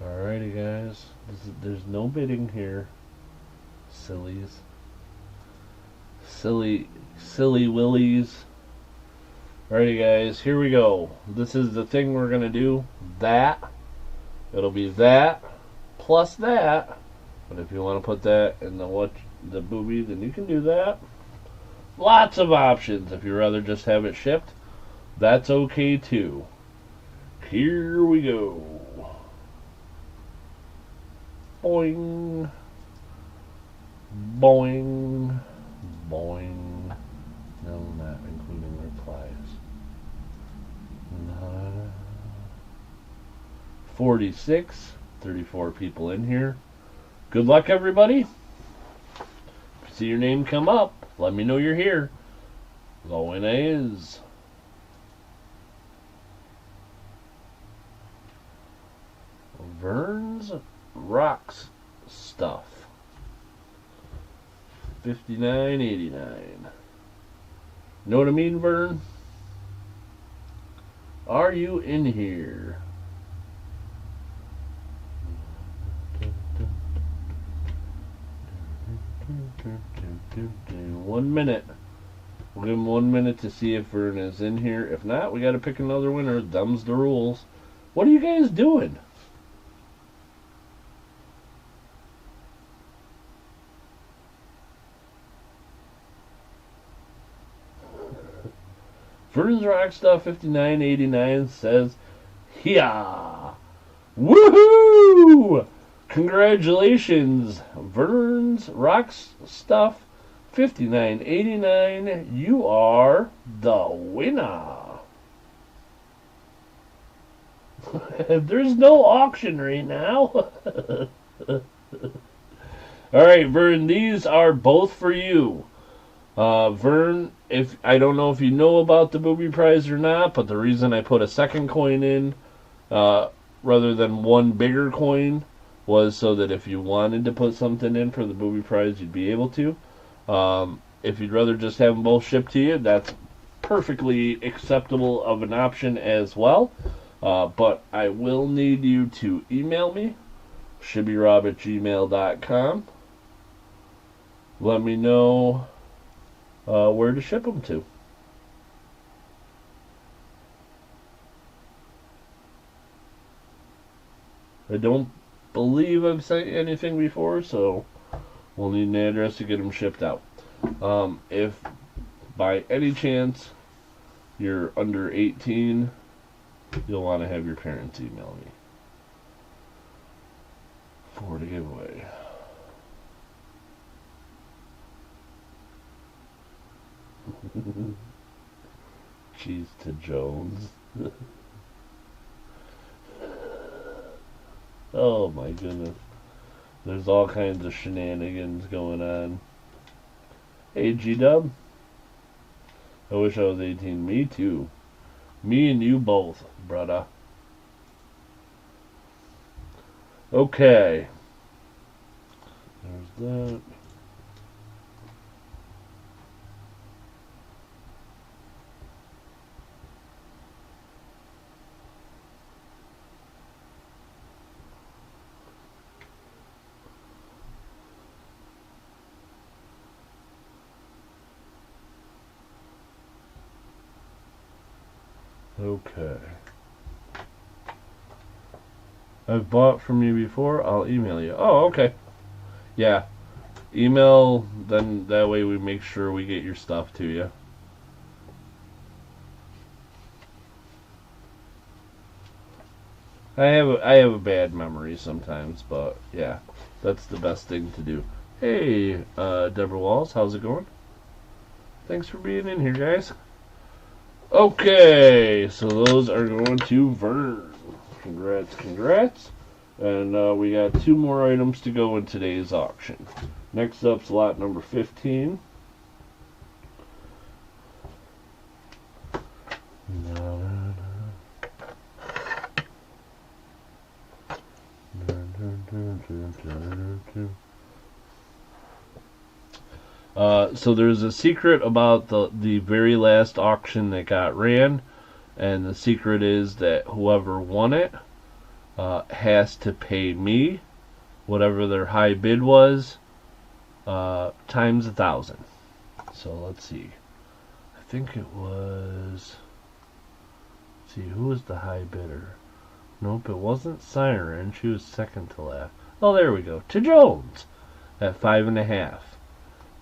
Alrighty guys, there's no bidding here. Sillies. Silly willies. Alrighty guys, here we go. This is the thing we're gonna do. That. It'll be that plus that. But if you want to put that in the booby, then you can do that. Lots of options. If you'd rather just have it shipped, that's okay too. Here we go. Boing. Boing. Boing. No, not including replies. 46. 34 people in here. Good luck, everybody. If you see your name come up, let me know you're here. The winner is Vern's Rocks Stuff. $59.89. Know what I mean, Vern? Are you in here? In 1 minute. We'll give him 1 minute to see if Vern is in here. If not, we gotta pick another winner. Them's the rules. What are you guys doing? Vern's Rock Stuff 59.89 says, "Hiya! Woohoo! Congratulations, Vern's Rock Stuff 59.89. You are the winner." There's no auction right now. Alright, Vern, these are both for you. Vern, if I don't know if you know about the booby prize or not, but the reason I put a second coin in rather than one bigger coin was so that if you wanted to put something in for the booby prize, you'd be able to. If you'd rather just have them both shipped to you, that's perfectly acceptable of an option as well. But I will need you to email me, shibbyrob@gmail.com. Let me know where to ship them to. I don't believe I've sent anything before, so we'll need an address to get them shipped out. If by any chance you're under 18, you'll want to have your parents email me for the giveaway. Cheese to Jones. Oh my goodness. There's all kinds of shenanigans going on. Hey G-Dub. I wish I was 18. Me too. Me and you both, brother. Okay. There's that. Okay. I've bought from you before. I'll email you. Oh, okay. Yeah. Email, then that way we make sure we get your stuff to you. I have a bad memory sometimes, but yeah, that's the best thing to do. Hey, Deborah Walls, how's it going? Thanks for being in here, guys. Okay, so those are going to Vern. Congrats, congrats. And we got 2 more items to go in today's auction. Next up's lot number 15. So there's a secret about the very last auction that got ran, and the secret is that whoever won it has to pay me whatever their high bid was times 1,000. So let's see. I think it was. Let's see, who was the high bidder? Nope, it wasn't Siren. She was second to last. Oh, there we go. To Jones at 5.5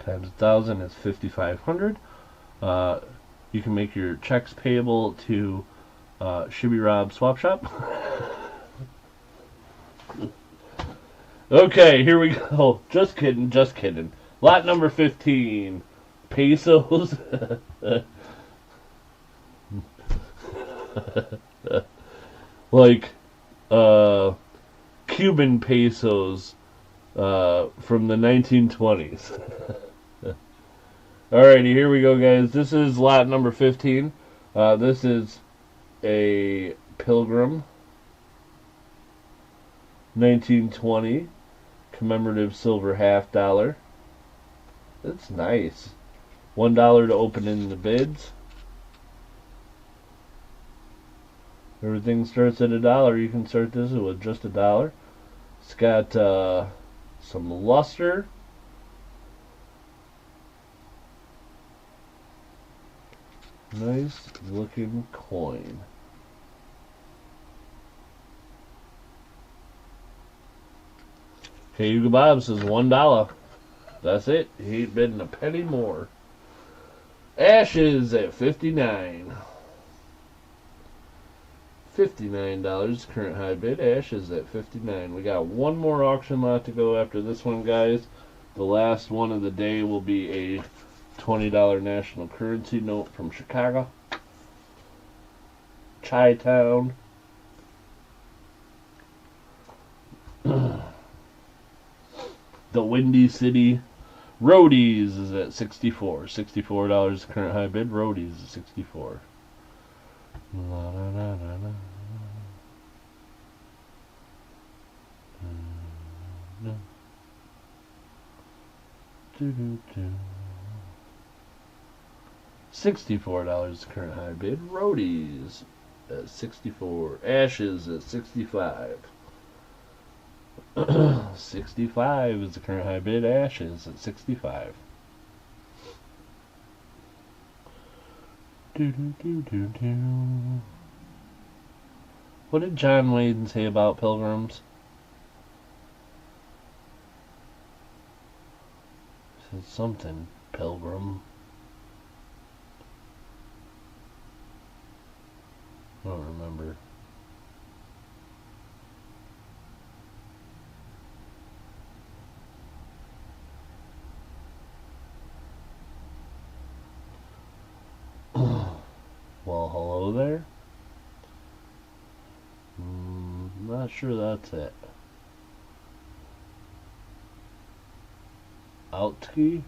times 1,000 is 5,500. You can make your checks payable to Shibby Rob Swap Shop. Okay, here we go. Just kidding, just kidding. Lot number 15. Pesos. Like, Cuban pesos from the 1920s. Alrighty, here we go, guys. This is lot number 15. This is a Pilgrim 1920 commemorative silver $half. That's nice. $1 to open in the bids. Everything starts at $1. You can start this with just $1. It's got some luster. Nice looking coin. Hey, Hugo Bob says $1. That's it. He ain't bidding a penny more. Ashes at 59. $59 current high bid. Ashes at 59. We got one more auction lot to go after this one, guys. The last one of the day will be a $20 national currency note from Chicago. Chi-Town. The Windy City. Roadies is at 64. $64 current high bid. Roadies is 64. La, la, la, la, la. $64 current high bid. Roadies at 64. Ashes at 65. 65 is the current high bid. Ashes at 65. What did John Wayne say about pilgrims? He said something, pilgrim. I don't remember. Well, hello there. Not sure that's it. Outski?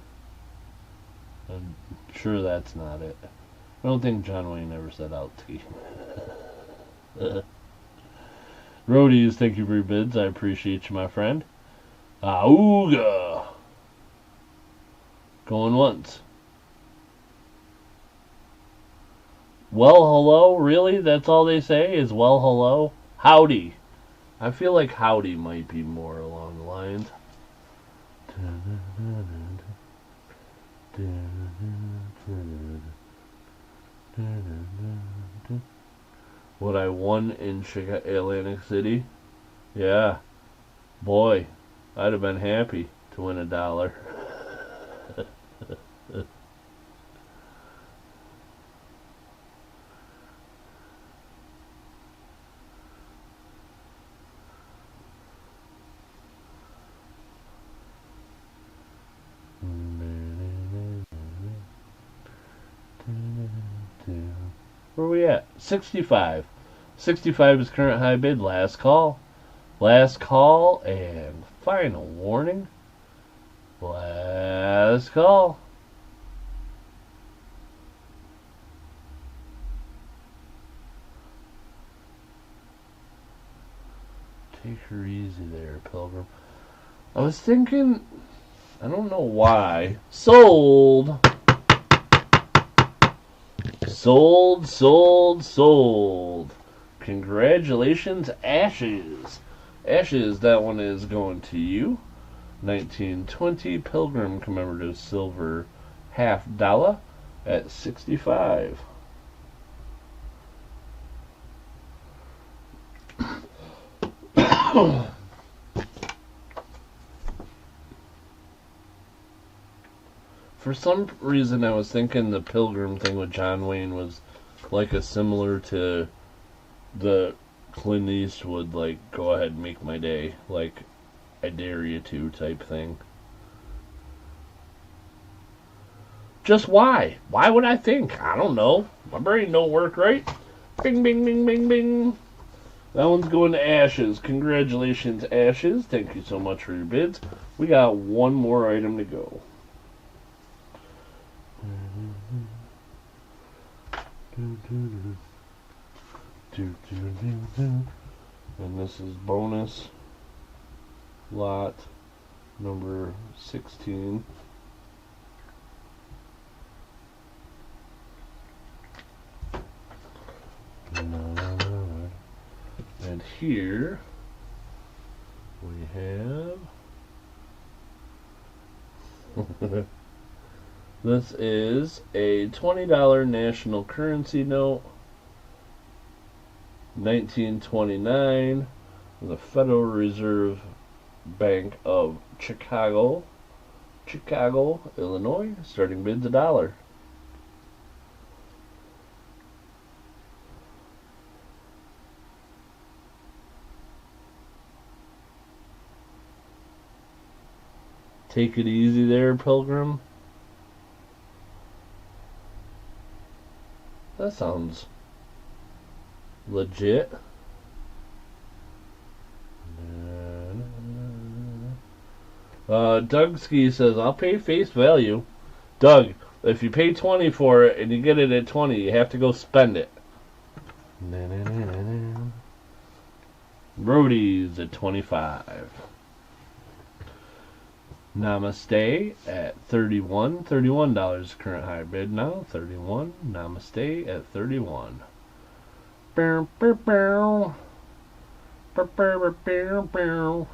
I'm sure that's not it. I don't think John Wayne ever said Outski. Roadies, thank you for your bids. I appreciate you, my friend. Auga! Going once. Well, hello? Really? That's all they say is well, hello? Howdy. I feel like howdy might be more along the lines. What I won in Atlantic City? Yeah. Boy, I'd have been happy to win $1. Where are we at? 65. 65 is current high bid. Last call. Last call and final warning. Last call. Take her easy there, Pilgrim. I was thinking, I don't know why. Sold. Sold, sold, sold. Congratulations, Ashes. Ashes, that one is going to you. 1920 Pilgrim commemorative silver $50 at 65. For some reason, I was thinking the Pilgrim thing with John Wayne was like a similar to the Clint Eastwood, like, go ahead and make my day, like, I dare you to type thing. Just why? Why would I think? I don't know. My brain don't work right. Bing, bing, bing, bing, bing. That one's going to Ashes. Congratulations, Ashes. Thank you so much for your bids. We got one more item to go. And this is bonus lot number 16. And here we have this is a $20 national currency note, 1929, the Federal Reserve Bank of Chicago, Illinois. Starting bid's $1. Take it easy there, Pilgrim. That sounds legit. Doug Ski says, I'll pay face value. Doug, if you pay 20 for it and you get it at 20, you have to go spend it. Roadies at 25. Namaste at 31. $31 current high bid now. 31. Namaste at 31. Bow, bow, bow. Bow, bow, bow, bow.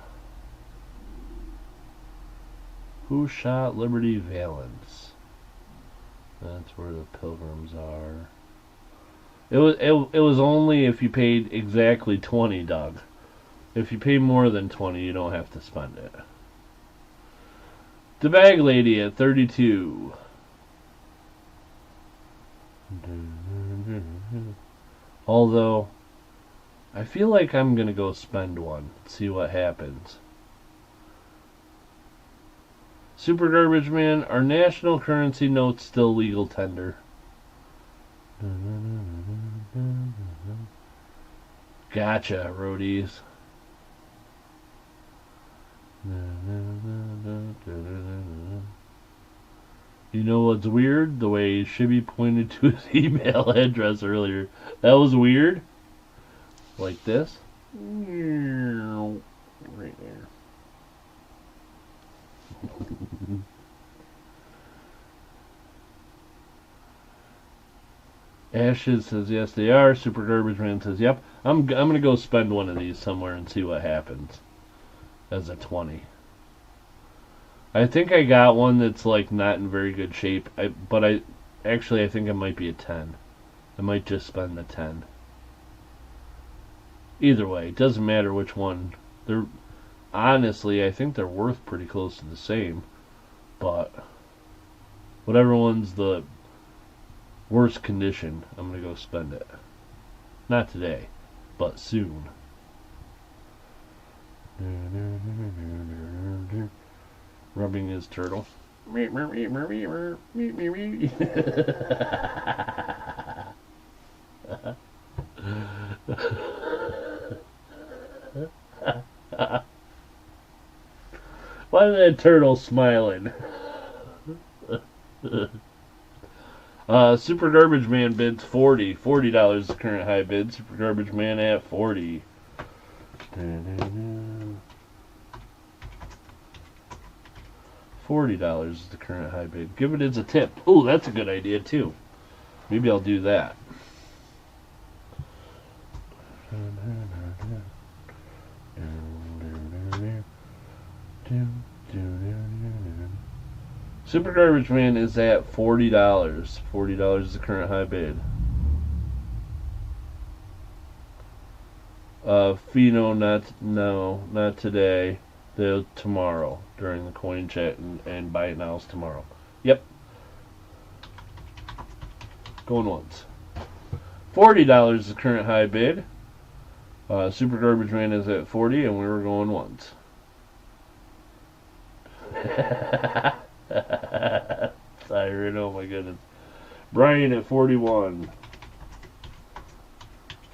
Who shot Liberty Valance? That's where the Pilgrims are. It was only if you paid exactly 20, Doug. If you pay more than 20, you don't have to spend it. The Bag Lady at 32. Although, I feel like I'm going to go spend one. See what happens. Super Garbage Man, are national currency notes still legal tender? Gotcha, roadies. You know what's weird? The way Shibby pointed to his email address earlier. That was weird. Like this. Right there. Ashes says yes they are. Super Garbage Man says yep. I'm gonna go spend one of these somewhere and see what happens. As a 20. I think I got one that's like not in very good shape. But I think it might be a 10. I might just spend the 10. Either way, it doesn't matter which one. They're honestly, I think they're worth pretty close to the same. But whatever one's the worst condition, I'm gonna go spend it. Not today, but soon. Rubbing his turtle. Why is that turtle smiling? Super Garbage Man bids $40. $40 is the current high bid. Super Garbage Man at 40. $40 is the current high bid. Give it as a tip. Oh, that's a good idea too. Maybe I'll do that. Super Garbage Man is at $40. $40 is the current high bid. Fino, not today. Tomorrow during the coin chat and buy it now's tomorrow. Yep. Going once. $40 is the current high bid. Super Garbage Man is at 40, and we were going once. Siren, oh my goodness. Brian at 41.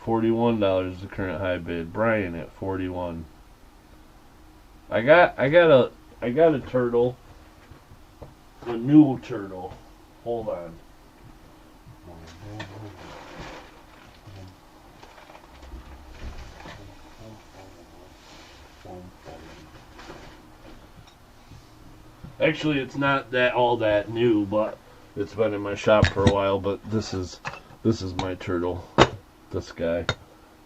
$41 is the current high bid. Brian at 41. I got a turtle. A new turtle. Hold on. Actually, it's not all that new, but it's been in my shop for a while. But this is my turtle. This guy.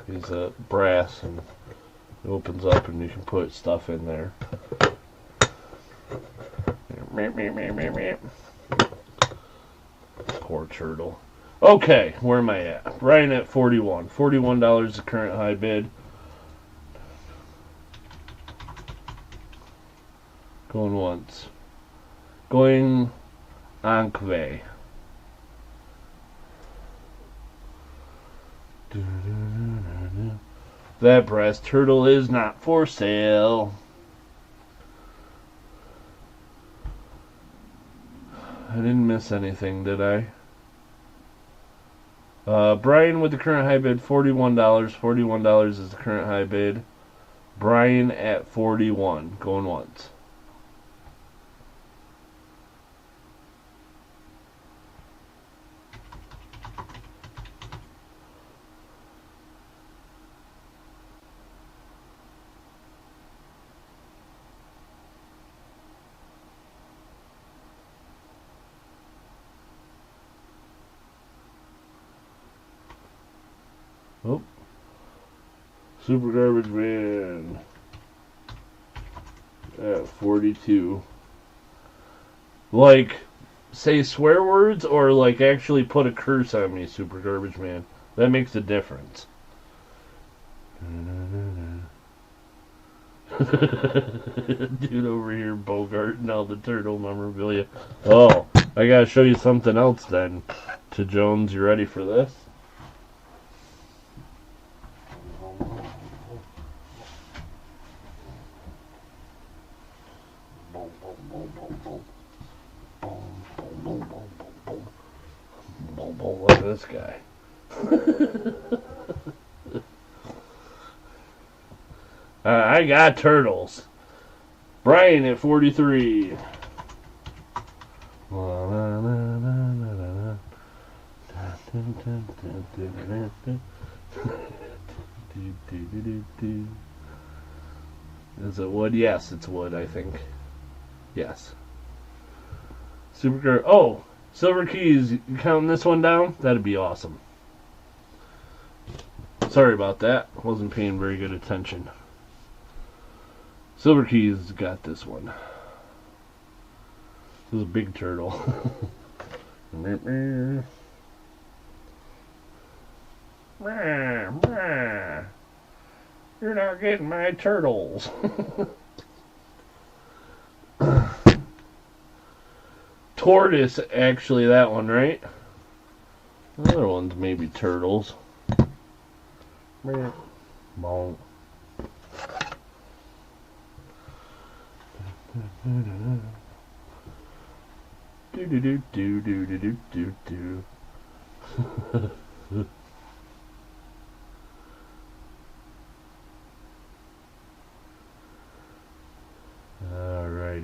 He's brass and it opens up and you can put stuff in there. Poor turtle. Okay, where am I at? Brian at 41. $41 is the current high bid. Going once. Going Ankve. That brass turtle is not for sale. I didn't miss anything, did I? Brian with the current high bid, $41. $41 is the current high bid. Brian at 41. Going once. Oh. Super Garbage Man at 42. Like, say swear words or like actually put a curse on me, Super Garbage Man. That makes a difference. Dude over here bogarting all the turtle memorabilia. Oh, I gotta show you something else then. To Jones, you ready for this? Look at this guy. I got turtles. Brian at 43. Is it wood? Yes, it's wood, I think. Yes. Supergirl. Oh, Silver Keys. You counting this one down? That'd be awesome. Sorry about that. Wasn't paying very good attention. Silver Keys got this one. This is a big turtle. You're not getting my turtles. Tortoise, actually, that one, right? The other one's maybe turtles. Bonk. Do do do do do do do do. Alrighty.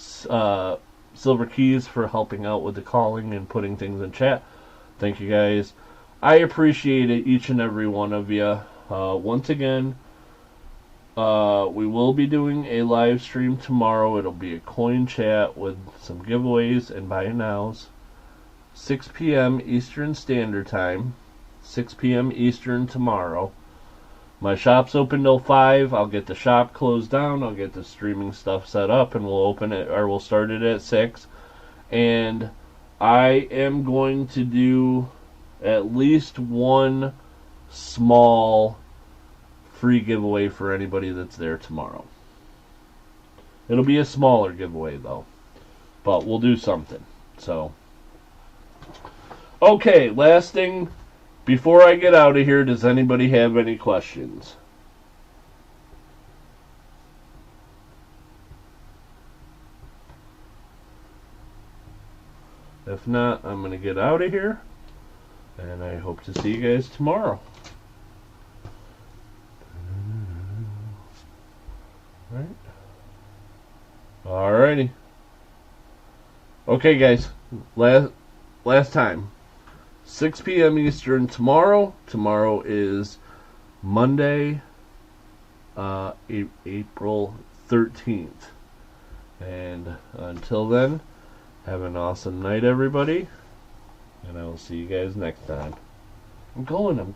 Silver Keys for helping out with the calling and putting things in chat. Thank you guys. I appreciate it, each and every one of you. Once again, we will be doing a live stream tomorrow. It'll be a coin chat with some giveaways and buy nows. 6 p.m. Eastern Standard Time. 6 p.m. Eastern tomorrow. My shop's open till 5. I'll get the shop closed down. I'll get the streaming stuff set up, and we'll open it, or we'll start it at 6. And I am going to do at least one small free giveaway for anybody that's there tomorrow. It'll be a smaller giveaway though, but we'll do something. So, okay, last thing before I get out of here, does anybody have any questions? If not, I'm going to get out of here, and I hope to see you guys tomorrow. Right. Alrighty. Okay, guys. Last time. 6 p.m. Eastern tomorrow. Tomorrow is Monday, April 13th. And until then, have an awesome night, everybody. And I will see you guys next time. I'm going.